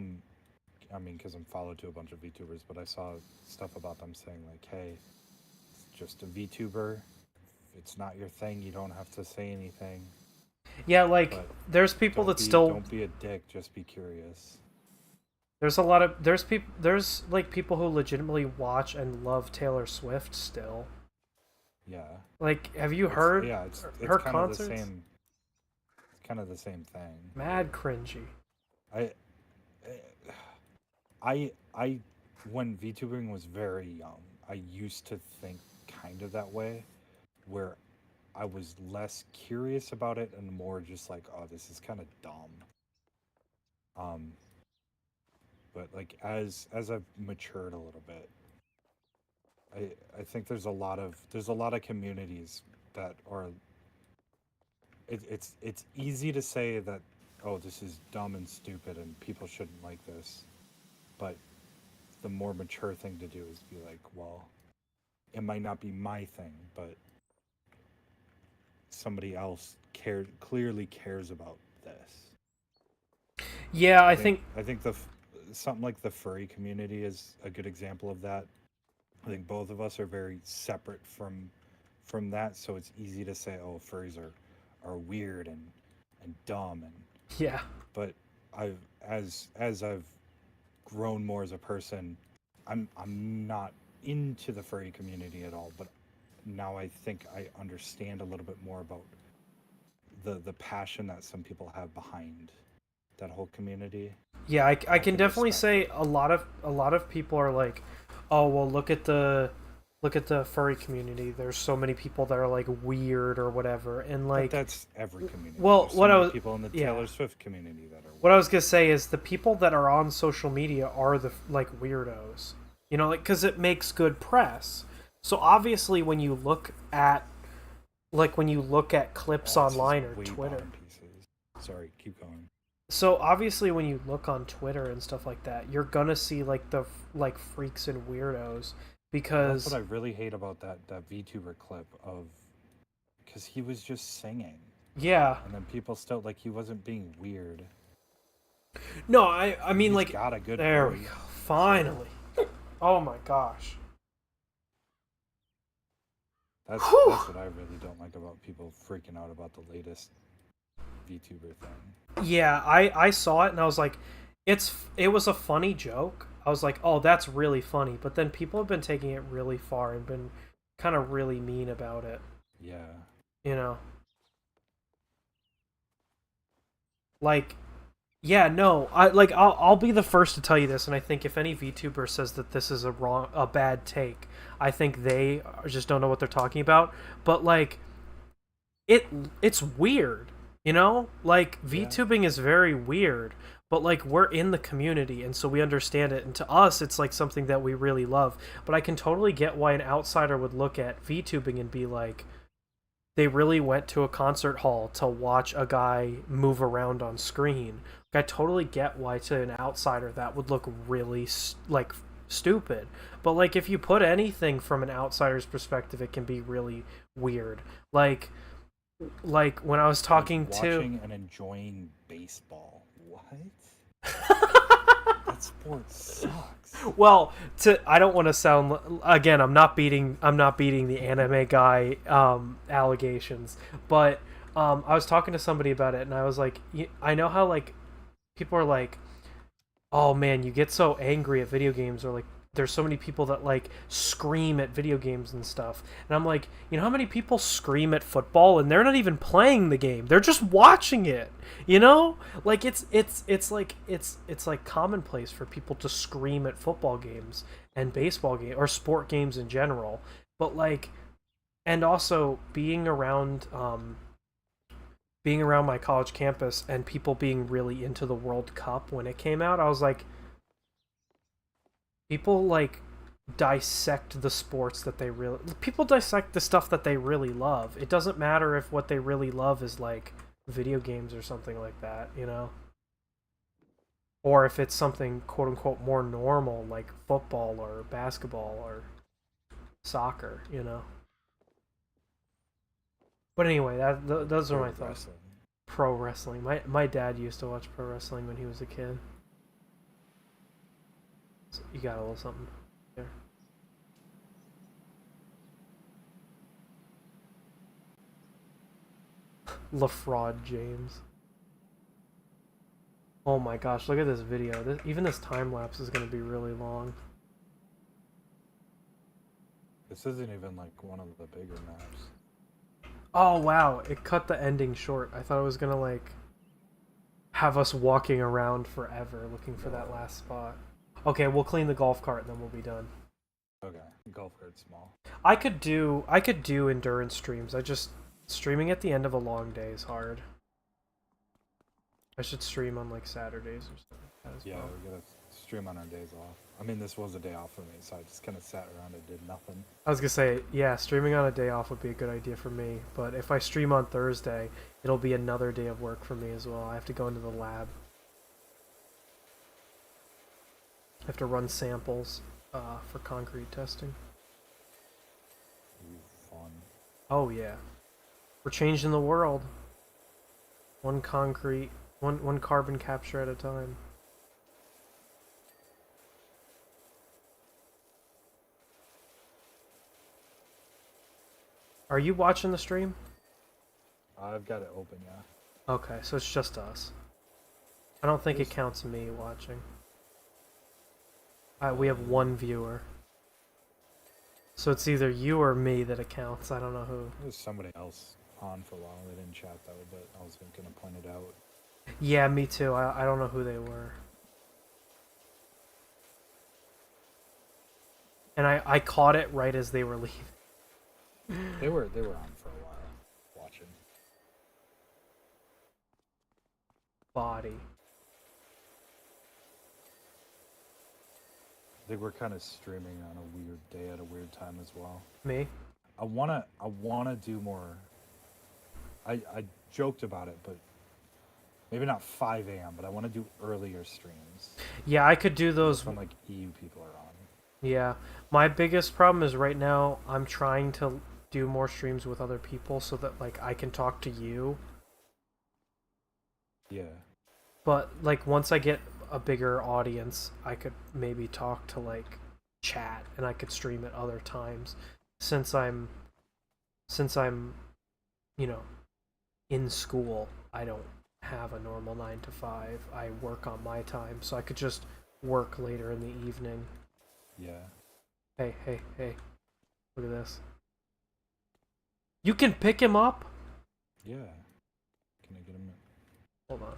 mean, because I'm followed to a bunch of VTubers, but I saw stuff about them saying like, "Hey, it's just a VTuber. If it's not your thing, you don't have to say anything." Yeah, like there's people that still don't be a dick. Just be curious. There's like people who legitimately watch and love Taylor Swift still. Yeah. Like, have you heard? Yeah, it's her kind concerts? of the same. It's kind of the same thing. Mad cringy. I when VTubing was very young, I used to think kind of that way, where I was less curious about it and more just like, oh, this is kind of dumb. But like as I've matured a little bit, I think there's a lot of communities that are. It's easy to say that, oh, this is dumb and stupid and people shouldn't like this, but the more mature thing to do is be like, well, it might not be my thing, but somebody else clearly cares about this. Yeah, I think something like the furry community is a good example of that. I think both of us are very separate from that, so it's easy to say, oh, furries are weird and dumb and yeah. But as I've grown more as a person, I'm not into the furry community at all, but now I think I understand a little bit more about the passion that some people have behind that whole community. Yeah, I can definitely say a lot of people are like, oh, well, look at the furry community. There's so many people that are like weird or whatever, and like but that's every community. Well, There's people in the Taylor Swift community that are weird. What I was gonna say is the people that are on social media are the like weirdos, you know, like because it makes good press. So obviously, when you look at clips online or Twitter. Sorry, keep going. So obviously, when you look on Twitter and stuff like that, you're gonna see like the freaks and weirdos. Because that's what I really hate about that VTuber clip of, because he was just singing. Yeah. And then people still like he wasn't being weird. No, I mean, he's like, got a good there voice. we go. Finally. Oh my gosh. That's what I really don't like about people freaking out about the latest VTuber thing. Yeah, I saw it and I was like, it was a funny joke. I was like, oh, that's really funny. But then people have been taking it really far and been kind of really mean about it. Yeah. You know? Like, yeah, no, I'll be the first to tell you this, and I think if any VTuber says that this is a bad take, I think they just don't know what they're talking about. But like, it's weird, you know? Like, VTubing is very weird. but like we're in the community and so we understand it, and to us it's like something that we really love. But I can totally get why an outsider would look at VTubing and be like, they really went to a concert hall to watch a guy move around on screen. Like, I totally get why to an outsider that would look really like stupid. But like if you put anything from an outsider's perspective, it can be really weird. Like when I was talking like to watching and enjoying baseball. What? That sport sucks. well, I don't want to sound, again, I'm not beating the anime guy allegations, but I was talking to somebody about it and I was like, I know how like people are like, oh man, you get so angry at video games, or like there's so many people that like scream at video games and stuff. And I'm like, you know how many people scream at football and they're not even playing the game. They're just watching it. You know? Like it's like commonplace for people to scream at football games and baseball games or sport games in general. But like, and also being around my college campus and people being really into the World Cup when it came out, I was like, people like dissect the sports that they really, people dissect the stuff that they really love. It doesn't matter if what they really love is like video games or something like that, you know? Or if it's something quote unquote more normal like football or basketball or soccer, you know? But anyway, those are my thoughts. Pro wrestling. My dad used to watch pro wrestling when he was a kid. So you got a little something there. LaFraud James. Oh my gosh, look at this video. Even this time lapse is going to be really long. This isn't even like one of the bigger maps. Oh wow, it cut the ending short. I thought it was going to like have us walking around forever looking for that last spot. Okay, we'll clean the golf cart and then we'll be done. Okay, golf cart's small. I could do endurance streams. Streaming at the end of a long day is hard. I should stream on like Saturdays or something like that as well. We gotta stream on our days off. I mean, this was a day off for me, so I just kind of sat around and did nothing. I was gonna say, yeah, streaming on a day off would be a good idea for me, but if I stream on Thursday, it'll be another day of work for me as well. I have to go into the lab. I have to run samples for concrete testing. Ooh, fun. Oh yeah. We're changing the world. One carbon capture at a time. Are you watching the stream? I've got it open, yeah. Okay, so it's just us. I don't think it counts me watching. We have one viewer. So it's either you or me that it counts. I don't know who. There's somebody else on for a while. They didn't chat though, but I was going to point it out. Yeah, me too. I don't know who they were. And I caught it right as they were leaving. They were on for a while, watching. Body. They were kind of streaming on a weird day at a weird time as well. Me? I wanna do more. I joked about it, but maybe not 5 a.m. But I want to do earlier streams. Yeah, I could do those when like EU people are on. Yeah, my biggest problem is right now I'm trying to do more streams with other people so that like I can talk to you. Yeah. But like once I get a bigger audience, I could maybe talk to like chat and I could stream at other times since I'm you know in school. I don't have a normal 9 to 5. I work on my time, so I could just work later in the evening. Yeah. Hey. Look at this. You can pick him up? Yeah. Can I get him? Hold on.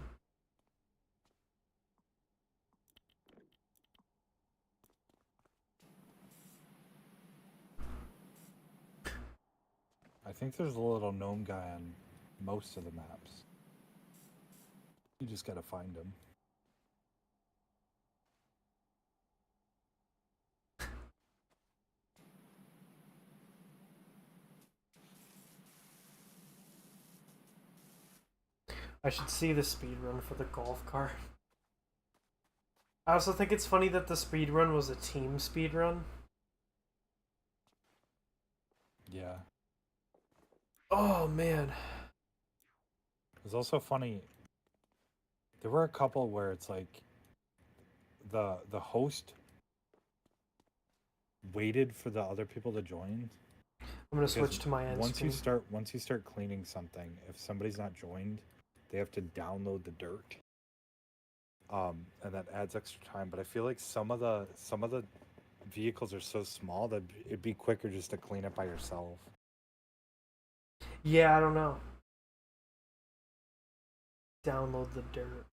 I think there's a little gnome guy on most of the maps. You just gotta find him. I should see the speedrun for the golf cart. I also think it's funny that the speedrun was a team speedrun. Yeah. Oh, man. It was also funny. There were a couple where it's like the host waited for the other people to join. I'm gonna switch to my end once screen. you start cleaning something, if somebody's not joined, they have to download the dirt. And that adds extra time. But I feel like some of the vehicles are so small that it'd be quicker just to clean it by yourself. Yeah, I don't know. Download the dirt.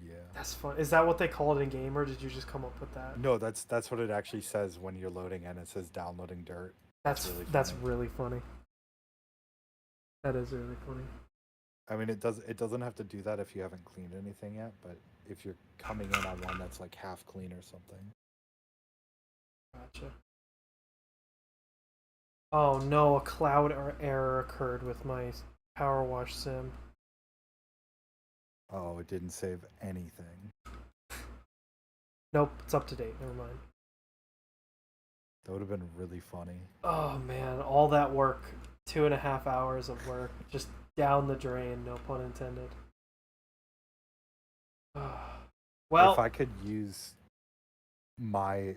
Yeah. That's fun. Is that what they call it in game, or did you just come up with that? No, that's what it actually says when you're loading in. It says downloading dirt. That's really funny. That is really funny. I mean, it doesn't have to do that if you haven't cleaned anything yet, but if you're coming in on one that's like half clean or something. Gotcha. Oh no, a cloud error occurred with my PowerWash sim. Oh, it didn't save anything. Nope, it's up to date. Never mind. That would have been really funny. Oh man, all that work, 2.5 hours of work, just down the drain. No pun intended. Well, if I could use my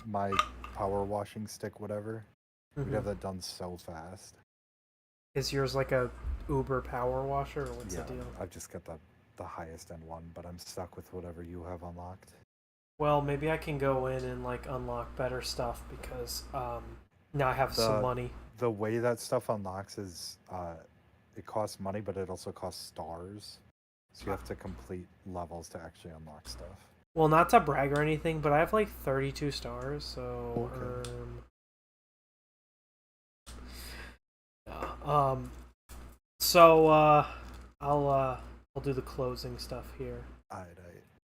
my power washing stick, whatever, we'd have that done so fast. Is yours like a Uber power washer, or what's the deal? I've just got the highest end one, but I'm stuck with whatever you have unlocked. Well, maybe I can go in and like unlock better stuff because now I have some money. The way that stuff unlocks is it costs money, but it also costs stars. So you have to complete levels to actually unlock stuff. Well, not to brag or anything, but I have like 32 stars, so I'll do the closing stuff here. Aight.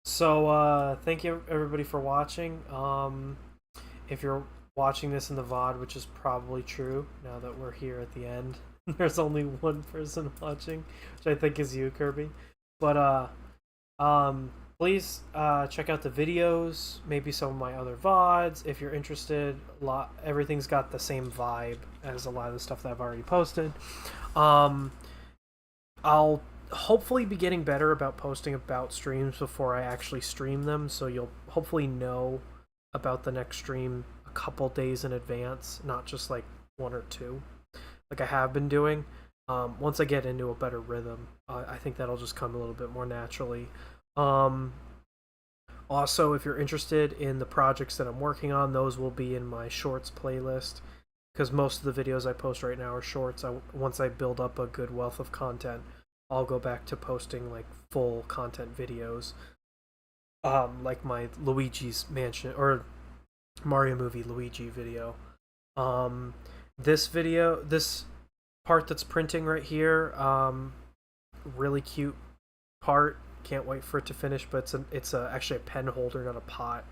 So thank you everybody for watching. If you're watching this in the VOD, which is probably true now that we're here at the end, there's only one person watching, which I think is you, Kirby. But please check out the videos, maybe some of my other VODs if you're interested. Everything's got the same vibe as a lot of the stuff that I've already posted. I'll hopefully be getting better about posting about streams before I actually stream them, so you'll hopefully know about the next stream a couple days in advance, not just like 1 or 2 like I have been doing. Once I get into a better rhythm, I think that'll just come a little bit more naturally. Also, if you're interested in the projects that I'm working on, those will be in my shorts playlist, because most of the videos I post right now are shorts. Once I build up a good wealth of content, I'll go back to posting like full content videos, like my Luigi's Mansion or Mario movie Luigi video. This part that's printing right here, really cute part. Can't wait for it to finish, but it's actually a pen holder, not a pot.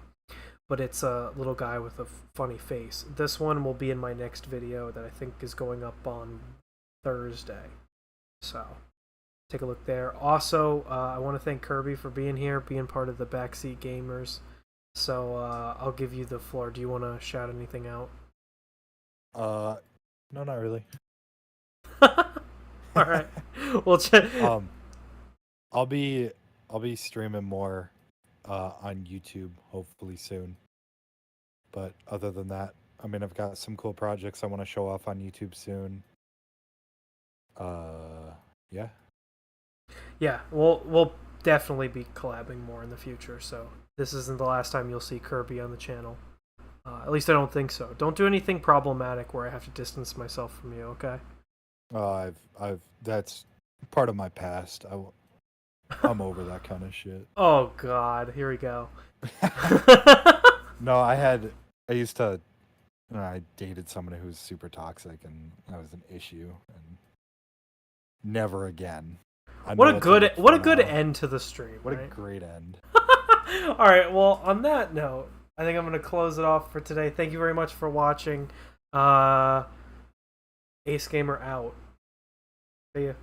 But it's a little guy with a funny face. This one will be in my next video that I think is going up on Thursday. So take a look there. Also, I want to thank Kirby for being here, being part of the Backseat Gamers. So I'll give you the floor. Do you want to shout anything out? No, not really. All right. Well, I'll be streaming more on YouTube hopefully soon. But other than that, I mean, I've got some cool projects I want to show off on YouTube soon. Yeah. Yeah, we'll definitely be collabing more in the future, so this isn't the last time you'll see Kirby on the channel. At least I don't think so. Don't do anything problematic where I have to distance myself from you, okay? That's part of my past. I'm over that kind of shit. Oh god, here we go. No, I dated someone who was super toxic, and that was an issue, and never again. What a good end to the stream. What right? a great end. All right, well, on that note, I think I'm going to close it off for today. Thank you very much for watching. Ace Gamer out. See ya.